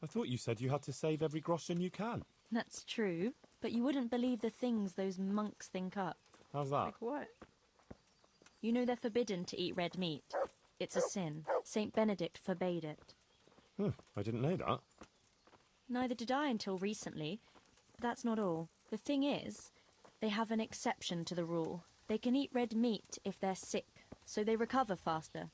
I thought you said you had to save every groschen you can. That's true, but you wouldn't believe the things those monks think up. How's that? Like what? You know they're forbidden to eat red meat. It's a sin. Saint Benedict forbade it. I didn't know that. Neither did I until recently. But that's not all. The thing is, they have an exception to the rule. They can eat red meat if they're sick, so they recover faster.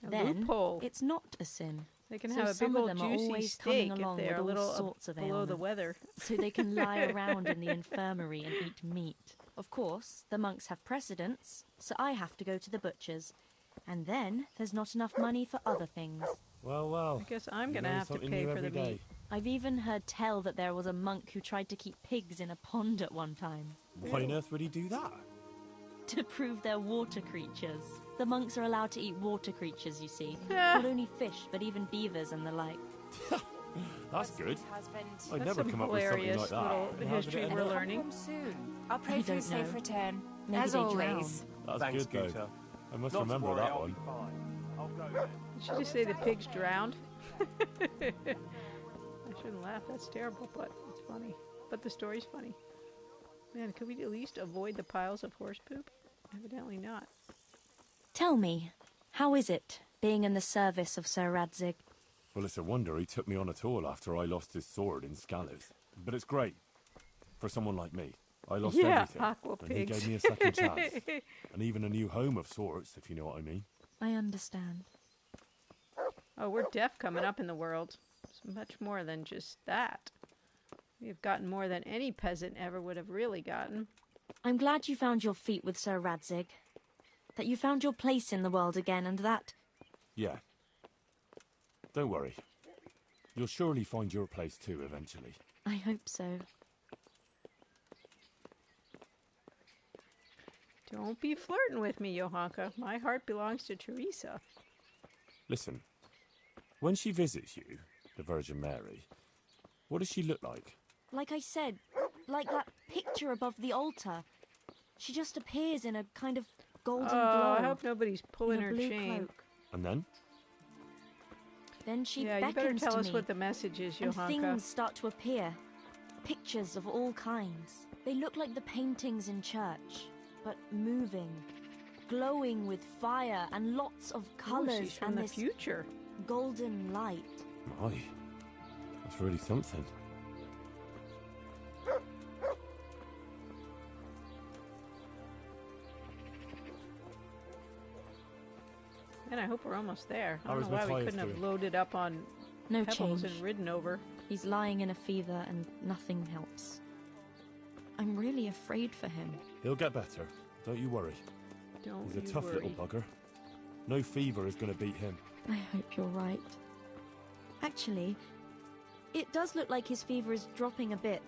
Then Loophole. It's not a sin. They can So have a some big of old them are juicy always steak coming if along they're with a little all sorts of below the ailments. weather. So they can lie around in the infirmary and eat meat. Of course, the monks have precedence, so I have to go to the butcher's. And then there's not enough money for other things. Well. I guess I'm going to have to pay for the meat. I've even heard tell that there was a monk who tried to keep pigs in a pond at one time. Why on earth would he do that? To prove they're water creatures. The monks are allowed to eat water creatures, you see. Not only fish, but even beavers and the like. That's good. I'd That's never some come up with something hilarious like that. little And how did history it end we're up? learning. Soon. I'll I pray for your don't know. safe return. Maybe As they always. That's Thanks, good, though. Scooter. I must Not to remember worry, that I'll one. be fine. I'll go then. Did she just say the pigs drowned? I shouldn't laugh. That's terrible, but it's funny. But the story's funny. Man, could we at least avoid the piles of horse poop? Evidently not. Tell me, how is it, being in the service of Sir Radzig? Well, it's a wonder he took me on at all after I lost his sword in Scallows. But it's great. For someone like me. I lost everything. aqua And he pigs. gave me a second chance. And even a new home of sorts, if you know what I mean. I understand. Oh, we're deaf coming up in the world. It's much more than just that. We've gotten more than any peasant ever would have really gotten. I'm glad you found your feet with Sir Radzig. That you found your place in the world again, and that... Yeah. Don't worry. You'll surely find your place too, eventually. I hope so. Don't be flirting with me, Johanka. My heart belongs to Teresa. Listen. When she visits you, the Virgin Mary, what does she look like? Like I said, like that picture above the altar. She just appears in a kind of golden glow. I hope nobody's pulling in a her blue chain. cloak. And then? Then she Yeah, beckons you better tell to us me, what the message is, and Johanka. things start to appear. Pictures of all kinds. They look like the paintings in church, but moving, glowing with fire and lots of colours she's from and the this future. golden light. My, that's really something. And I hope we're almost there. I How don't is know why we Matthias couldn't have doing? loaded up on No pebbles change. and ridden over. He's lying in a fever and nothing helps. I'm really afraid for him. He'll get better. Don't you worry. Don't He's a you tough worry. little bugger. No fever is going to beat him. I hope you're right. Actually, it does look like his fever is dropping a bit.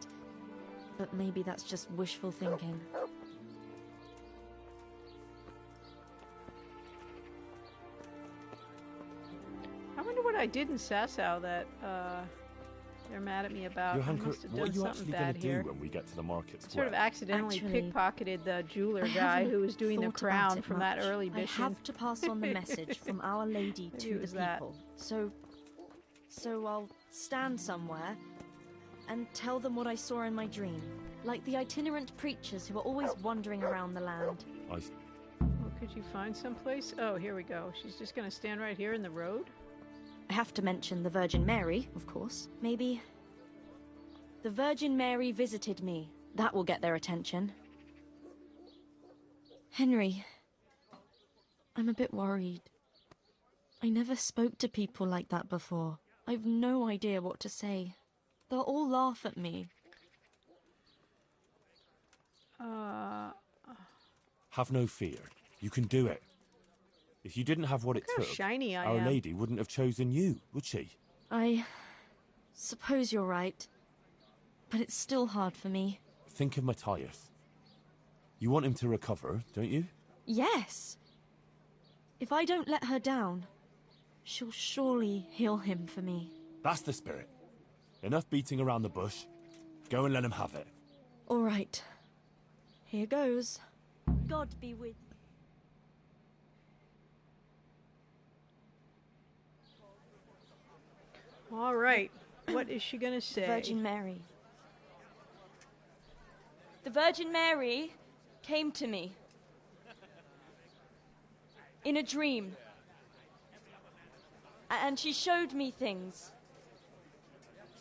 But maybe that's just wishful thinking. I wonder what I did in Sasau that they're mad at me about. I Johanka, must have what are done you something actually going bad to do here. when we get to the market Sort square? of accidentally Actually, pickpocketted the jeweler I guy haven't who was doing the thought about crown it from that much. early I mission. have to pass on the message from Our Lady Maybe to it the was that. people. So I'll stand somewhere and tell them what I saw in my dream. Like the itinerant preachers who are always wandering around the land. Oh, could you find someplace? Oh, here we go. She's just going to stand right here in the road? I have to mention the Virgin Mary, of course. Maybe... The Virgin Mary visited me. That will get their attention. Henry, I'm a bit worried. I never spoke to people like that before. I've no idea what to say. They'll all laugh at me. Have no fear. You can do it. If you didn't have what it Look how took, shiny I Our am. Lady wouldn't have chosen you, would she? I suppose you're right. But it's still hard for me. Think of Matthias. You want him to recover, don't you? Yes! If I don't let her down, she'll surely heal him for me. That's the spirit. Enough beating around the bush. Go and let him have it. All right. Here goes. God be with you. All right. What is she going to say? Virgin Mary. The Virgin Mary came to me in a dream. And she showed me things.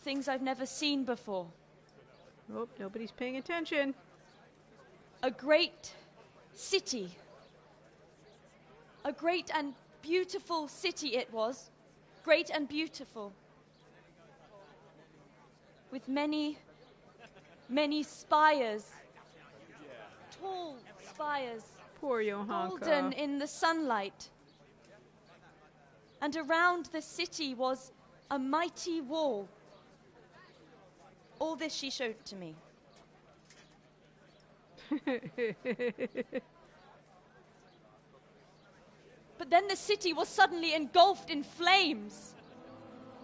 Things I've never seen before. Oh, nobody's paying attention. A great city. A great and beautiful city it was. Great and beautiful. With many, many spires. Tall spires. Poor Johanka. Golden in the sunlight. And around the city was a mighty wall. All this she showed to me. But then the city was suddenly engulfed in flames.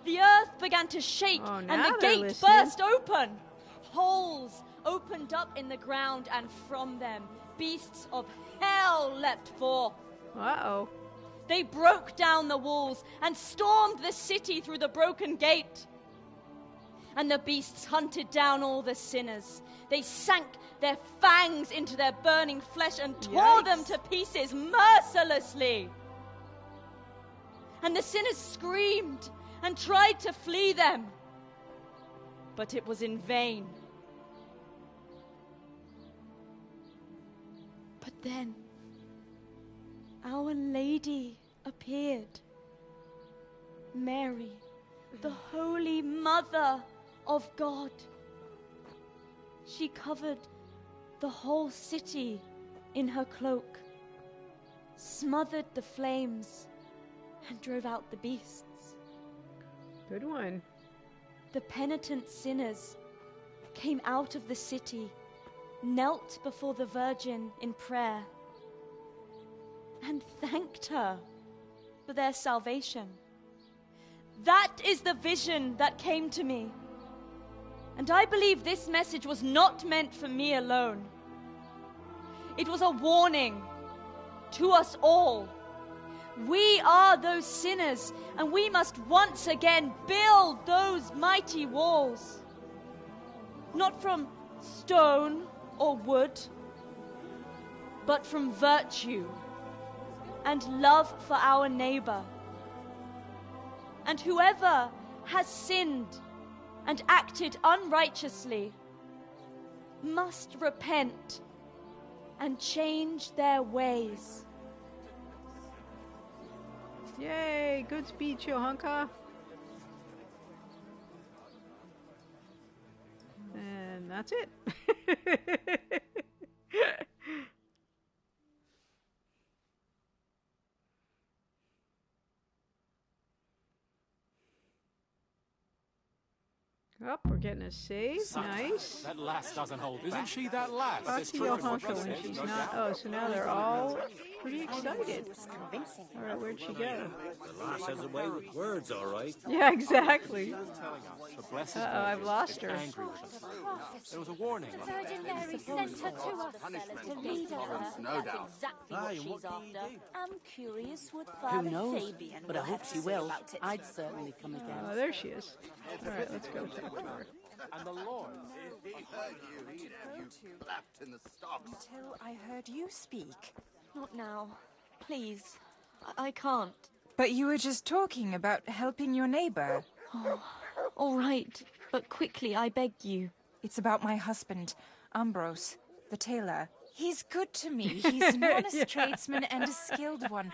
The earth began to shake and the gate burst open. Holes opened up in the ground and from them beasts of hell leapt forth. Uh-oh. They broke down the walls and stormed the city through the broken gate. And the beasts hunted down all the sinners. They sank their fangs into their burning flesh and tore them to pieces mercilessly. And the sinners screamed and tried to flee them. But it was in vain. But then Our Lady appeared. Mary, the Holy Mother of God. She covered the whole city in her cloak, smothered the flames, and drove out the beasts. Good one. The penitent sinners came out of the city, knelt before the Virgin in prayer, and thanked her for their salvation. That is the vision that came to me. And I believe this message was not meant for me alone. It was a warning to us all. We are those sinners, and we must once again build those mighty walls. Not from stone or wood, but from virtue and love for our neighbor. And whoever has sinned and acted unrighteously must repent and change their ways. Yay, good speech, Johanka. And that's it. Oh, we're getting a save. Nice. That lass doesn't hold. Isn't she that lass? That's Johanka when she's not. Oh, so now they're all pretty excited. All right, where'd she go? The lass has a way with words, all right. Yeah, exactly. Uh-oh, I've lost her. There was a warning. The Virgin Mary sent her to us to lead her. No doubt. Exactly what she's after. I'm curious what Who Father knows? Fabian But I will hope have she to say will. about it. I'd certainly come again. Oh, there she is. All right, let's go talk to her. And the Lord. If he heard you, he'd have you clapped in the stocks. Until I heard you speak. Not now. Please. I can't. But you were just talking about helping your neighbor. Oh, all right. But quickly, I beg you. It's about my husband, Ambrose, the tailor. He's good to me. He's an honest tradesman and a skilled one.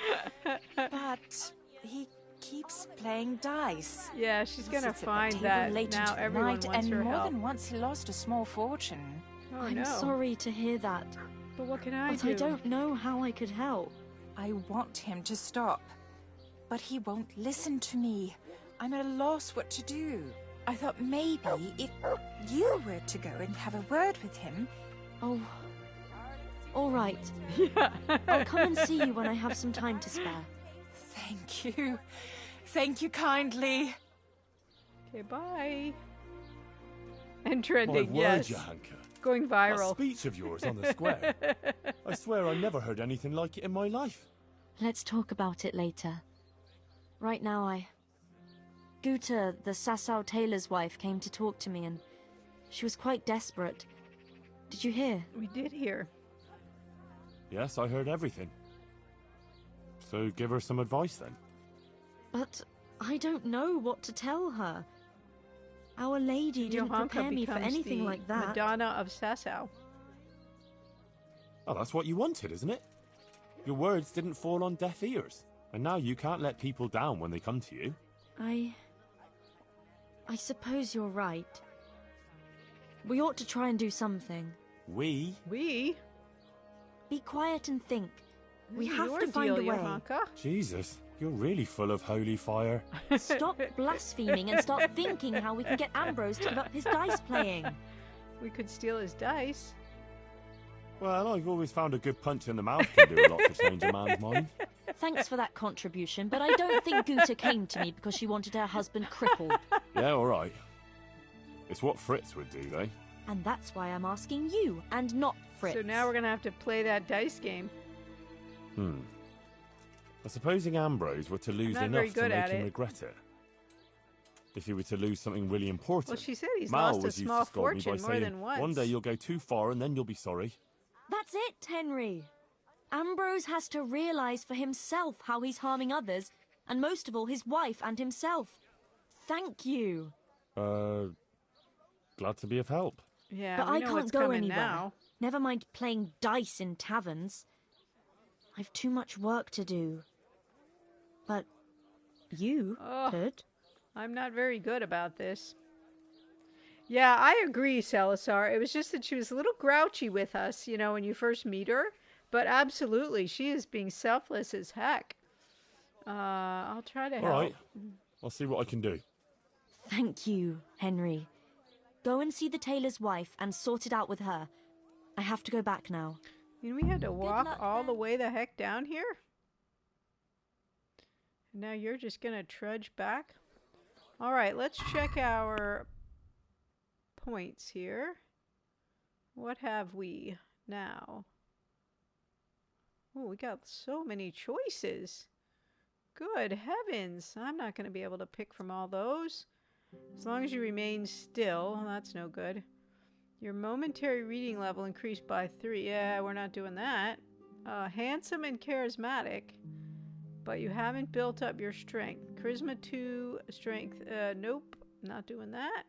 But he keeps playing dice. Yeah, she's going to Sits at the find table that late now into everyone night, wants and her more help. than once he lost a small fortune. Oh, I'm no. sorry to hear that. But what can I But do? I don't know how I could help. I want him to stop. But he won't listen to me. I'm at a loss what to do. I thought maybe if you were to go and have a word with him... Oh, all right. I'll come and see you when I have some time to spare. Thank you. Thank you kindly. Okay, bye. And trending, My word, yes. Johanka. going viral. That speech of yours on the square. I swear I never heard anything like it in my life. Let's talk about it later. Right now, Guta, the Sasau tailor's wife, came to talk to me, and she was quite desperate. Did you hear? We did hear. Yes, I heard everything. So give her some advice then. But I don't know what to tell her. Our Lady didn't prepare me for anything like that. Madonna of Sasau. Oh, that's what you wanted, isn't it? Your words didn't fall on deaf ears. And now you can't let people down when they come to you. I suppose you're right. We ought to try and do something. We? We? Be quiet and think. We have Your to find a deal, way. Johanka. Jesus, you're really full of holy fire. Stop blaspheming and start thinking how we can get Ambrose to give up his dice playing. We could steal his dice. Well, I've always found a good punch in the mouth can do a lot to change a man's mind. Thanks for that contribution, but I don't think Guta came to me because she wanted her husband crippled. Yeah, all right. It's what Fritz would do, though. And that's why I'm asking you, and not Fritz. So now we're going to have to play that dice game. Supposing Ambrose were to lose enough to make him regret it. If he were to lose something really important. Well, she said he's Mal lost a was used small to scold me by fortune more saying, than once. one day you'll go too far and then you'll be sorry. That's it, Henry. Ambrose has to realize for himself how he's harming others, and most of all, his wife and himself. Thank you. Glad to be of help. Yeah, but we I know can't what's go coming anywhere. now. Never mind playing dice in taverns. I've too much work to do. But you could. I'm not very good about this. Yeah, I agree, Salazar. It was just that she was a little grouchy with us, you know, when you first meet her. But absolutely, she is being selfless as heck. I'll try to help. All right. I'll see what I can do. Thank you, Henry. Go and see the tailor's wife and sort it out with her. I have to go back now. You know, we had to walk all the way the heck down here? And now you're just going to trudge back? All right, let's check our points here. What have we now? Oh, we got so many choices. Good heavens. I'm not going to be able to pick from all those. As long as you remain still, that's no good. Your momentary reading level increased by 3. Yeah, we're not doing that. Handsome and charismatic, but you haven't built up your strength. Charisma 2, strength, nope, not doing that.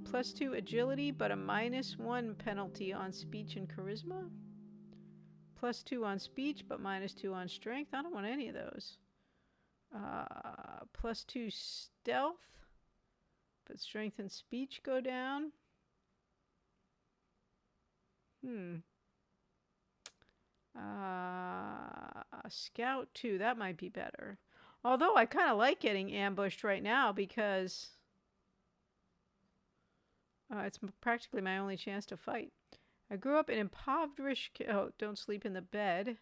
+2 agility, but a -1 penalty on speech and charisma. +2 on speech, but -2 on strength. I don't want any of those. +2 stealth, but strength and speech go down. Scout 2, that might be better. Although I kind of like getting ambushed right now because it's practically my only chance to fight. I grew up in impoverished... Oh, don't sleep in the bed.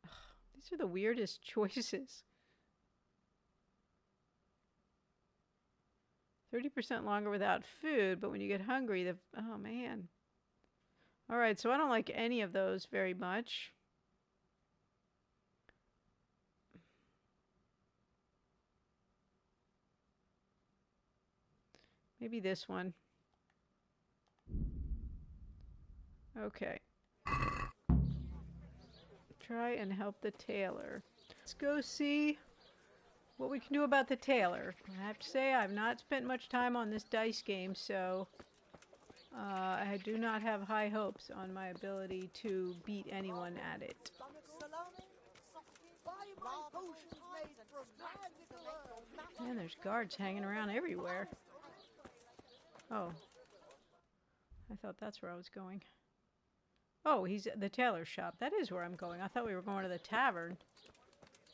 Ugh, these are the weirdest choices. 30% longer without food, but when you get hungry, oh man. Alright, so I don't like any of those very much. Maybe this one. Okay. Try and help the tailor. Let's go see what we can do about the tailor. I have to say I've not spent much time on this dice game, so I do not have high hopes on my ability to beat anyone at it. Man, there's guards hanging around everywhere. Oh. I thought that's where I was going. Oh, he's at the tailor shop. That is where I'm going. I thought we were going to the tavern.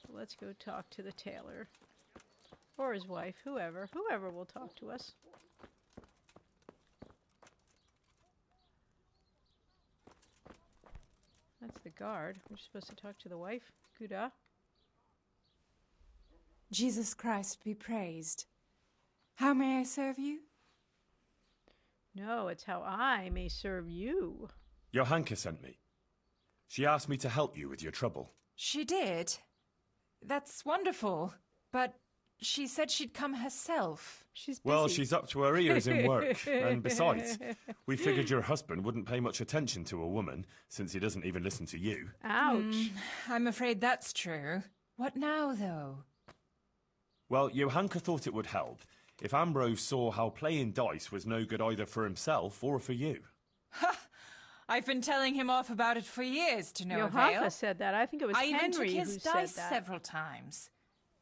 Let's go talk to the tailor. Or his wife, whoever. Whoever will talk to us. That's the guard. We're supposed to talk to the wife. Guda. Jesus Christ be praised. How may I serve you? No, it's how I may serve you. Johanka sent me. She asked me to help you with your trouble. She did? That's wonderful. But she said she'd come herself. She's busy. Well, she's up to her ears in work. And besides, we figured your husband wouldn't pay much attention to a woman, since he doesn't even listen to you. Ouch. I'm afraid that's true. What now, though? Well, Johanka thought it would help if Ambrose saw how playing dice was no good either for himself or for you. Ha! I've been telling him off about it for years to no avail. Johanka said that. I think it was Henry Henry who said that. I even took his dice that. several times.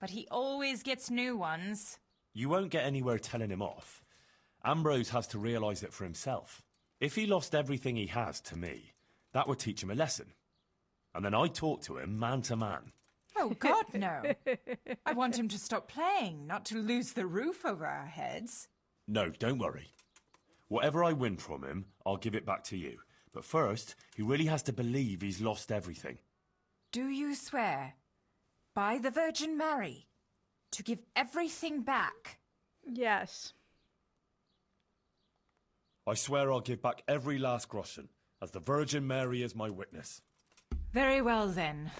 But he always gets new ones. You won't get anywhere telling him off. Ambrose has to realise it for himself. If he lost everything he has to me, that would teach him a lesson. And then I'd talk to him man to man. Oh, God, no. I want him to stop playing, not to lose the roof over our heads. No, don't worry. Whatever I win from him, I'll give it back to you. But first, he really has to believe he's lost everything. Do you swear, by the Virgin Mary, to give everything back? Yes. I swear I'll give back every last groschen, as the Virgin Mary is my witness. Very well, then.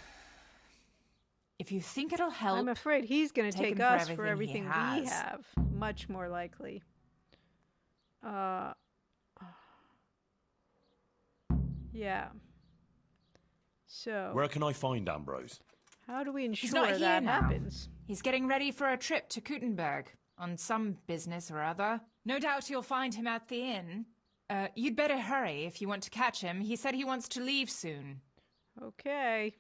If you think it'll help... I'm afraid he's going to take him us for everything we has. have. Much more likely. Yeah. So... Where can I find Ambrose? How do we He's not ensure here that now. happens? He's getting ready for a trip to Kuttenberg on some business or other. No doubt you'll find him at the inn. You'd better hurry if you want to catch him. He said he wants to leave soon. Okay.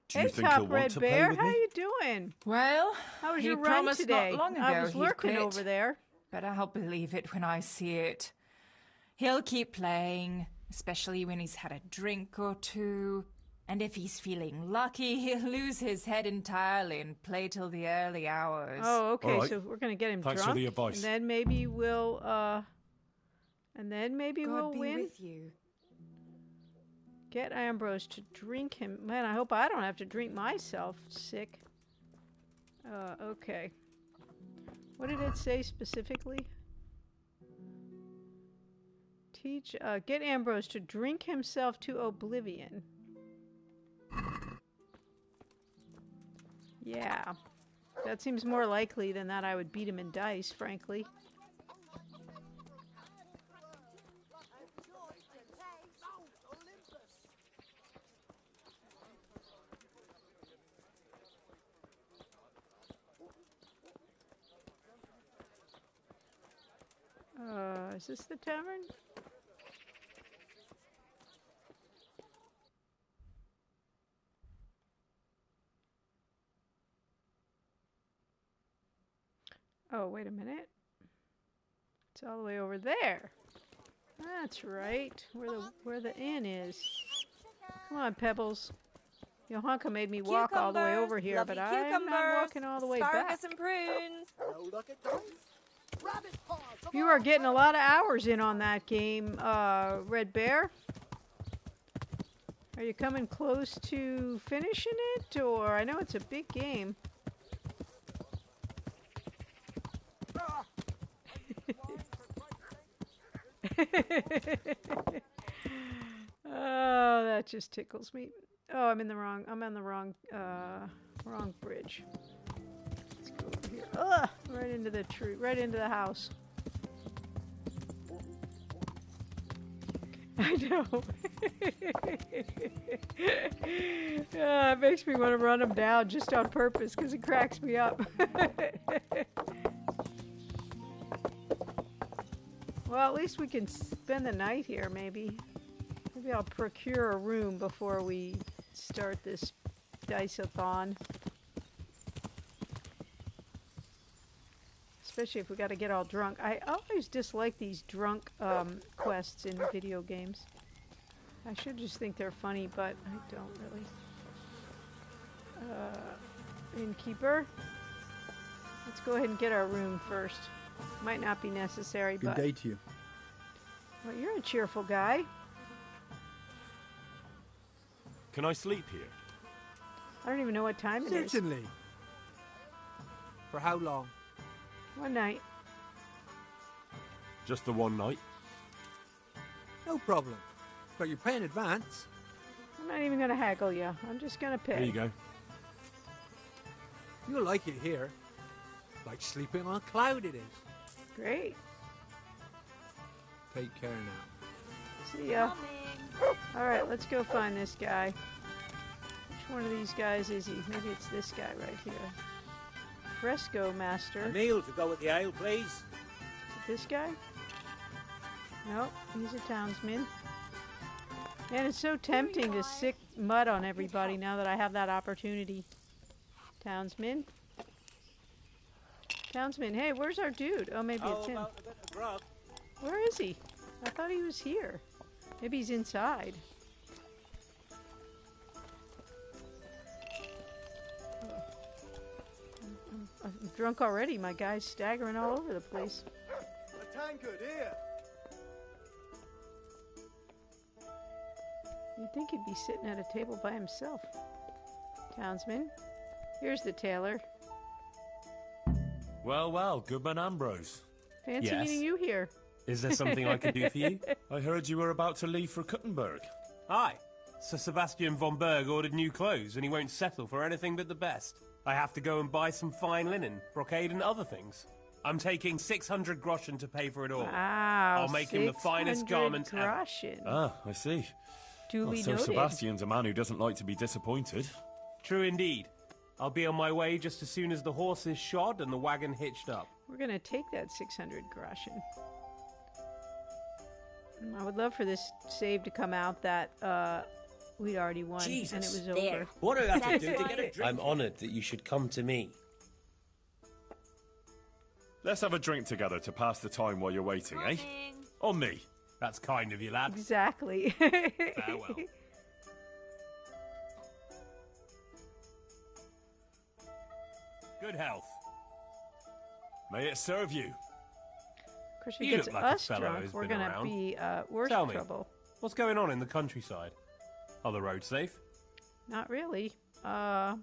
Do you hey, think Top he'll Red want to Bear, play with how me? you doing? Well, how was he your run promised today? not long ago I was he'd lurking quit. over there. But I'll believe it when I see it. He'll keep playing, especially when he's had a drink or two. And if he's feeling lucky, he'll lose his head entirely and play till the early hours. Oh, okay. All right. So we're going to get him Thanks drunk. for the advice. And then maybe we'll God be win. with you. Get Ambrose to drink him. Man, I hope I don't have to drink myself sick. Okay. What did it say specifically? Get Ambrose to drink himself to oblivion. Yeah. That seems more likely than that I would beat him in dice, frankly. Is this the tavern? Oh, wait a minute. It's all the way over there. That's right. Where the inn is. Come on, Pebbles. Johanka made me walk all the way over here, lovely but I'm not walking all the way back. Asparagus and prunes. You are getting a lot of hours in on that game, Red Bear. Are you coming close to finishing it, or I know it's a big game. Oh, that just tickles me. Oh, I'm on the wrong bridge. Let's go over here. Ugh, right into the tree, right into the house. I know. It makes me want to run them down just on purpose because it cracks me up. Well, at least we can spend the night here, maybe. Maybe I'll procure a room before we start this dice-a-thon. Especially if we got to get all drunk. I always dislike these drunk quests in video games. I should just think they're funny, but I don't really. Innkeeper. Let's go ahead and get our room first. Might not be necessary, Good but... day to you. Well, you're a cheerful guy. Can I sleep here? I don't even know what time it is. Certainly. For how long? One night. Just the one night. No problem. But you pay in advance. I'm not even going to haggle you. I'm just going to pay. There you go. You'll like it here. Like sleeping on a cloud it is. Great. Take care now. See ya. Alright, let's go find this guy. Which one of these guys is he? Maybe it's this guy right here. Fresco Master. A meal to go with the ale, please. Is it this guy? Nope, he's a townsman. Man, it's so tempting to sick mud on everybody now that I have that opportunity. Townsman? Townsman, hey, where's our dude? Oh, maybe it's him. About a bit of grub? Where is he? I thought he was here. Maybe he's inside. I'm drunk already. My guy's staggering all over the place. A tankard here. You'd think he'd be sitting at a table by himself. Townsman, here's the tailor. Well, well, Goodman Ambrose. Fancy Yes. meeting you here. Is there something I can do for you? I heard you were about to leave for Kuttenberg. Aye. Sir Sebastian von Berg ordered new clothes and he won't settle for anything but the best. I have to go and buy some fine linen, brocade and other things. I'm taking 600 groschen to pay for it all. Wow, I'll make him the finest 600 garments ever. groschen. Ah, I see. Duly Sir noted. Sebastian's a man who doesn't like to be disappointed. True indeed. I'll be on my way just as soon as the horse is shod and the wagon hitched up. We're going to take that 600 groschen. I would love for this save to come out that we'd already won and it was over. What do I have to do to get a drink? I'm honoured that you should come to me. Let's have a drink together to pass the time while you're waiting, eh? On me. That's kind of you, lad. Exactly. Farewell. Good health. May it serve you. Of course, if You he gets look like a us fellow drunk, who's we're been going to around. be worse Tell me, trouble. what's going on in the countryside? Are the roads safe? Not really. Gosh.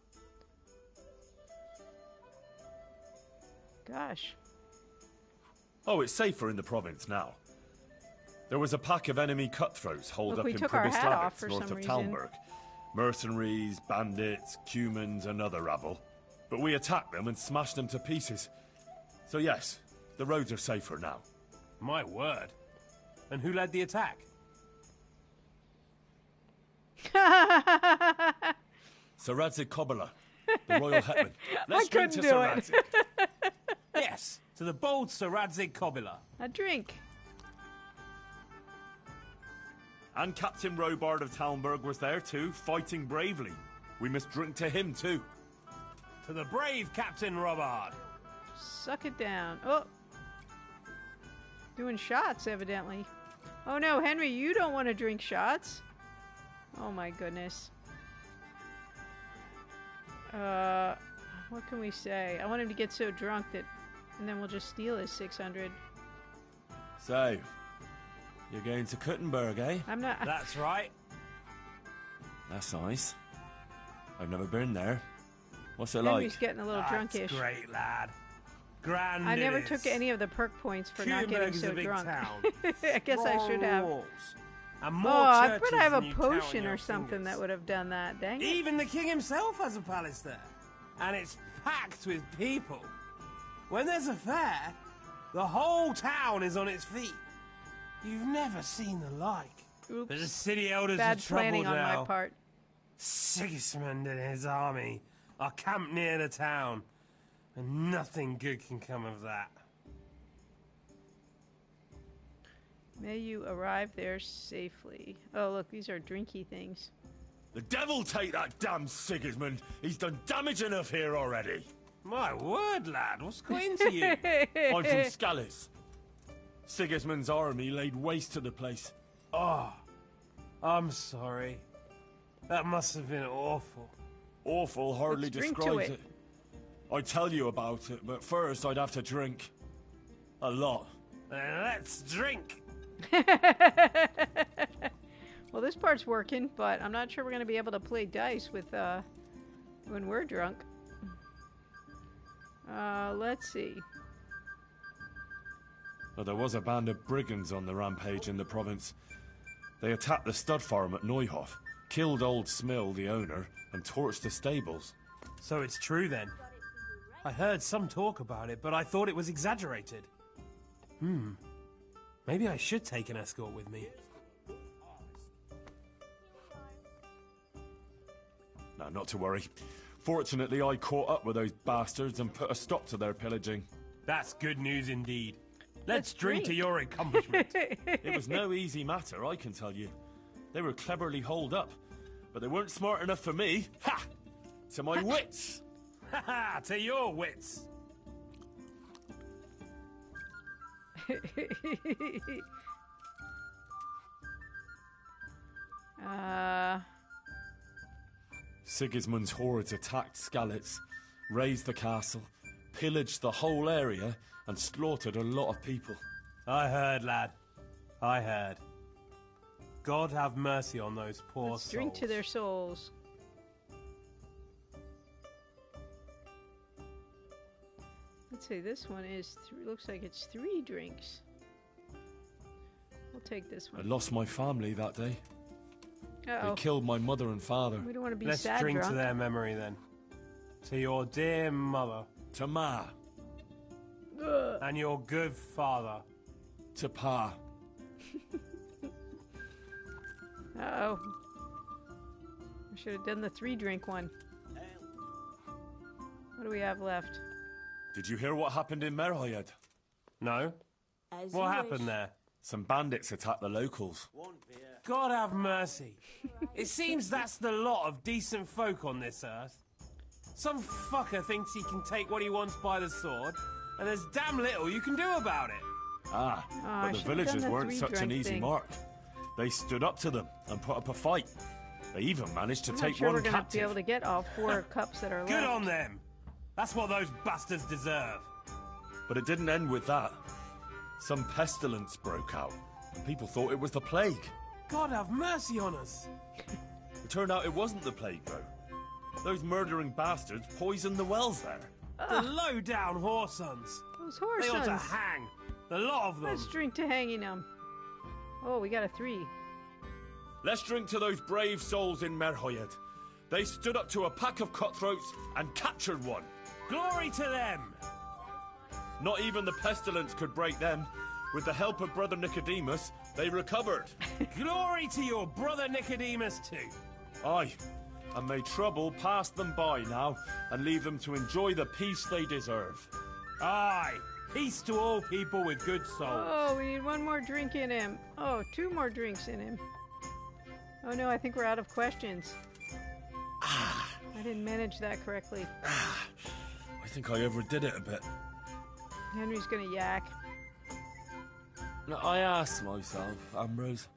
Oh, it's safer in the province now. There was a pack of enemy cutthroats holed Look, up we in took our hat off Pribyslavitz, for north some of reason. Talmberg. Mercenaries, bandits, cumans, and other rabble. But we attacked them and smashed them to pieces. So yes, the roads are safer now. My word. And who led the attack? Sir Radzik Kobala, the royal hetman. Let's I drink to couldn't Sir do Radzik. Yes, to the bold Sir Radzig Kobila. A drink. And Captain Robard of Talmberg was there too, fighting bravely. We must drink to him too. To the brave Captain Robard. Suck it down. Oh. Doing shots, evidently. Oh no, Henry, you don't want to drink shots. Oh my goodness. What can we say? I want him to get so drunk that, and then we'll just steal his 600. So, you're going to Kuttenberg, eh? I'm not. That's right. That's nice. I've never been there. What's it Henry's like? getting a little That's drunkish. great, lad. Grand I never it is. took any of the perk points for not getting Kurenberg is so a big drunk. town. I guess I should have. Walls. And Oh, more I churches bet I have a than you count on potion your or something fingers. that would have done that. Dang it. Even the king himself has a palace there. And it's packed with people. When there's a fair, the whole town is on its feet. You've never seen the like. Oops. But the city elders Bad are troubled planning on now. my part. Sigismund and his army are camped near the town. And nothing good can come of that. May you arrive there safely. Oh, look, these are drinky things. The devil take that damn Sigismund! He's done damage enough here already! My word, lad, what's got into you? I'm from Scallis. Sigismund's army laid waste to the place. Oh, I'm sorry. That must have been awful. Awful hardly Let's drink to describes it. it. I'd tell you about it, but first I'd have to drink. A lot. Then let's drink. Well, this part's working, but I'm not sure we're going to be able to play dice with when we're drunk. Let's see. Well, there was a band of brigands on the rampage in the province. They attacked the stud farm at Neuhof, killed old Smill, the owner, and torched the stables. So it's true then? I heard some talk about it, but I thought it was exaggerated. Maybe I should take an escort with me. No, not to worry. Fortunately, I caught up with those bastards and put a stop to their pillaging. That's good news indeed. Let's drink to your accomplishment. It was no easy matter, I can tell you. They were cleverly holed up, but they weren't smart enough for me. Ha! To my wits! Ha ha! To your wits! Sigismund's hordes attacked Skalitz, razed the castle, pillaged the whole area, and slaughtered a lot of people. I heard, lad. I heard. God have mercy on those poor Let's souls. drink to their souls. Let's see, this one is, looks like it's 3 drinks. We'll take this one. I lost my family that day. Uh-oh. They killed my mother and father. We don't want to be Let's sad drink drunk. to their memory then. To your dear mother. To Ma. Ugh. And your good father. To Pa. Uh-oh. I should have done the 3-drink one. What do we have left? Did you hear what happened in Merhoyed? No. What happened there? Some bandits attacked the locals. God have mercy. It seems that's the lot of decent folk on this earth. Some fucker thinks he can take what he wants by the sword, and there's damn little you can do about it. But the villagers weren't such an easy mark. They stood up to them and put up a fight. They even managed to I'm take not sure one we're gonna captive. be able to get all 4 cups that are left. Good on them. That's what those bastards deserve. But it didn't end with that. Some pestilence broke out, and people thought it was the plague. God have mercy on us. It turned out it wasn't the plague, though. Those murdering bastards poisoned the wells there. The low-down whoresons. Those They ought to whoresons. hang. The lot of them. Let's drink to hanging them. Oh, we got a 3. Let's drink to those brave souls in Merhoyed. They stood up to a pack of cutthroats and captured one. Glory to them! Not even the pestilence could break them. With the help of Brother Nicodemus, they recovered. Glory to your brother Nicodemus too. Aye, and may trouble pass them by now and leave them to enjoy the peace they deserve. Aye, peace to all people with good souls. Oh, we need 1 more drink in him. Oh, 2 more drinks in him. Oh no, I think we're out of questions. I didn't manage that correctly. I think I overdid it a bit. Henry's gonna yak. Now, I asked myself, Ambrose,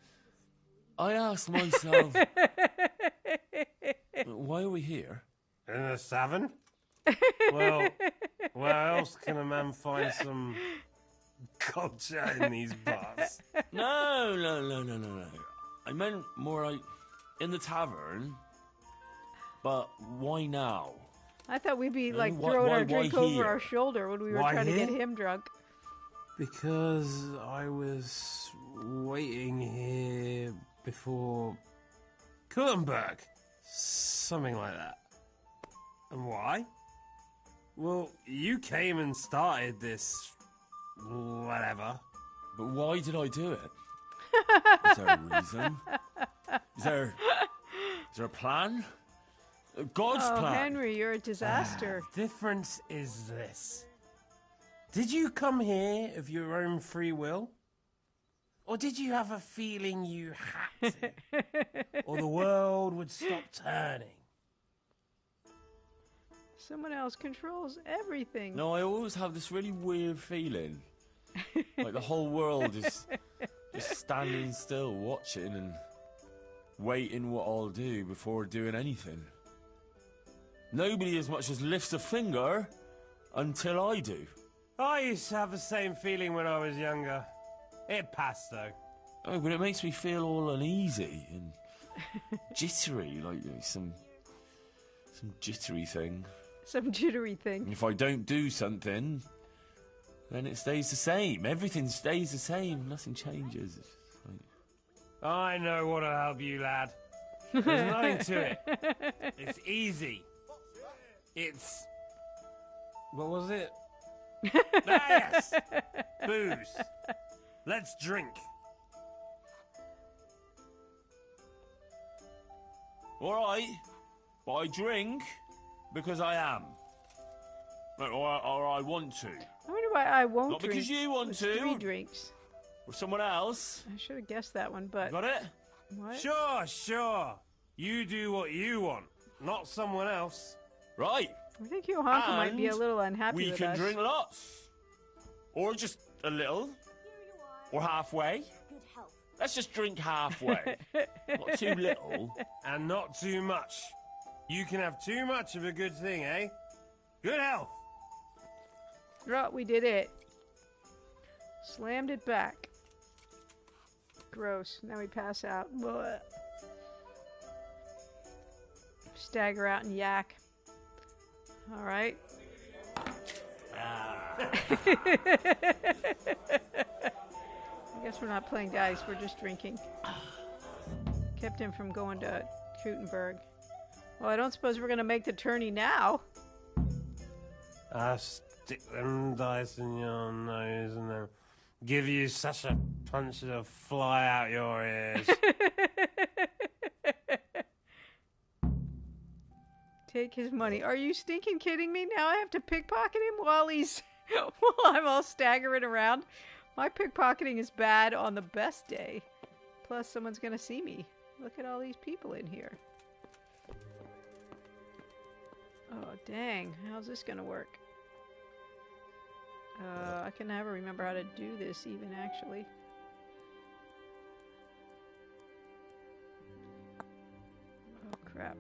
why are we here? In the savern? Well, where else can a man find some culture in these parts? No. I meant more like in the tavern. But why now? I thought we'd be like Why- throwing why- our drink why over here? our shoulder when we were Why trying to get here? him drunk. Because I was waiting here before Kurtenberg. Something like that. And why? Well, you came and started this whatever. But why did I do it? Is there a reason? Is there a plan? God's Oh, plan. Henry, you're a disaster. Difference is this. Did you come here of your own free will? Or did you have a feeling you had to? Or the world would stop turning? Someone else controls everything. No, I always have this really weird feeling. Like the whole world is just standing still, watching and waiting what I'll do before doing anything. Nobody as much as lifts a finger until I do. I used to have the same feeling when I was younger. It passed, though. Oh, but it makes me feel all uneasy and jittery, like some jittery thing. Some jittery thing. And if I don't do something, then it stays the same. Everything stays the same. Nothing changes. I know what'll help you, lad. There's nothing to it. It's easy. It's... What was it? Yes! Booze. Let's drink. All right, but I drink because I am. Or I want to. I wonder why I won't Not drink. because you want to. 3 drinks. Or someone else. I should have guessed that one, but... Got it? What? Sure. You do what you want, not someone else. Right. I think Johanka might be a little unhappy we with can us. drink lots. Or just a little. Or halfway. Let's just drink halfway. Not too little. And not too much. You can have too much of a good thing, eh? Good health. Right, we did it. Slammed it back. Gross. Now we pass out. Blech. Stagger out and yak. All right. I guess we're not playing dice. We're just drinking. Kept him from going to Gutenberg. Well, I don't suppose we're going to make the tourney now. Stick them dice in your nose and then give you such a punch it'll fly out your ears. Take his money. Are you stinking kidding me? Now I have to pickpocket him while I'm all staggering around. My pickpocketing is bad on the best day. Plus, someone's going to see me. Look at all these people in here. Oh, dang. How's this going to work? I can never remember how to do this even, actually. Oh, crap.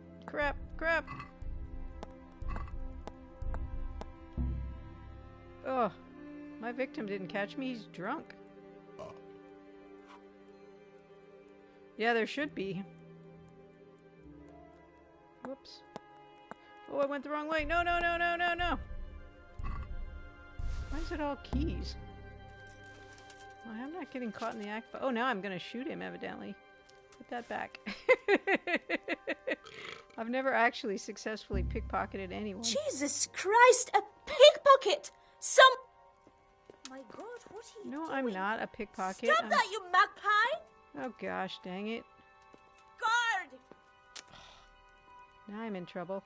Oh, my victim didn't catch me. He's drunk. Yeah, there should be. Whoops. Oh, I went the wrong way. No. Why is it all keys? Well, I'm not getting caught in the act. Oh, now I'm going to shoot him, evidently. Put that back. I've never actually successfully pickpocketed anyone. Jesus Christ, a pickpocket! My God, what are you No, doing? I'm not a pickpocket. Stop that, you magpie! Oh gosh, dang it. Guard! Now I'm in trouble.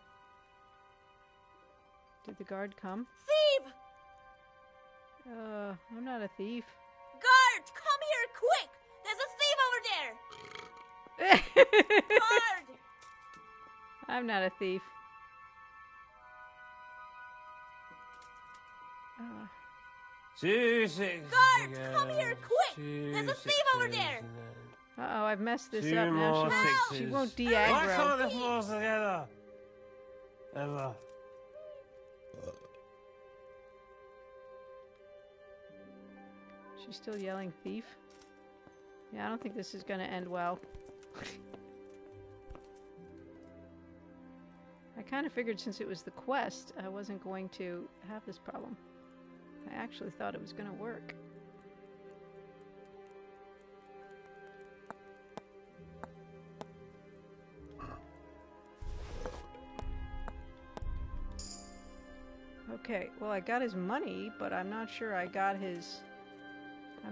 Did the guard come? Thief! I'm not a thief. Guard, come here, quick! There's a thief over there! Guard! I'm not a thief. Guard, come here, quick! There's a thief over there! Uh-oh, I've messed this Two up now. more She sixes. won't Why de-aggro. can't the floors together? Ever. She's still yelling thief. Yeah, I don't think this is going to end well. I kind of figured since it was the quest, I wasn't going to have this problem. I actually thought it was going to work. Okay, well I got his money, but I'm not sure I got his... I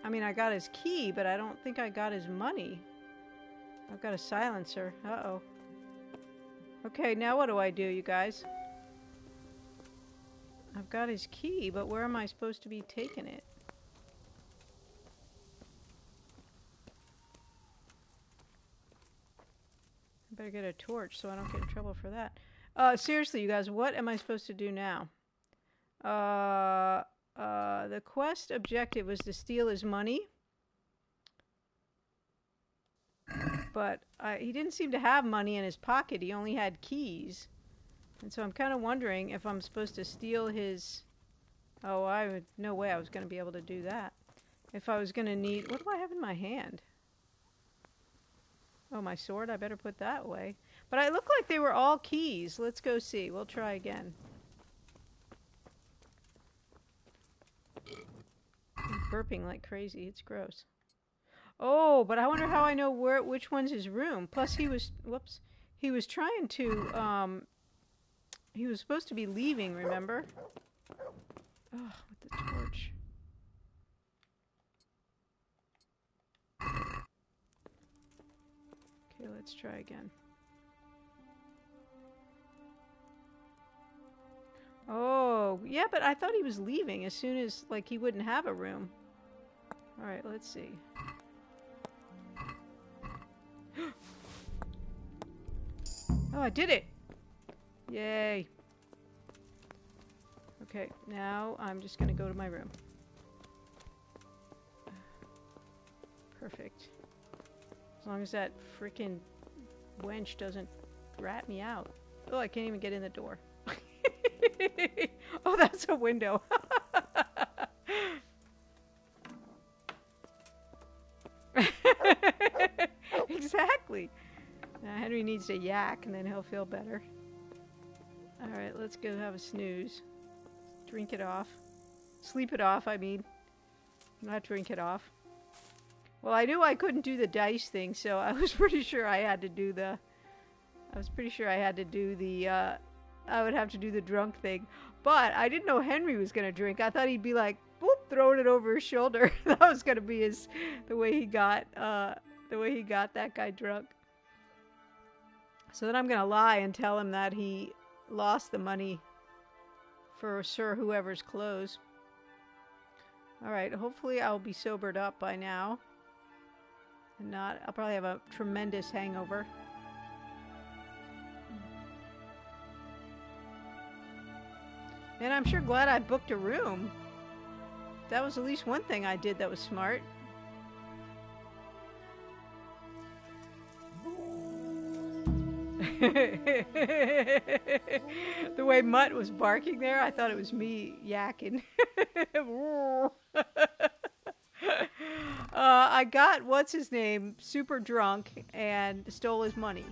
mean, I got his key, but I don't think I got his money. I've got a silencer. Uh-oh. Okay, now what do I do, you guys? I've got his key, but where am I supposed to be taking it? I better get a torch so I don't get in trouble for that. Seriously, you guys, what am I supposed to do now? The quest objective was to steal his money. But he didn't seem to have money in his pocket. He only had keys. And so I'm kind of wondering if I'm supposed to steal his... Oh, no way I was going to be able to do that. If I was going to need... What do I have in my hand? Oh, my sword? I better put that away. But it looked like they were all keys. Let's go see. We'll try again. burping like crazy. It's gross. Oh, but I wonder how I know which one's his room. Plus he was, whoops, he was trying to, he was supposed to be leaving, remember? Oh, with the torch. Okay, let's try again. Oh, yeah, but I thought he was leaving as soon as, like, he wouldn't have a room. Alright, let's see. Oh, I did it! Yay. Okay, now I'm just gonna go to my room. Perfect. As long as that frickin' wench doesn't rat me out. Oh, I can't even get in the door. Oh, that's a window. Exactly. Now Henry needs to yak and then he'll feel better. Alright, let's go have a snooze. Drink it off. Sleep it off, I mean. Not drink it off. Well, I knew I couldn't do the dice thing, so I was pretty sure I had to do the... I would have to do the drunk thing. But I didn't know Henry was going to drink. I thought he'd be like, boop, throwing it over his shoulder. That was going to be the way he got that guy drunk. So then I'm going to lie and tell him that he lost the money for Sir Whoever's clothes. Alright, hopefully I'll be sobered up by now. And not, I'll probably have a tremendous hangover. And I'm sure glad I booked a room. That was at least one thing I did that was smart. The way Mutt was barking there, I thought it was me yakking. I got, what's his name, super drunk and stole his money.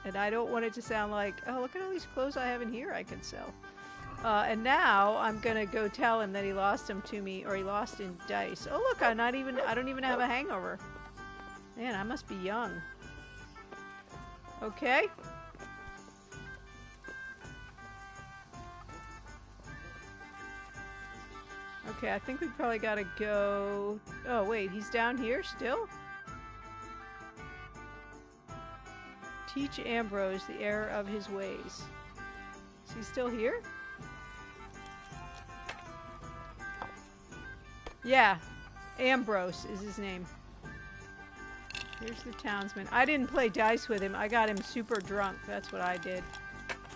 And I don't want it to sound like, oh, look at all these clothes I have in here I can sell. And now I'm going to go tell him that he lost them to me, or he lost in dice. Oh, look, I don't even have a hangover. Man, I must be young. Okay. Okay, I think we probably got to go... Oh, wait, he's down here still? Teach Ambrose the error of his ways. Is he still here? Yeah, Ambrose is his name. Here's the townsman. I didn't play dice with him. I got him super drunk. That's what I did.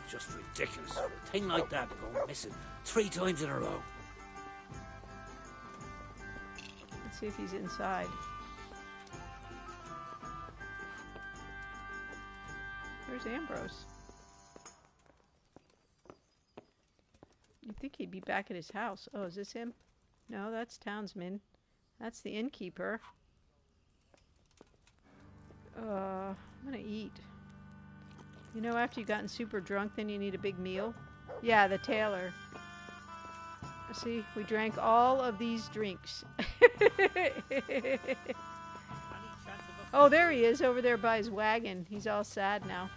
Just ridiculous. A thing like that going missing 3 times in a row. Let's see if he's inside. Where's Ambrose? You'd think he'd be back at his house. Oh, is this him? No, that's townsman. That's the innkeeper. I'm gonna eat. You know, after you've gotten super drunk, then you need a big meal. Yeah, the tailor. See, we drank all of these drinks. Oh, there he is, over there by his wagon. He's all sad now.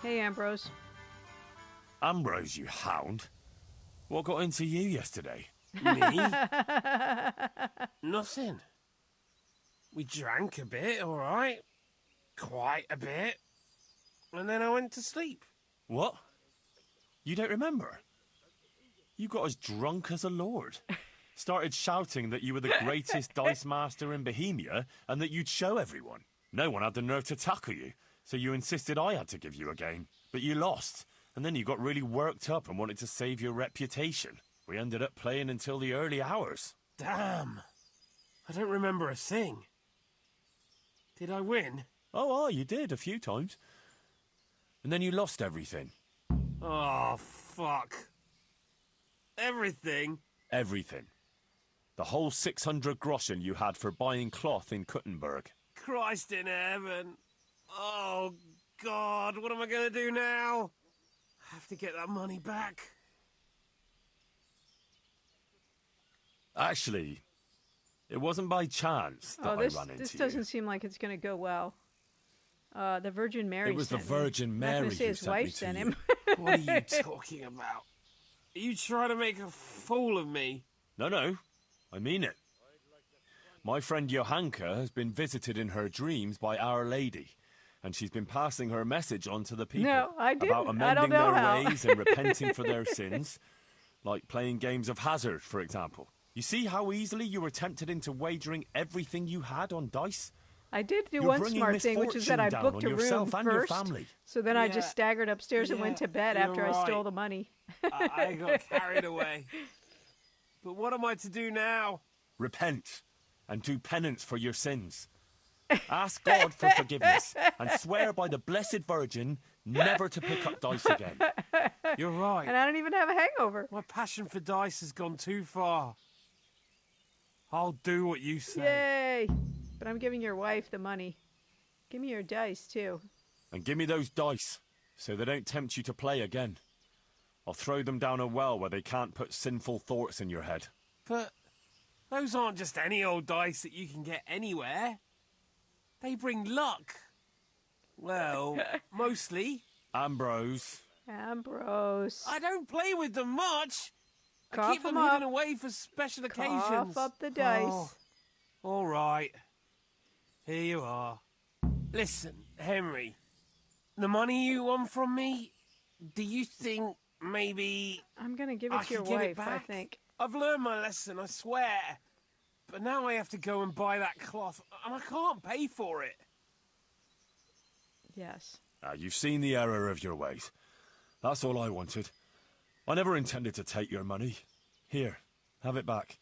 Hey, Ambrose. Ambrose, you hound. What got into you yesterday? Me? Nothing. We drank a bit, all right. Quite a bit. And then I went to sleep. What? You don't remember? You got as drunk as a lord. Started shouting that you were the greatest dice master in Bohemia and that you'd show everyone. No one had the nerve to tackle you, so you insisted I had to give you a game. But you lost, and then you got really worked up and wanted to save your reputation. We ended up playing until the early hours. Damn. I don't remember a thing. Did I win? Oh, you did, a few times. And then you lost everything. Oh, fuck. Everything? Everything. The whole 600 groschen you had for buying cloth in Kuttenberg. Christ in heaven. Oh, God, what am I going to do now? have to get that money back. Actually, it wasn't by chance that I ran into this you. doesn't seem like it's going to go well. The Virgin Mary. It was the sent me. Virgin Mary I'm not gonna say who his sent wife me to sent you. him. What are you talking about? Are you trying to make a fool of me? No, I mean it. My friend Johanka has been visited in her dreams by Our Lady, and she's been passing her message on to the people No, I didn't. about I don't amending know their how. ways and repenting for their sins, like playing games of hazard, for example. You see how easily you were tempted into wagering everything you had on dice? I did do You're one bringing smart thing, which is that I misfortune down booked on a room yourself and your first. family. So then I Yeah, just staggered upstairs and went to bed you're after I right. stole the money. I got carried away. But what am I to do now? Repent and do penance for your sins. Ask God for forgiveness and swear by the Blessed Virgin never to pick up dice again. You're right. And I don't even have a hangover. My passion for dice has gone too far. I'll do what you say. Yay! But I'm giving your wife the money. Give me your dice, too. And give me those dice, so they don't tempt you to play again. I'll throw them down a well where they can't put sinful thoughts in your head. But those aren't just any old dice that you can get anywhere. They bring luck. Well, mostly. Ambrose. Ambrose. I don't play with them much. I Cough keep them 'em hidden up. away for special Cough occasions. up the dice. Oh, all right. Here you are. Listen, Henry. The money you want from me, do you think maybe I'm going to give I it to your could get it wife, I back? think. I've learned my lesson, I swear. But now I have to go and buy that cloth, and I can't pay for it. Yes. You've seen the error of your ways. That's all I wanted. I never intended to take your money. Here, have it back.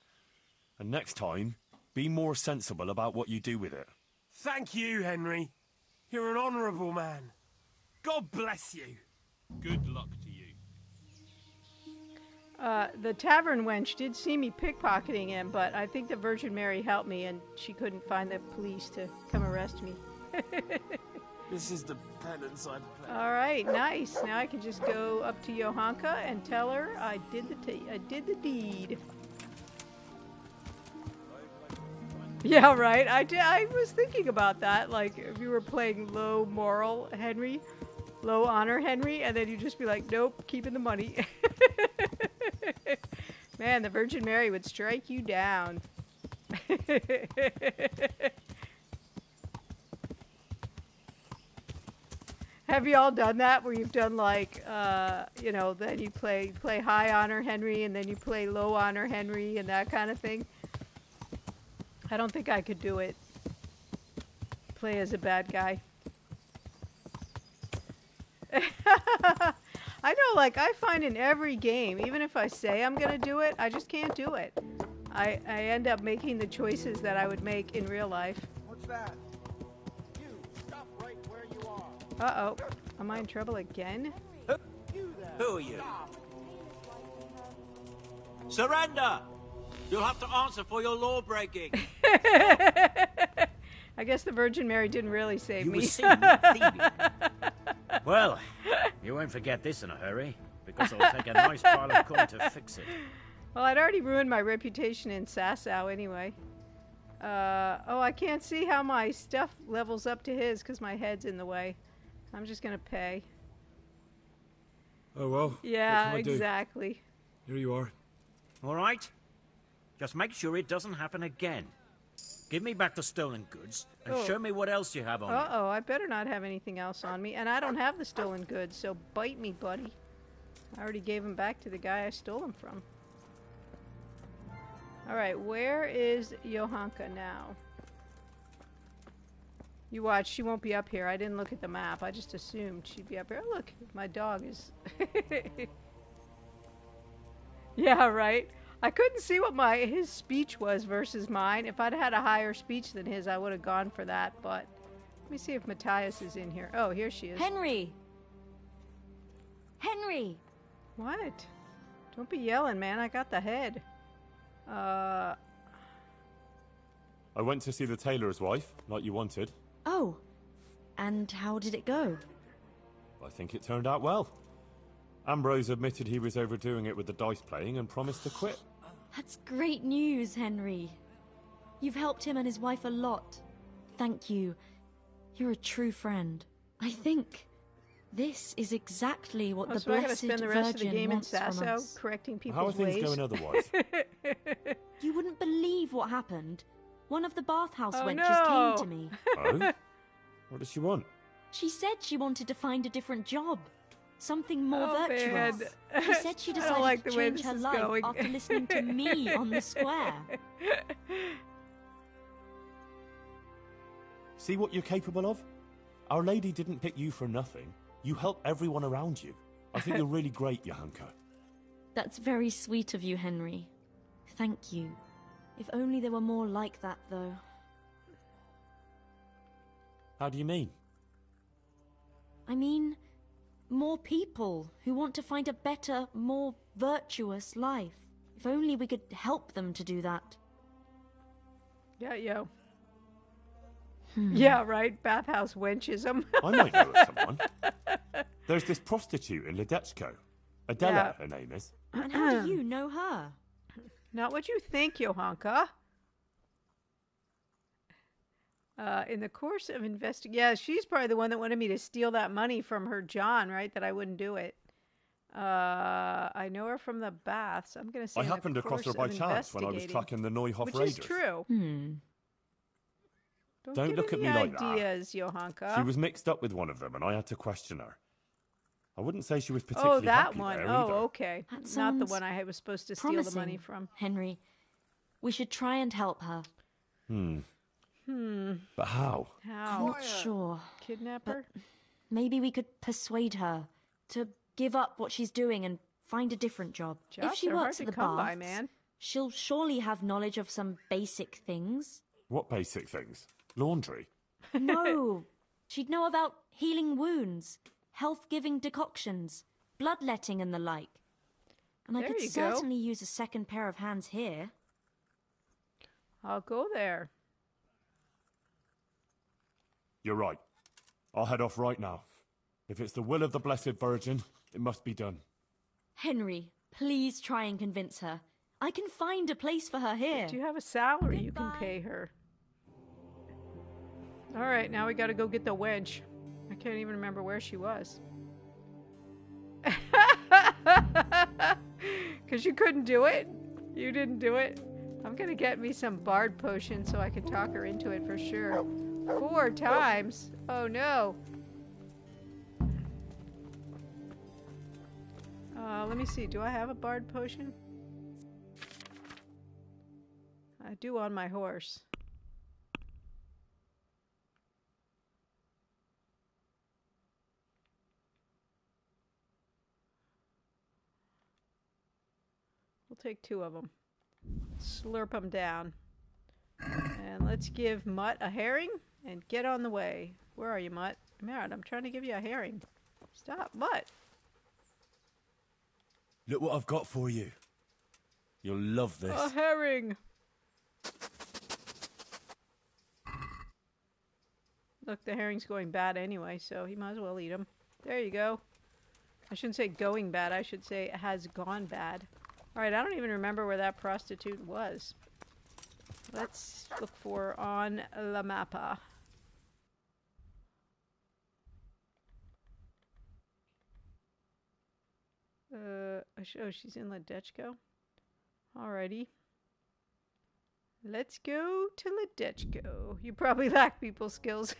And next time, be more sensible about what you do with it. Thank you, Henry. You're an honourable man. God bless you. Good luck to you. The tavern wench did see me pickpocketing him, but I think the Virgin Mary helped me, and she couldn't find the police to come arrest me. This is the penance I'd play. All right, nice. Now I can just go up to Johanka and tell her I did the deed. Yeah, right. I was thinking about that. Like, if you were playing low moral Henry, low honor Henry, and then you just be like, nope, keeping the money. Man, the Virgin Mary would strike you down. Have you all done that, where you've done like, you know, then you play high honor Henry, and then you play low honor Henry, and that kind of thing? I don't think I could do it. Play as a bad guy. I know, like, I find in every game, even if I say I'm going to do it, I just can't do it. I end up making the choices that I would make in real life. What's that? You, stop right where you are. Uh-oh. Am I in trouble again? Who are you? Surrender! You'll have to answer for your law breaking. I guess the Virgin Mary didn't really save You me. were seen thieving. Well, you won't forget this in a hurry, because it'll take a nice pile of coin to fix it. Well, I'd already ruined my reputation in Sasau anyway. Oh, I can't see how my stuff levels up to his because my head's in the way. I'm just going to pay. Oh, well. Yeah, what can I do? exactly. Here you are. All right? Just make sure it doesn't happen again. Give me back the stolen goods and Oh. show me what else you have on you. Uh-oh, I better not have anything else on me. And I don't have the stolen goods, so bite me, buddy. I already gave them back to the guy I stole them from. Alright, where is Johanka now? You watch, she won't be up here. I didn't look at the map. I just assumed she'd be up here. Oh, look, my dog is... Yeah, right? I couldn't see what his speech was versus mine. If I'd had a higher speech than his, I would have gone for that, but... Let me see if Matthias is in here. Oh, here she is. Henry! Henry! What? Don't be yelling, man. I got the head. I went to see the tailor's wife, like you wanted. Oh, and how did it go? I think it turned out well. Ambrose admitted he was overdoing it with the dice playing and promised to quit. That's great news, Henry. You've helped him and his wife a lot. Thank you. You're a true friend. I think this is exactly what the so I gotta Blessed spend the rest of the Virgin game in wants from Sasso, us. correcting people's How are things ways. going otherwise? You wouldn't believe what happened. One of the bathhouse wenches no. came to me. Oh? What does she want? She said she wanted to find a different job. Something more virtuous. Man. She said she I don't decided like to the way change this her is life going. after listening to me on the square. See what you're capable of? Our Lady didn't pick you for nothing. You help everyone around you. I think you're really great, Johanka. That's very sweet of you, Henry. Thank you. If only there were more like that, though. How do you mean? I mean, more people who want to find a better, more virtuous life. If only we could help them to do that. Yeah, yo. Yeah, right. Bathhouse wenchism. I might know of someone. There's this prostitute in Ledechko. Adela, Yeah. her name is. And how do you know her? Not what you think, Johanka. In the course of yeah, she's probably the one that wanted me to steal that money from her John, right? That I wouldn't do it. I know her from the baths. I'm going to say I happened across her by chance when I was tracking the Neuhoff which Raiders. is true. Don't give look at any me like ideas, that. Johanka. She was mixed up with one of them, and I had to question her. I wouldn't say she was particularly that happy one. there Oh, either. okay. That Not the sounds one I was supposed to steal the money promising, from. Henry. We should try and help her. But how? How? I'm not sure. Kidnap But her? maybe we could persuade her to give up what she's doing and find a different job. Josh, if she they're hard works to at the come by, baths, man. she'll surely have knowledge of some basic things. What basic things? Laundry? No, she'd know about healing wounds, health-giving decoctions, bloodletting and the like. And I There could you go. certainly use a second pair of hands here. I'll go there. You're right. I'll head off right now. If it's the will of the Blessed Virgin, it must be done. Henry, please try and convince her. I can find a place for her here. Do you have a salary you can pay her? All right, now we got to go get the wench. I can't even remember where she was. Because you couldn't do it? You didn't do it? I'm going to get me some bard potion so I can talk her into it for sure. 4 times? Oh no. Let me see. Do I have a bard potion? I do on my horse. We'll take 2 of them. Slurp them down. And let's give Mutt a herring and get on the way. Where are you, Mutt? Mutt, I'm trying to give you a herring. Stop, Mutt. Look what I've got for you. You'll love this. A herring. Look, the herring's going bad anyway, so he might as well eat him. There you go. I shouldn't say going bad. I should say has gone bad. All right, I don't even remember where that prostitute was. Let's look for on La Mappa. Oh, she's in Ledechko. Alrighty. Let's go to Ledechko. You probably lack people skills.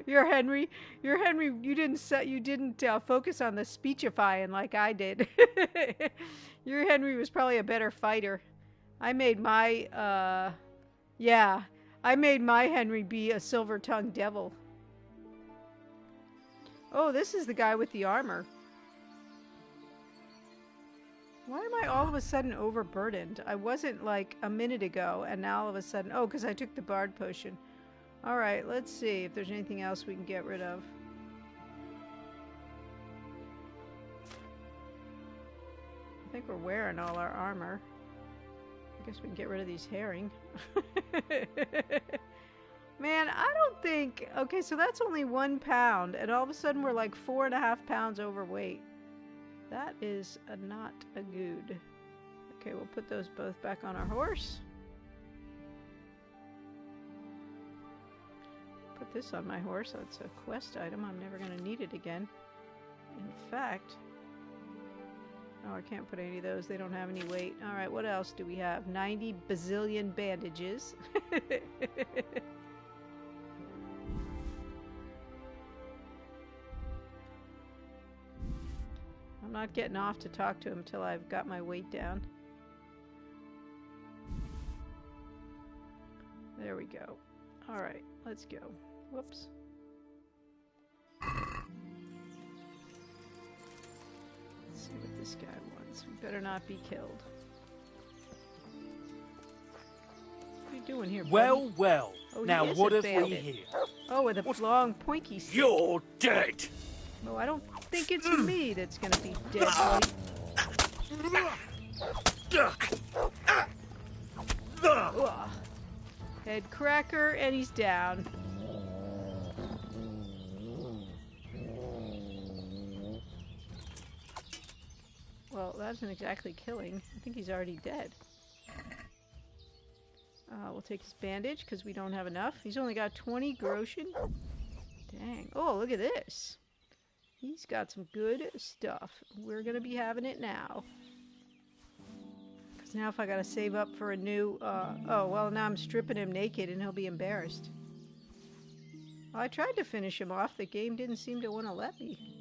You're Henry. You didn't focus on the speechifying like I did. Your Henry was probably a better fighter. I made my Henry be a silver-tongued devil. Oh, this is the guy with the armor. Why am I all of a sudden overburdened? I wasn't like a minute ago, and now all of a sudden... Oh, because I took the bard potion. Alright, let's see if there's anything else we can get rid of. I think we're wearing all our armor. I guess we can get rid of these herring. Man, I don't think... Okay, so that's only 1 pound, and all of a sudden we're like 4.5 pounds overweight. That is not a good. Okay, we'll put those both back on our horse. Put this on my horse. That's a quest item. I'm never going to need it again. In fact... Oh, I can't put any of those. They don't have any weight. Alright, what else do we have? 90 bazillion bandages. I'm not getting off to talk to him till I've got my weight down. There we go. Alright, let's go. Whoops. Let's see what this guy wants. We better not be killed. What are you doing here, buddy? Well, well. Oh, now what have we here? Oh, with a long pointy stick. You're dead! Oh, I don't think it's me that's gonna be dead, buddy. Ugh. Head cracker, and he's down. Well, that isn't exactly killing. I think he's already dead. We'll take his bandage, because we don't have enough. He's only got 20 groschen. Dang. Oh, look at this. He's got some good stuff. We're going to be having it now. Because now if I got to save up for a new... oh, well, now I'm stripping him naked, and he'll be embarrassed. Well, I tried to finish him off. The game didn't seem to want to let me.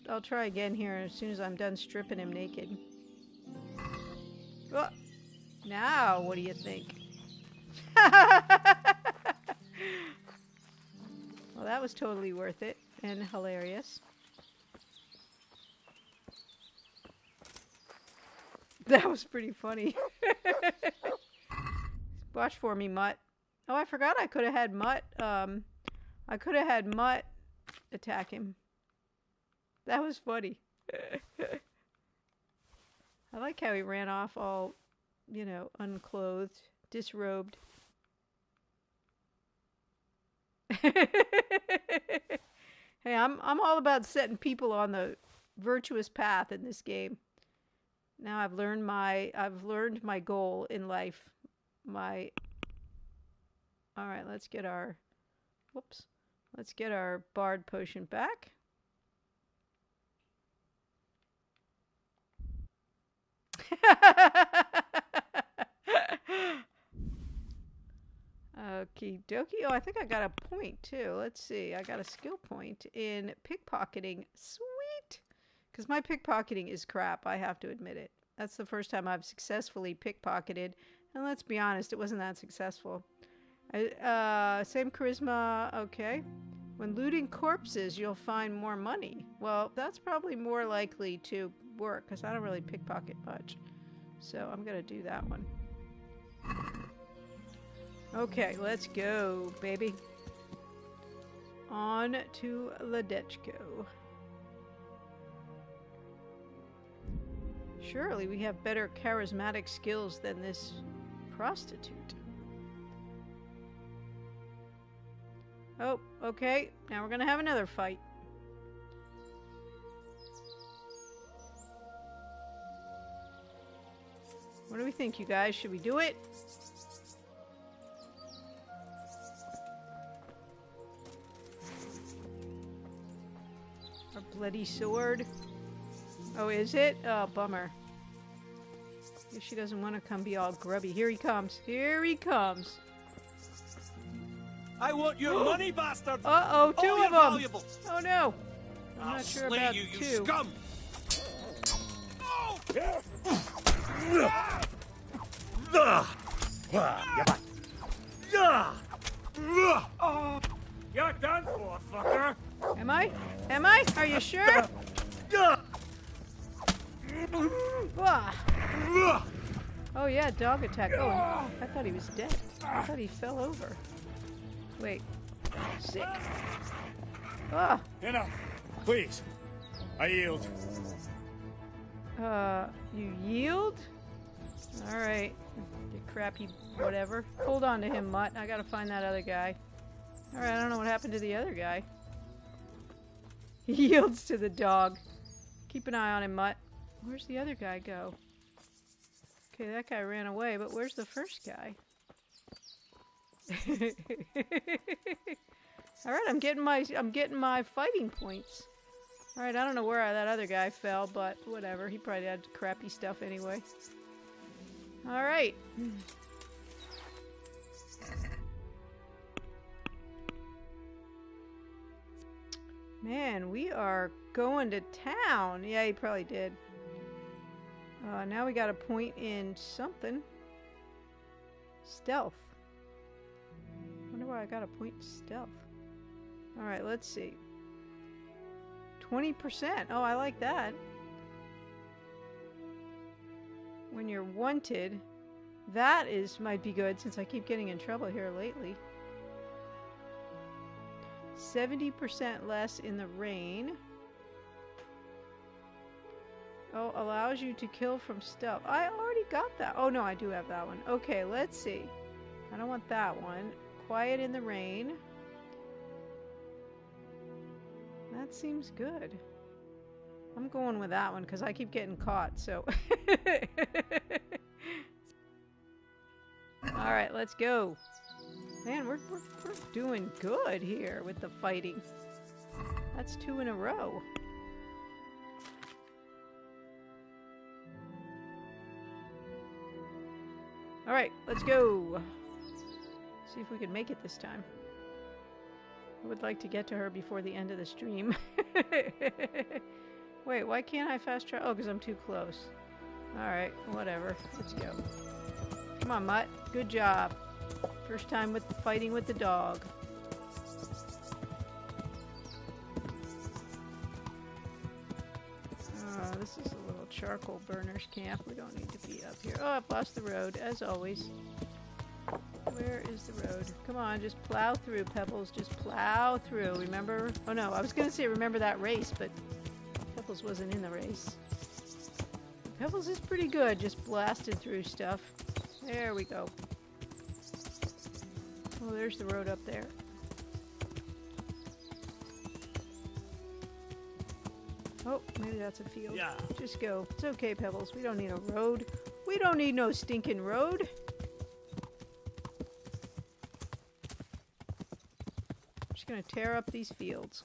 I'll try again here as soon as I'm done stripping him naked. Oh, now, what do you think? Well, that was totally worth it and hilarious. That was pretty funny. Watch for me, Mutt. Oh, I forgot I could have had Mutt. I could have had Mutt attack him. That was funny. I like how he ran off all, you know, unclothed, disrobed. Hey, I'm all about setting people on the virtuous path in this game. Now I've learned my goal in life. All right, let's get our bard potion back. Okie dokie. Oh, I think I got a point too. Let's see. I got a skill point in pickpocketing. Sweet! Because my pickpocketing is crap. I have to admit it. That's the first time I've successfully pickpocketed. And let's be honest, it wasn't that successful. Same charisma. Okay. When looting corpses, you'll find more money. Well, that's probably more likely to work because I don't really pickpocket much. So I'm going to do that one. Okay, let's go, baby. On to Ledechko. Surely we have better charismatic skills than this prostitute. Oh, okay. Now we're going to have another fight. What do we think, you guys? Should we do it? A bloody sword. Oh, is it? Oh, bummer. Guess she doesn't want to come be all grubby. Here he comes. Here he comes. I want your money, bastard! Uh-oh, two of them! Valuables. Oh, no. I'm I'll not sure slay about you, two. You scum! You're done for, fucker! Am I? Am I? Are you sure? Oh yeah, dog attack. Oh, I thought he was dead. I thought he fell over. Wait. Sick. Ah. Enough. Please. I yield. You yield? Alright. You crappy whatever. Hold on to him, Mutt. I gotta find that other guy. Alright, I don't know what happened to the other guy. He yields to the dog. Keep an eye on him, Mutt. Where's the other guy go? Okay, that guy ran away, but where's the first guy? All right, I'm getting my fighting points. All right, I don't know where that other guy fell, but whatever. He probably had crappy stuff anyway. All right. Man, we are going to town. Yeah, he probably did. Now we got a point in something. Stealth. Wonder why I got a point in stealth. Alright, let's see. 20%. Oh, I like that. When you're wanted. That might be good since I keep getting in trouble here lately. 70% less in the rain. Oh, allows you to kill from stealth. I already got that. Oh, no, I do have that one. Okay, let's see. I don't want that one. Quiet in the rain. That seems good. I'm going with that one because I keep getting caught, so. Alright, let's go. Man, we're doing good here with the fighting. That's 2 in a row. Alright, let's go. See if we can make it this time. I would like to get to her before the end of the stream. Wait, why can't I fast travel? Oh, because I'm too close. Alright, whatever. Let's go. Come on, Mutt. Good job. First time with fighting with the dog. This is a little charcoal burners camp. We don't need to be up here. Oh, I've lost the road, as always. Where is the road? Come on, just plow through, Pebbles. Just plow through. Remember? Oh no, I was going to say remember that race, but Pebbles wasn't in the race. Pebbles is pretty good, just blasting through stuff. There we go. Oh, there's the road up there. Oh, maybe that's a field. Yeah. Just go. It's okay, Pebbles. We don't need a road. We don't need no stinking road. I'm just gonna tear up these fields.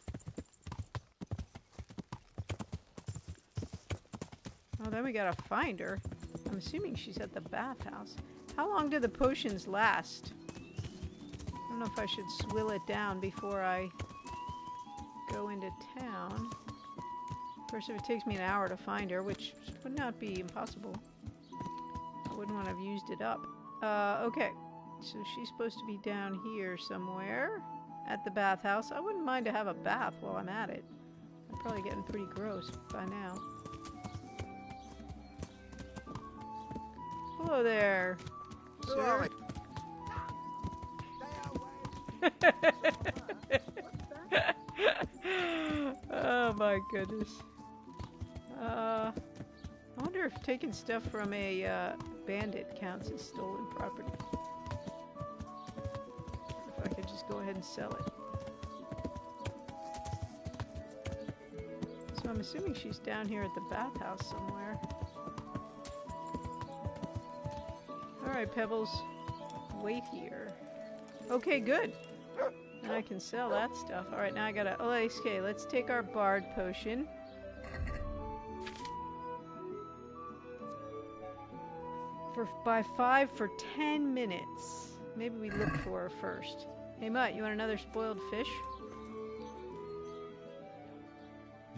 Oh, then we gotta find her. I'm assuming she's at the bathhouse. How long do the potions last? I don't know if I should swill it down before I go into town. Of course, if it takes me an hour to find her, which would not be impossible, I wouldn't want to have used it up. Okay, so she's supposed to be down here somewhere at the bathhouse. I wouldn't mind to have a bath while I'm at it. I'm probably getting pretty gross by now. Hello there, sir. Oh my goodness. I wonder if taking stuff from a bandit counts as stolen property. If I could just go ahead and sell it. So I'm assuming she's down here at the bathhouse somewhere. Alright, Pebbles. Wait here. Okay, good. Now I can sell that stuff. Alright, now I gotta... Oh, okay, let's take our Bard potion. Buy 5 for 10 minutes. Maybe we look for her first. Hey, Mutt, you want another spoiled fish?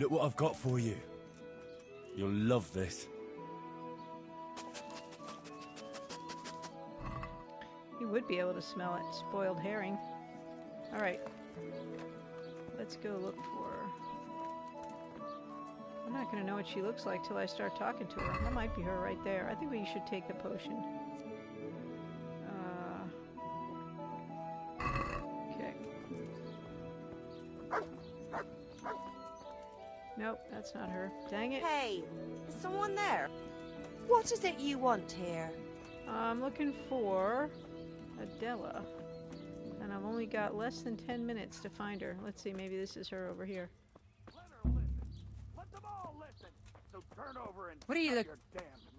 Look what I've got for you. You'll love this. You would be able to smell it. Spoiled herring. Alright. Let's go look for her. I'm not going to know what she looks like till I start talking to her. That might be her right there. I think we should take the potion. Okay. Nope, that's not her. Dang it. Hey, is someone there? What is it you want here? I'm looking for Adela. And I've only got less than 10 minutes to find her. Let's see, maybe this is her over here. Let them all listen. What are you look?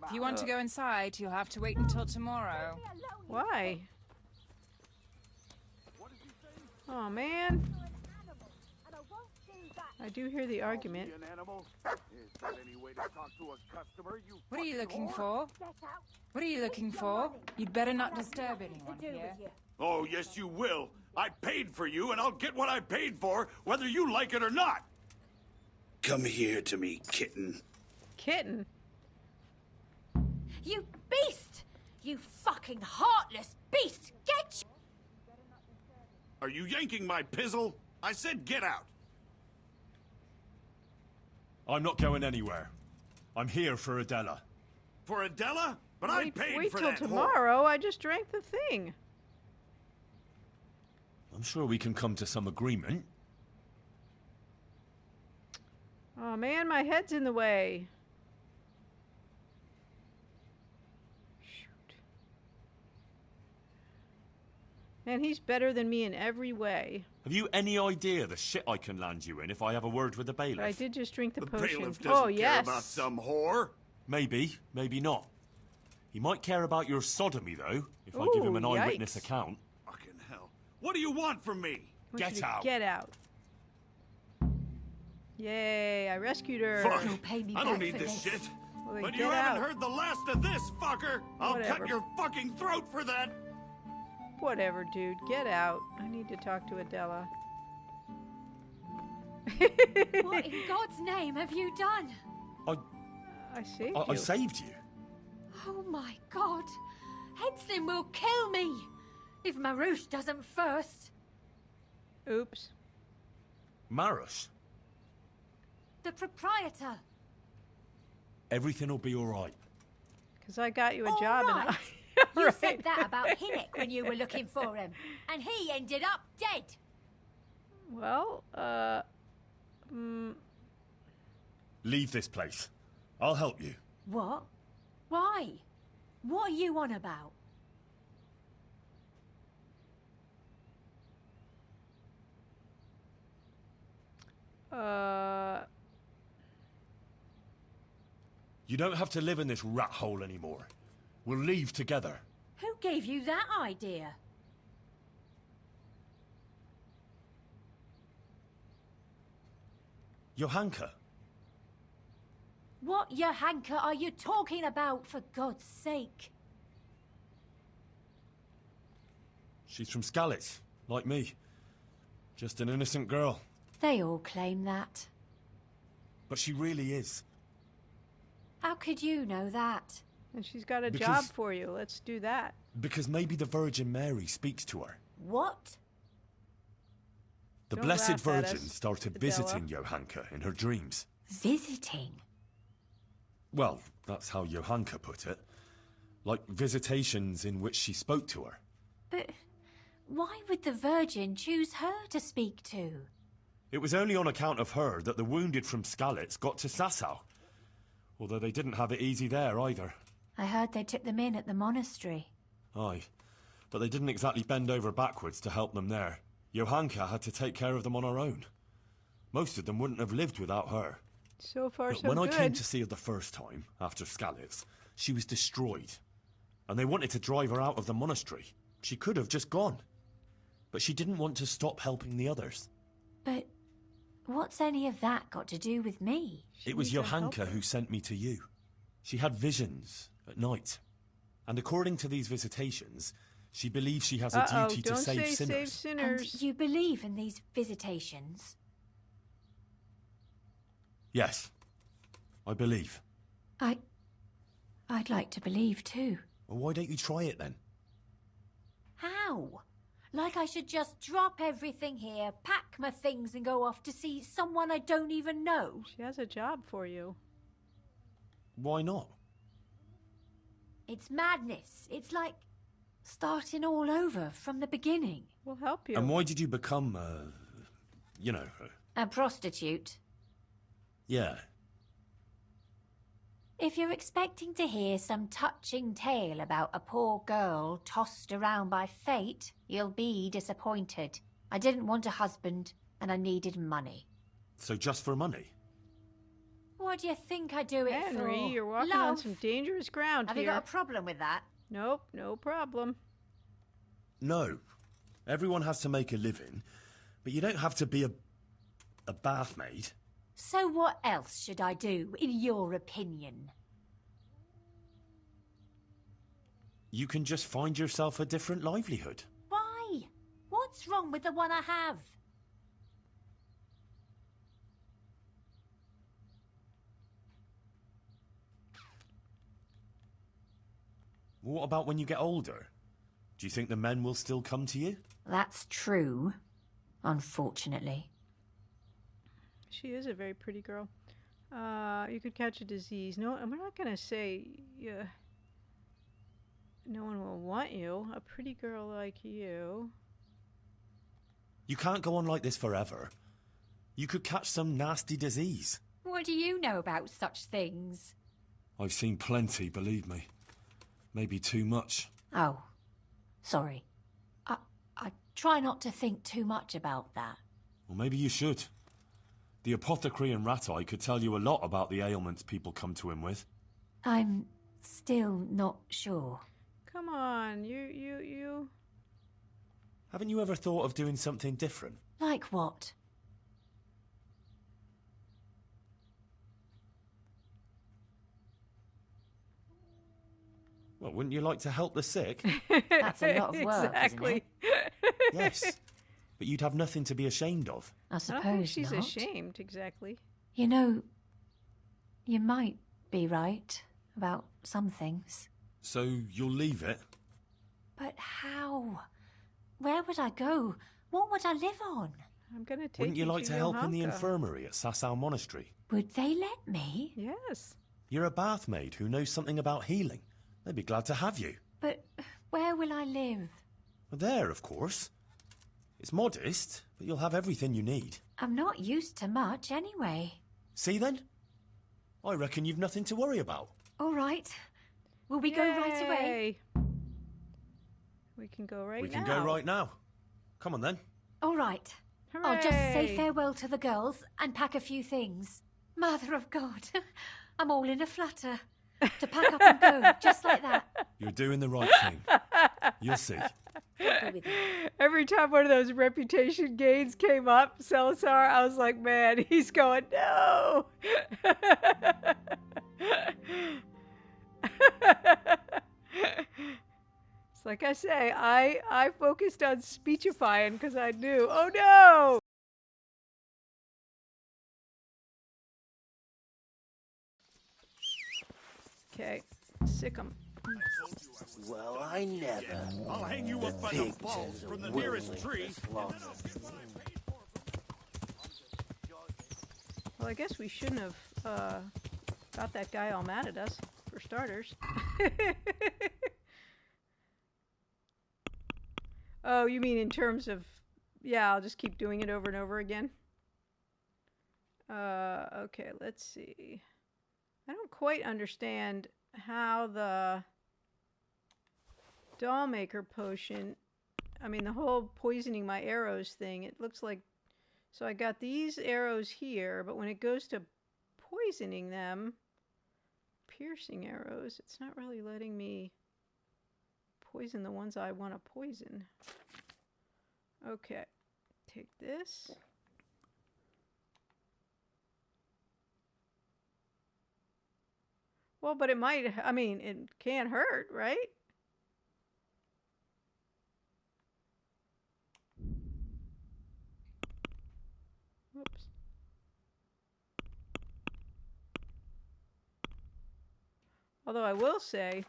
If you want to go inside, you'll have to wait until tomorrow. Why? Oh man. I do hear the argument. What are you looking for? What are you looking for? You'd better not disturb anyone here. Oh, yes, you will. I paid for you, and I'll get what I paid for, whether you like it or not. Come here to me, kitten. Kitten? You beast! You fucking heartless beast! Get Are you yanking my pizzle? I said get out. I'm not going anywhere. I'm here for Adela. For Adela? But I paid wait for till that tomorrow. I just drank the thing. I'm sure we can come to some agreement. Oh man, my head's in the way. Shoot. Man, he's better than me in every way. Have you any idea the shit I can land you in if I have a word with the bailiff? But I did just drink the potion. Bailiff doesn't care yes. about some whore. Maybe, maybe not. He might care about your sodomy, though, if I give him an eyewitness account. Fucking hell. What do you want from me? Get out. Get out. Yay, I rescued her. Fuck. I don't need this shit. Well, but get you haven't out. heard the last of this, fucker. I'll Whatever. cut your fucking throat for that. Whatever, dude. Get out. I need to talk to Adela. What in God's name have you done? I saved I you. saved you. Oh my God! Henslin will kill me if Marouche doesn't first. Oops. Marush, The proprietor. everything will be all right. Because I got you a All job. right. And You Right. said that about Hinnick when you were looking for him, and he ended up dead. Well, Leave this place. I'll help you. What? Why? What are you on about? You don't have to live in this rat hole anymore. We'll leave together. Who gave you that idea? Johanka, What Johanka are you talking about, for God's sake? she's from Skalitz, like me. Just an innocent girl. They all claim that. But she really is. How could you know that? and she's got a Because- job for you. Let's do that. Because maybe the Virgin Mary speaks to her. What? The Don't Blessed laugh at Virgin us, started Adela. visiting Johanka in her dreams. Visiting? Well, that's how Johanka put it. Like visitations in which she spoke to her. But why would the Virgin choose her to speak to? It was only on account of her that the wounded from Skalitz got to Sasau. Although they didn't have it easy there either. I heard they took them in at the monastery. Aye, but they didn't exactly bend over backwards to help them there. Johanka had to take care of them on her own. Most of them wouldn't have lived without her. So far, But so when good. I came to see her the first time, after Skalitz, she was destroyed. And they wanted to drive her out of the monastery. She could have just gone. But she didn't want to stop helping the others. But what's any of that got to do with me? It was Johanka who sent me to you. She had visions at night. And according to these visitations, she believes she has a duty to don't save say sinners. save sinners. And you believe in these visitations? Yes, I believe. I'd like to believe too. Well, why don't you try it then? How? Like I should just drop everything here, pack my things and go off to see someone I don't even know? She has a job for you. Why not? It's madness. It's like starting all over from the beginning. We'll help you. And why did you become, A prostitute. yeah. If you're expecting to hear some touching tale about a poor girl tossed around by fate, you'll be disappointed. I didn't want a husband, and I needed money. So just for money? What do you think I do it for? Henry, you're walking on some dangerous ground Have here. you got a problem with that? Nope, no problem. No. Everyone has to make a living, but you don't have to be a bath maid. So what else should I do, in your opinion? You can just find yourself a different livelihood. Why? What's wrong with the one I have? What about when you get older? Do you think the men will still come to you? That's true, unfortunately. She is a very pretty girl. You could catch a disease. No, we're not going to say no one will want you. A pretty girl like you. You can't go on like this forever. You could catch some nasty disease. What do you know about such things? I've seen plenty, believe me. Maybe too much. Oh, sorry. I try not to think too much about that. Well, maybe you should. The apothecary in Rat-Eye could tell you a lot about the ailments people come to him with. I'm still not sure. Come on, you... Haven't you ever thought of doing something different? Like what? Well, wouldn't you like to help the sick? That's a lot of work, exactly. isn't it? Yes. But you'd have nothing to be ashamed of. I suppose don't think she's not. ashamed, exactly. You know, you might be right about some things. So you'll leave it? But how? Where would I go? What would I live on? I'm going to take Wouldn't you like to help in the Yohanka. infirmary at Sasau Monastery? Would they let me? Yes. You're a bath maid who knows something about healing. They'd be glad to have you. But where will I live? Well, there, of course. It's modest, but you'll have everything you need. I'm not used to much anyway. See then? I reckon you've nothing to worry about. All right. Will we go right away? We can go right now. We can go right now. Come on then. All right. I'll just say Hooray. farewell to the girls and pack a few things. Mother of God, I'm all in a flutter. To pack up and go, just like that. You're doing the right thing. You'll see. Every time one of those reputation gains came up, Salazar, I was like, man, he's going, no. It's like I say, I focused on speechifying because I knew, oh no. Okay, sick 'em. Well, I never. I'll hang you up by the balls from the nearest tree. Well, I guess we shouldn't have got that guy all mad at us, for starters. Oh, you mean in terms of, yeah, I'll just keep doing it over and over again? Okay, let's see. I don't quite understand how the Dollmaker potion, I mean the whole poisoning my arrows thing, it looks like, so I got these arrows here, but when it goes to poisoning them, piercing arrows, it's not really letting me poison the ones I want to poison. Okay, take this. Well, but it might, I mean, it can't hurt, right? Whoops. Although I will say,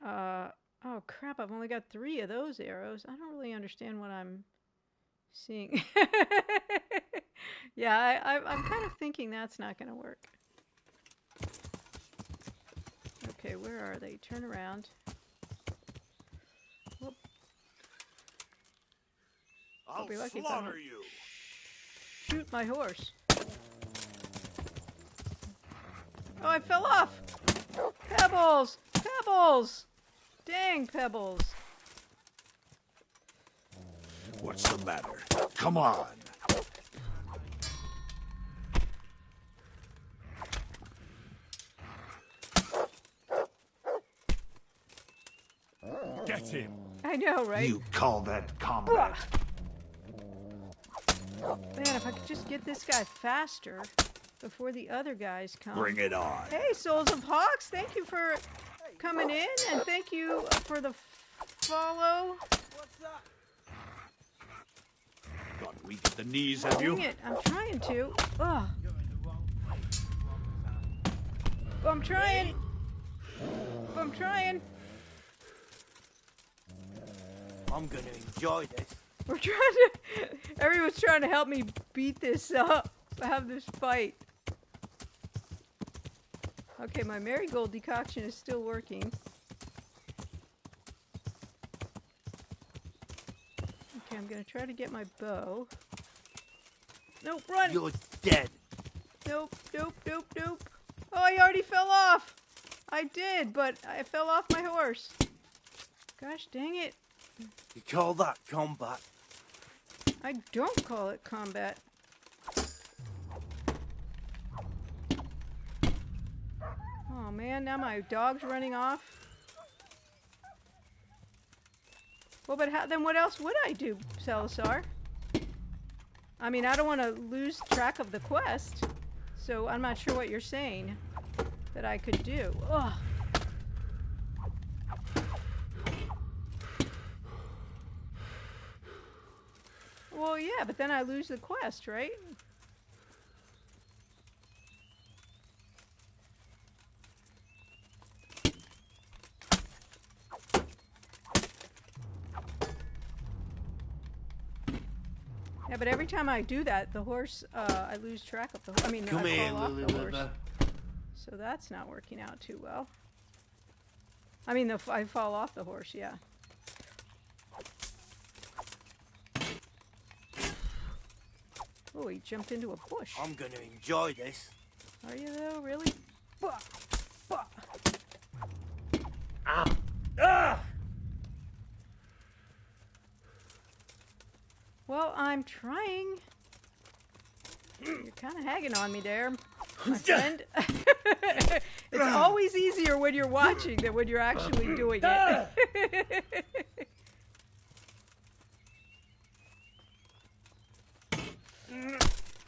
oh crap, I've only got 3 of those arrows. I don't really understand what I'm seeing. Yeah, I'm kind of thinking that's not going to work. Okay, where are they? Turn around. Whoop. I'll be lucky if I slaughter don't you. shoot my horse. Oh, I fell off! Pebbles! Pebbles! Dang, Pebbles! What's the matter? Come on. Get him. I know, right? You call that combat? Man, if I could just get this guy faster before the other guys come. Bring it on. Hey, Souls of Hawks, thank you for coming in, and thank you for the follow. Got weak at the knees, have you? Dang it, I'm trying to. Ugh. I'm trying. I'm trying. I'm gonna enjoy this. We're trying to. Everyone's trying to help me beat this up. Have this fight. Okay, my marigold decoction is still working. Okay, I'm gonna try to get my bow. Nope, run! You're dead. Nope, nope, nope, nope. Oh, I already fell off! I did, but I fell off my horse. Gosh dang it. You call that combat? I don't call it combat. Oh man, now my dog's running off. Well, but then what else would I do, Salazar? I mean, I don't want to lose track of the quest, so I'm not sure what you're saying that I could do. Ugh. Well, yeah, but then I lose the quest, right? Yeah, but every time I do that, the horse, I lose track of the horse. I mean, Come I here, fall off Lily the horse. River. So that's not working out too well. I mean, I fall off the horse, yeah. Oh, he jumped into a bush. I'm gonna enjoy this. Are you though, really? Bah! Bah! Ah! Ah! Well, I'm trying. You're kind of hagging on me there, my friend. It's always easier when you're watching than when you're actually doing it.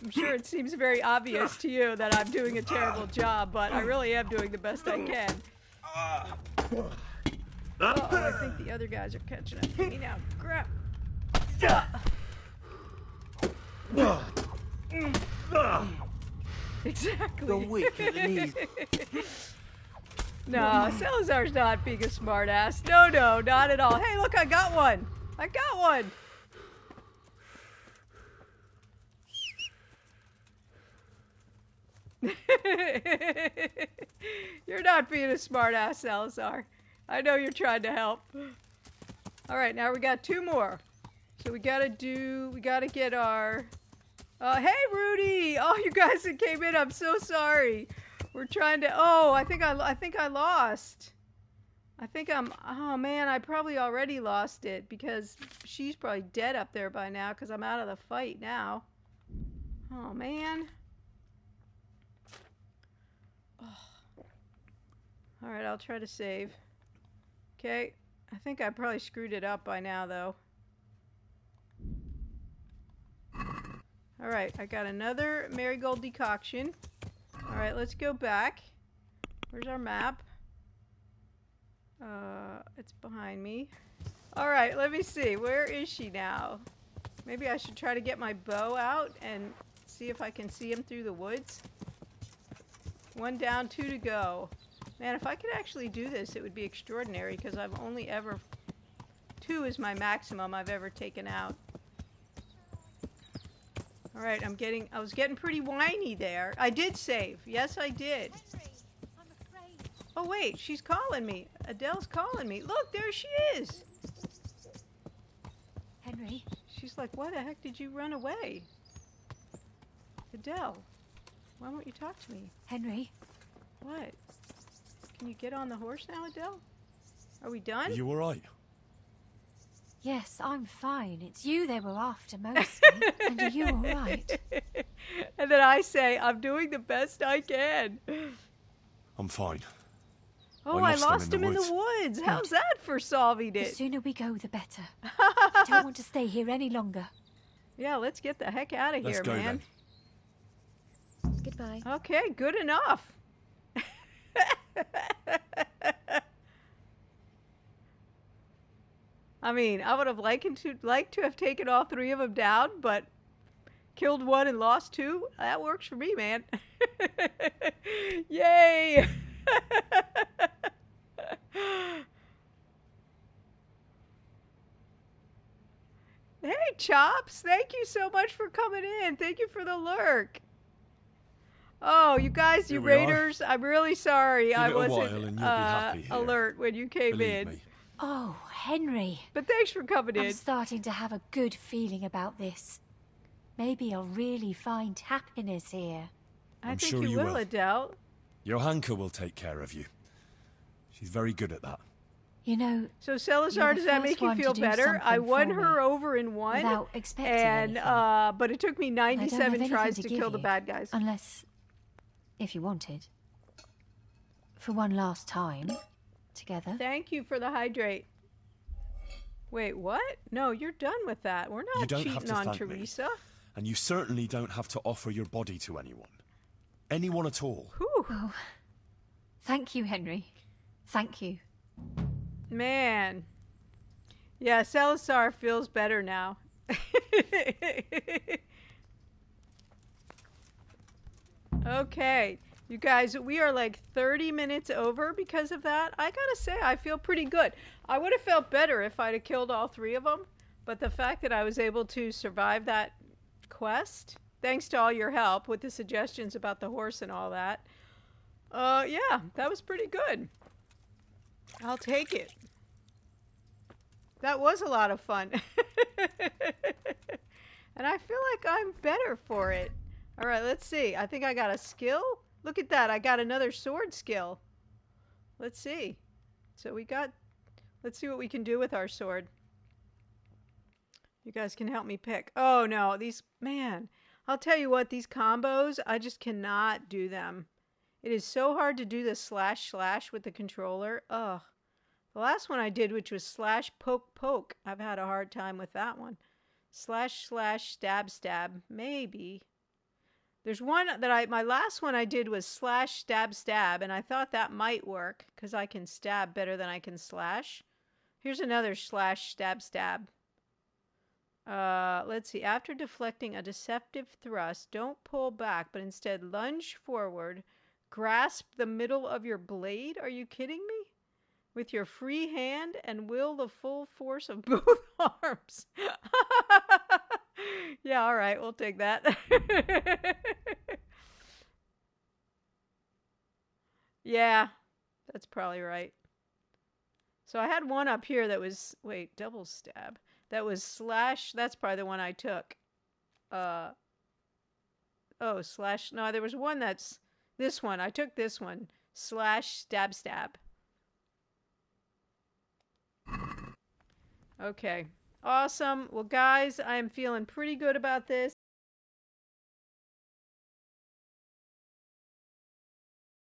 I'm sure it seems very obvious to you that I'm doing a terrible job, but I really am doing the best I can. Uh-oh, I think the other guys are catching up to me now. Crap. Exactly. The weak at the knees. No, Salazar's not being a smartass. No, no, not at all. Hey, look, I got one. I got one. You're not being a smartass, Salazar. I know you're trying to help. All right, now we got two more. So we gotta get our... hey, Rudy! Oh, you guys that came in, I'm so sorry. We're trying to... Oh, I think I lost. Oh man, I probably already lost it because she's probably dead up there by now because I'm out of the fight now. Oh man. Oh. All right, I'll try to save. Okay, I think I probably screwed it up by now though. All right, I got another marigold decoction. All right, let's go back. Where's our map? It's behind me. All right, let me see. Where is she now? Maybe I should try to get my bow out and see if I can see him through the woods. 1 down, 2 to go. Man, if I could actually do this, it would be extraordinary because I've only ever... 2 is my maximum I've ever taken out. All right, I was getting pretty whiny there. I did save. Yes, I did. Oh, wait, she's calling me. Adele's calling me. Look, there she is. Henry? She's like, why the heck did you run away? Adele, why won't you talk to me? Henry? What? Can you get on the horse now, Adele? Are we done? Are you all right? Yes, I'm fine. It's you they were after mostly. And are you all right? And then I say, I'm doing the best I can. I'm fine. Oh, I lost him in the woods. How's that for solving The it? sooner we go, the better. I don't want to stay here any longer. Yeah, let's get the heck out of here, Let's go, man. Then. Goodbye. Okay, good enough. I mean, I would have liked to have taken all 3 of them down, but killed 1 and lost 2. That works for me, man. Yay! Hey, Chops, thank you so much for coming in. Thank you for the lurk. Oh, you guys, you raiders, I'm really sorry I wasn't alert when you came in. Oh, Henry. But thanks for coming in. I'm starting to have a good feeling about this. Maybe I'll really find happiness here. I think sure you you will. Adele. Johanka will take care of you. She's very good at that. You know, so Salazar, does that make you feel better? I won her over in 1, without expecting and anything. But it took me 97 tries to kill the bad guys. Unless, if you wanted, for one last time, together. Thank you for the hydrate. Wait, what? No, you're done with that. We're not cheating on Teresa. Me. And you certainly don't have to offer your body to anyone. Anyone at all. Oh, thank you, Henry. Thank you. Man. Yeah, Salazar feels better now. Okay. You guys, we are like 30 minutes over because of that. I gotta say, I feel pretty good. I would have felt better if I'd have killed all 3 of them. But the fact that I was able to survive that quest, thanks to all your help with the suggestions about the horse and all that, yeah, that was pretty good. I'll take it. That was a lot of fun. And I feel like I'm better for it. All right, let's see. I think I got a skill. Look at that. I got another sword skill. Let's see. So let's see what we can do with our sword. You guys can help me pick. Oh, no. Man, I'll tell you what. These combos, I just cannot do them. It is so hard to do the // with the controller. Ugh. The last one I did, which was / poke. I've had a hard time with that one. / stab. Maybe. There's one that my last one I did was / stab, and I thought that might work because I can stab better than I can slash. Here's another / stab. Let's see. After deflecting a deceptive thrust, don't pull back, but instead lunge forward. Grasp the middle of your blade. Are you kidding me? With your free hand and will the full force of both arms. Yeah, all right, we'll take that. Yeah, that's probably right. So I had one up here that was, double stab. That was /, that's probably the one I took. No, there was one that's this one. I took this one. / stab. Okay. Awesome. Well, guys, I am feeling pretty good about this.